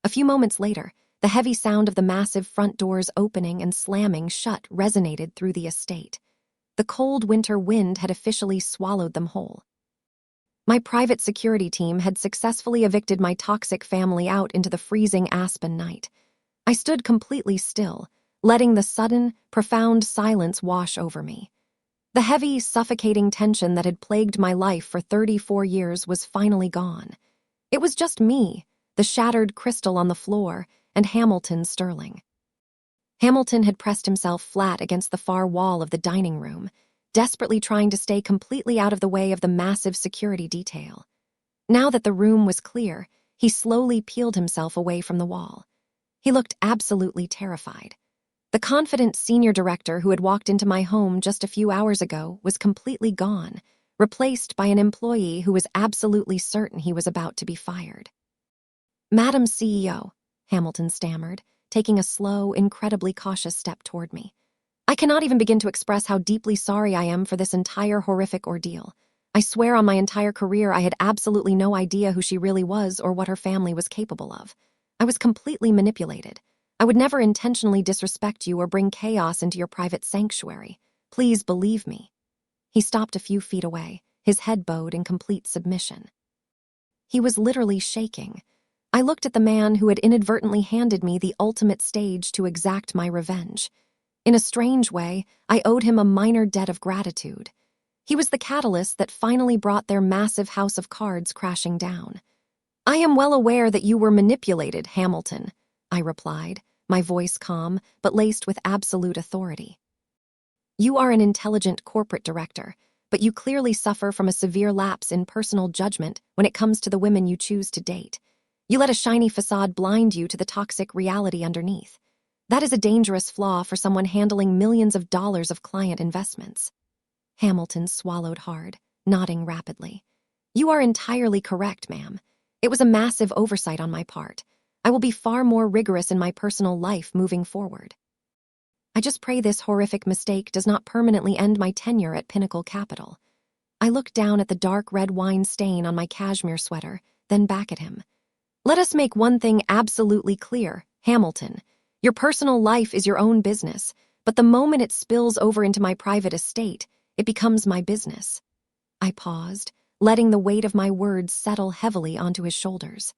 A few moments later, the heavy sound of the massive front doors opening and slamming shut resonated through the estate. The cold winter wind had officially swallowed them whole. My private security team had successfully evicted my toxic family out into the freezing Aspen night. I stood completely still, letting the sudden, profound silence wash over me. The heavy, suffocating tension that had plagued my life for 34 years was finally gone. It was just me, the shattered crystal on the floor, and Hamilton Sterling. Hamilton had pressed himself flat against the far wall of the dining room, desperately trying to stay completely out of the way of the massive security detail. Now that the room was clear, he slowly peeled himself away from the wall. He looked absolutely terrified. The confident senior director who had walked into my home just a few hours ago was completely gone, replaced by an employee who was absolutely certain he was about to be fired. "Madam CEO," Hamilton stammered, taking a slow, incredibly cautious step toward me. "I cannot even begin to express how deeply sorry I am for this entire horrific ordeal. I swear on my entire career I had absolutely no idea who she really was or what her family was capable of. I was completely manipulated. I would never intentionally disrespect you or bring chaos into your private sanctuary. Please believe me." He stopped a few feet away, his head bowed in complete submission. He was literally shaking. I looked at the man who had inadvertently handed me the ultimate stage to exact my revenge. In a strange way, I owed him a minor debt of gratitude. He was the catalyst that finally brought their massive house of cards crashing down. "I am well aware that you were manipulated, Hamilton," I replied, my voice calm but laced with absolute authority. "You are an intelligent corporate director, but you clearly suffer from a severe lapse in personal judgment when it comes to the women you choose to date. You let a shiny facade blind you to the toxic reality underneath. That is a dangerous flaw for someone handling millions of dollars of client investments." Hamilton swallowed hard, nodding rapidly. "You are entirely correct, ma'am. It was a massive oversight on my part. I will be far more rigorous in my personal life moving forward. I just pray this horrific mistake does not permanently end my tenure at Pinnacle Capital." I looked down at the dark red wine stain on my cashmere sweater, then back at him. "Let us make one thing absolutely clear, Hamilton. Your personal life is your own business, but the moment it spills over into my private estate, it becomes my business." I paused, letting the weight of my words settle heavily onto his shoulders.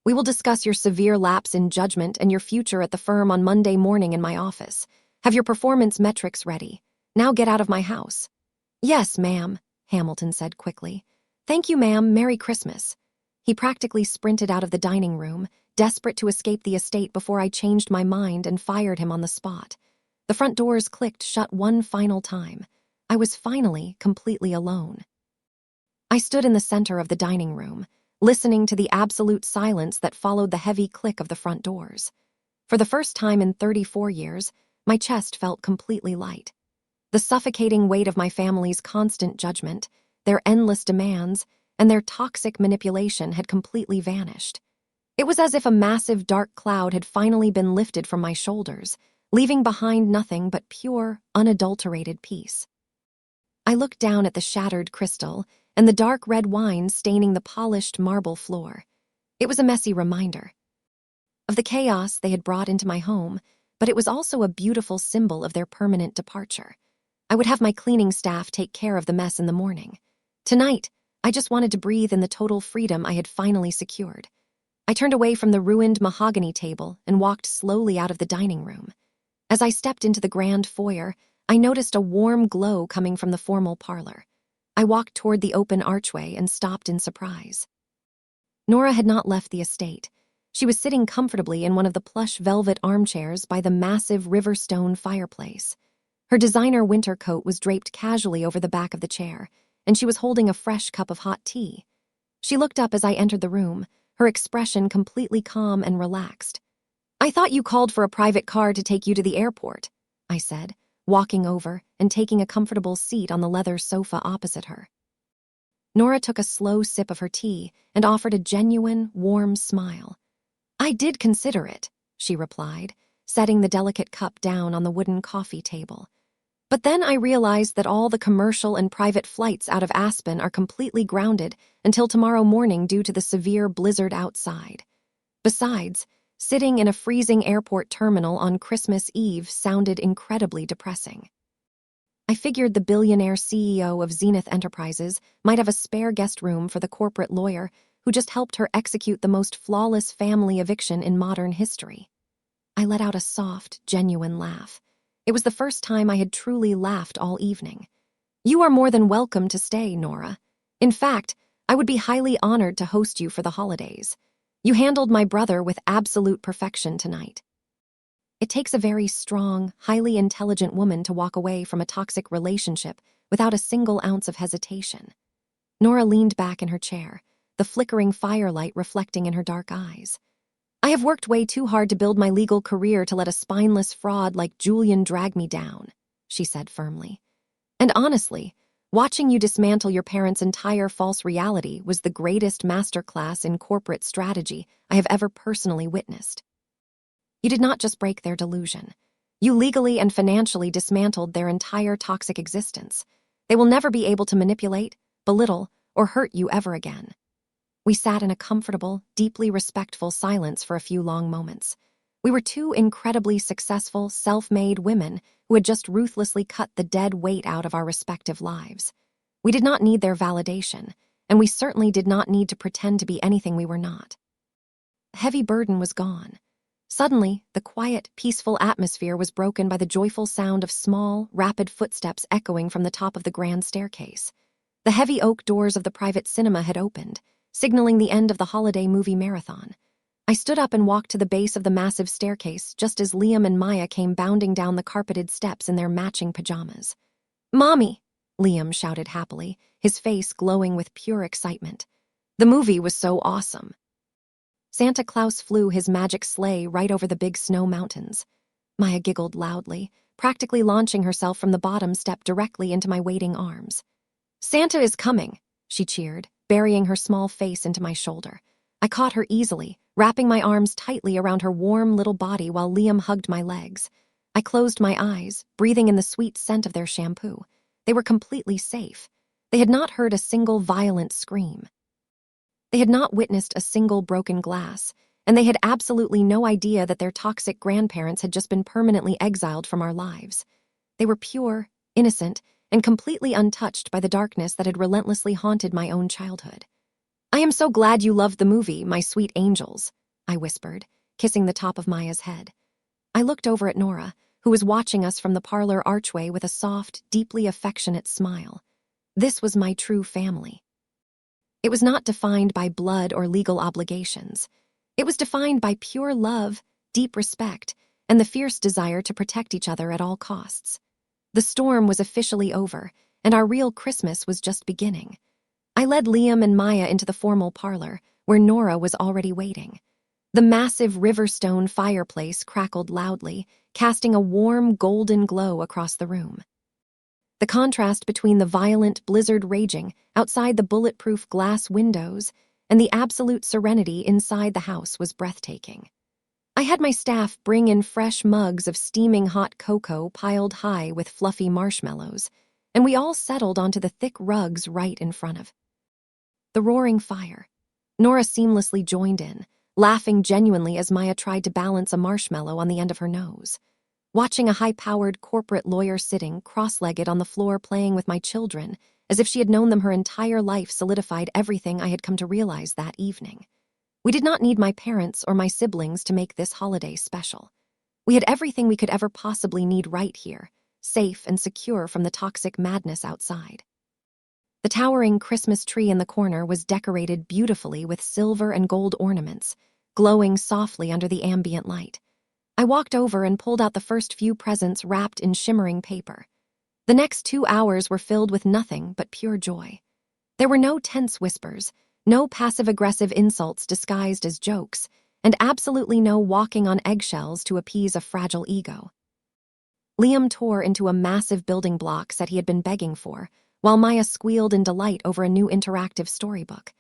"We will discuss your severe lapse in judgment and your future at the firm on Monday morning in my office. Have your performance metrics ready. Now get out of my house." "Yes, ma'am," Hamilton said quickly. "Thank you, ma'am. Merry Christmas." He practically sprinted out of the dining room, desperate to escape the estate before I changed my mind and fired him on the spot. The front doors clicked shut one final time. I was finally completely alone. I stood in the center of the dining room, listening to the absolute silence that followed the heavy click of the front doors. For the first time in 34 years, my chest felt completely light. The suffocating weight of my family's constant judgment, their endless demands, and their toxic manipulation had completely vanished. It was as if a massive dark cloud had finally been lifted from my shoulders, leaving behind nothing but pure, unadulterated peace. I looked down at the shattered crystal and the dark red wine staining the polished marble floor. It was a messy reminder of the chaos they had brought into my home, but it was also a beautiful symbol of their permanent departure. I would have my cleaning staff take care of the mess in the morning. Tonight, I just wanted to breathe in the total freedom I had finally secured. I turned away from the ruined mahogany table and walked slowly out of the dining room. As I stepped into the grand foyer, I noticed a warm glow coming from the formal parlor. I walked toward the open archway and stopped in surprise. Nora had not left the estate. She was sitting comfortably in one of the plush velvet armchairs by the massive Riverstone fireplace. Her designer winter coat was draped casually over the back of the chair, and she was holding a fresh cup of hot tea. She looked up as I entered the room, her expression completely calm and relaxed. "I thought you called for a private car to take you to the airport," I said, walking over and taking a comfortable seat on the leather sofa opposite her. Nora took a slow sip of her tea and offered a genuine, warm smile. "I did consider it," she replied, setting the delicate cup down on the wooden coffee table. "But then I realized that all the commercial and private flights out of Aspen are completely grounded until tomorrow morning due to the severe blizzard outside. Besides, sitting in a freezing airport terminal on Christmas Eve sounded incredibly depressing. I figured the billionaire CEO of Zenith Enterprises might have a spare guest room for the corporate lawyer who just helped her execute the most flawless family eviction in modern history." I let out a soft, genuine laugh. It was the first time I had truly laughed all evening. "You are more than welcome to stay, Nora. In fact, I would be highly honored to host you for the holidays. You handled my brother with absolute perfection tonight." It takes a very strong, highly intelligent woman to walk away from a toxic relationship without a single ounce of hesitation. Nora leaned back in her chair, the flickering firelight reflecting in her dark eyes. "I have worked way too hard to build my legal career to let a spineless fraud like Julian drag me down," she said firmly. "And honestly, watching you dismantle your parents' entire false reality was the greatest masterclass in corporate strategy I have ever personally witnessed. You did not just break their delusion. You legally and financially dismantled their entire toxic existence. They will never be able to manipulate, belittle, or hurt you ever again." We sat in a comfortable, deeply respectful silence for a few long moments. We were two incredibly successful, self-made women who had just ruthlessly cut the dead weight out of our respective lives. We did not need their validation, and we certainly did not need to pretend to be anything we were not. The heavy burden was gone. Suddenly, the quiet, peaceful atmosphere was broken by the joyful sound of small, rapid footsteps echoing from the top of the grand staircase. The heavy oak doors of the private cinema had opened, signaling the end of the holiday movie marathon. I stood up and walked to the base of the massive staircase just as Liam and Maya came bounding down the carpeted steps in their matching pajamas. "Mommy!" Liam shouted happily, his face glowing with pure excitement. "The movie was so awesome." Santa Claus flew his magic sleigh right over the big snow mountains. Maya giggled loudly, practically launching herself from the bottom step directly into my waiting arms. "Santa is coming," she cheered, burying her small face into my shoulder. I caught her easily, wrapping my arms tightly around her warm little body while Liam hugged my legs. I closed my eyes, breathing in the sweet scent of their shampoo. They were completely safe. They had not heard a single violent scream. They had not witnessed a single broken glass, and they had absolutely no idea that their toxic grandparents had just been permanently exiled from our lives. They were pure, innocent, and completely untouched by the darkness that had relentlessly haunted my own childhood. "I am so glad you loved the movie, my sweet angels," I whispered, kissing the top of Maya's head. I looked over at Nora, who was watching us from the parlor archway with a soft, deeply affectionate smile. This was my true family. It was not defined by blood or legal obligations. It was defined by pure love, deep respect, and the fierce desire to protect each other at all costs. The storm was officially over, and our real Christmas was just beginning. I led Liam and Maya into the formal parlor, where Nora was already waiting. The massive Riverstone fireplace crackled loudly, casting a warm, golden glow across the room. The contrast between the violent blizzard raging outside the bulletproof glass windows and the absolute serenity inside the house was breathtaking. I had my staff bring in fresh mugs of steaming hot cocoa piled high with fluffy marshmallows, and we all settled onto the thick rugs right in front of the roaring fire. Nora seamlessly joined in, laughing genuinely as Maya tried to balance a marshmallow on the end of her nose. Watching a high-powered corporate lawyer sitting cross-legged on the floor playing with my children, as if she had known them her entire life, solidified everything I had come to realize that evening. We did not need my parents or my siblings to make this holiday special. We had everything we could ever possibly need right here, safe and secure from the toxic madness outside. The towering Christmas tree in the corner was decorated beautifully with silver and gold ornaments, glowing softly under the ambient light. I walked over and pulled out the first few presents wrapped in shimmering paper. The next 2 hours were filled with nothing but pure joy. There were no tense whispers, no passive-aggressive insults disguised as jokes, and absolutely no walking on eggshells to appease a fragile ego. Liam tore into a massive building block set he had been begging for, while Maya squealed in delight over a new interactive storybook.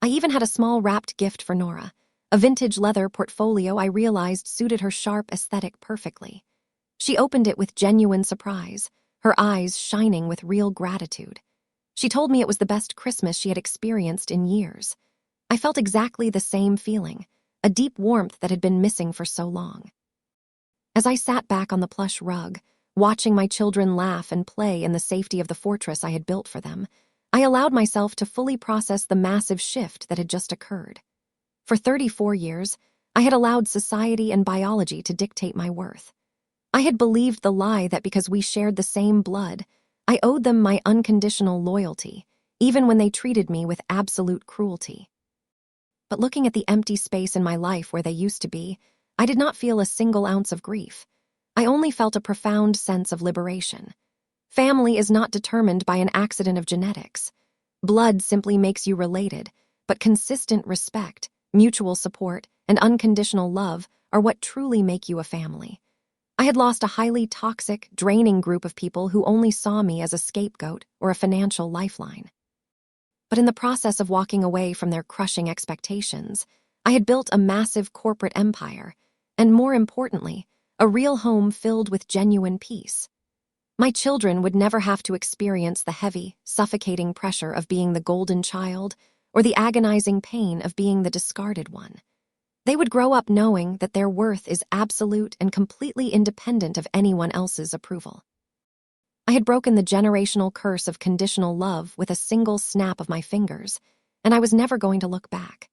I even had a small wrapped gift for Nora, a vintage leather portfolio I realized suited her sharp aesthetic perfectly. She opened it with genuine surprise, her eyes shining with real gratitude. She told me it was the best Christmas she had experienced in years. I felt exactly the same feeling, a deep warmth that had been missing for so long. As I sat back on the plush rug, watching my children laugh and play in the safety of the fortress I had built for them, I allowed myself to fully process the massive shift that had just occurred. For 34 years, I had allowed society and biology to dictate my worth. I had believed the lie that because we shared the same blood, I owed them my unconditional loyalty, even when they treated me with absolute cruelty. But looking at the empty space in my life where they used to be, I did not feel a single ounce of grief. I only felt a profound sense of liberation. Family is not determined by an accident of genetics. Blood simply makes you related, but consistent respect, mutual support, and unconditional love are what truly make you a family. I had lost a highly toxic, draining group of people who only saw me as a scapegoat or a financial lifeline. But in the process of walking away from their crushing expectations, I had built a massive corporate empire, and more importantly, a real home filled with genuine peace. My children would never have to experience the heavy, suffocating pressure of being the golden child or the agonizing pain of being the discarded one. They would grow up knowing that their worth is absolute and completely independent of anyone else's approval. I had broken the generational curse of conditional love with a single snap of my fingers, and I was never going to look back.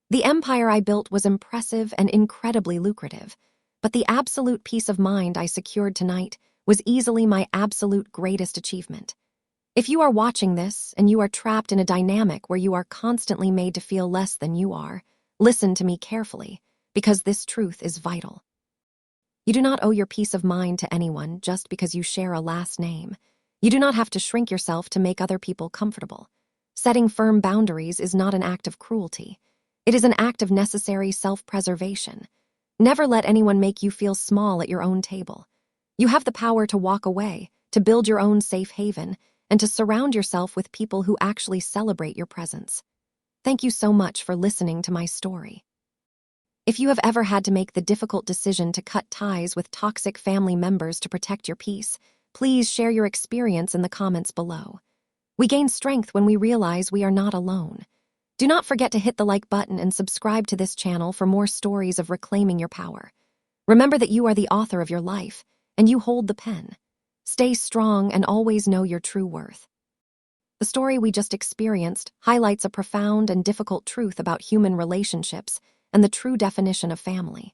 The empire I built was impressive and incredibly lucrative, but the absolute peace of mind I secured tonight was easily my absolute greatest achievement. If you are watching this and you are trapped in a dynamic where you are constantly made to feel less than you are, listen to me carefully, because this truth is vital. You do not owe your peace of mind to anyone just because you share a last name. You do not have to shrink yourself to make other people comfortable. Setting firm boundaries is not an act of cruelty. It is an act of necessary self-preservation. Never let anyone make you feel small at your own table. You have the power to walk away, to build your own safe haven, and to surround yourself with people who actually celebrate your presence. Thank you so much for listening to my story. If you have ever had to make the difficult decision to cut ties with toxic family members to protect your peace, please share your experience in the comments below. We gain strength when we realize we are not alone. Do not forget to hit the like button and subscribe to this channel for more stories of reclaiming your power. Remember that you are the author of your life, and you hold the pen. Stay strong and always know your true worth. The story we just experienced highlights a profound and difficult truth about human relationships and the true definition of family.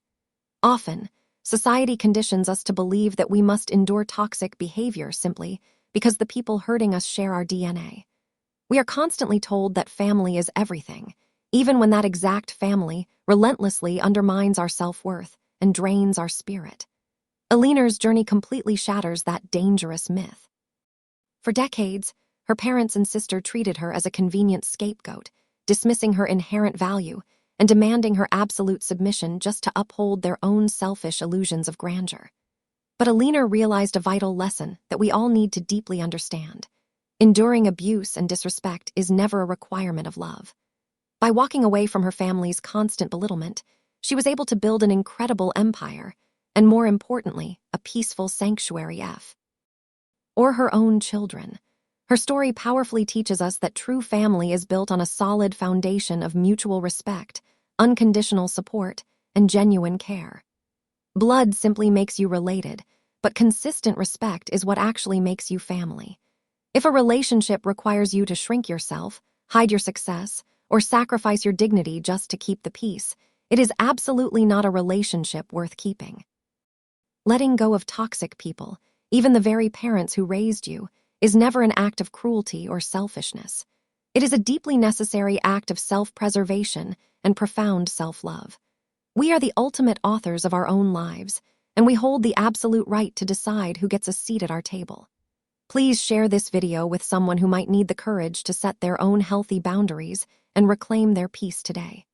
Often, society conditions us to believe that we must endure toxic behavior simply because the people hurting us share our DNA. We are constantly told that family is everything, even when that exact family relentlessly undermines our self-worth and drains our spirit. Eleanor's journey completely shatters that dangerous myth. For decades, her parents and sister treated her as a convenient scapegoat, dismissing her inherent value and demanding her absolute submission just to uphold their own selfish illusions of grandeur. But Eleanor realized a vital lesson that we all need to deeply understand. Enduring abuse and disrespect is never a requirement of love. By walking away from her family's constant belittlement, she was able to build an incredible empire, and more importantly, a peaceful sanctuary for her own children. Her story powerfully teaches us that true family is built on a solid foundation of mutual respect, unconditional support, and genuine care. Blood simply makes you related, but consistent respect is what actually makes you family. If a relationship requires you to shrink yourself, hide your success, or sacrifice your dignity just to keep the peace, it is absolutely not a relationship worth keeping. Letting go of toxic people, even the very parents who raised you, is never an act of cruelty or selfishness. It is a deeply necessary act of self-preservation and profound self-love. We are the ultimate authors of our own lives, and we hold the absolute right to decide who gets a seat at our table. Please share this video with someone who might need the courage to set their own healthy boundaries and reclaim their peace today.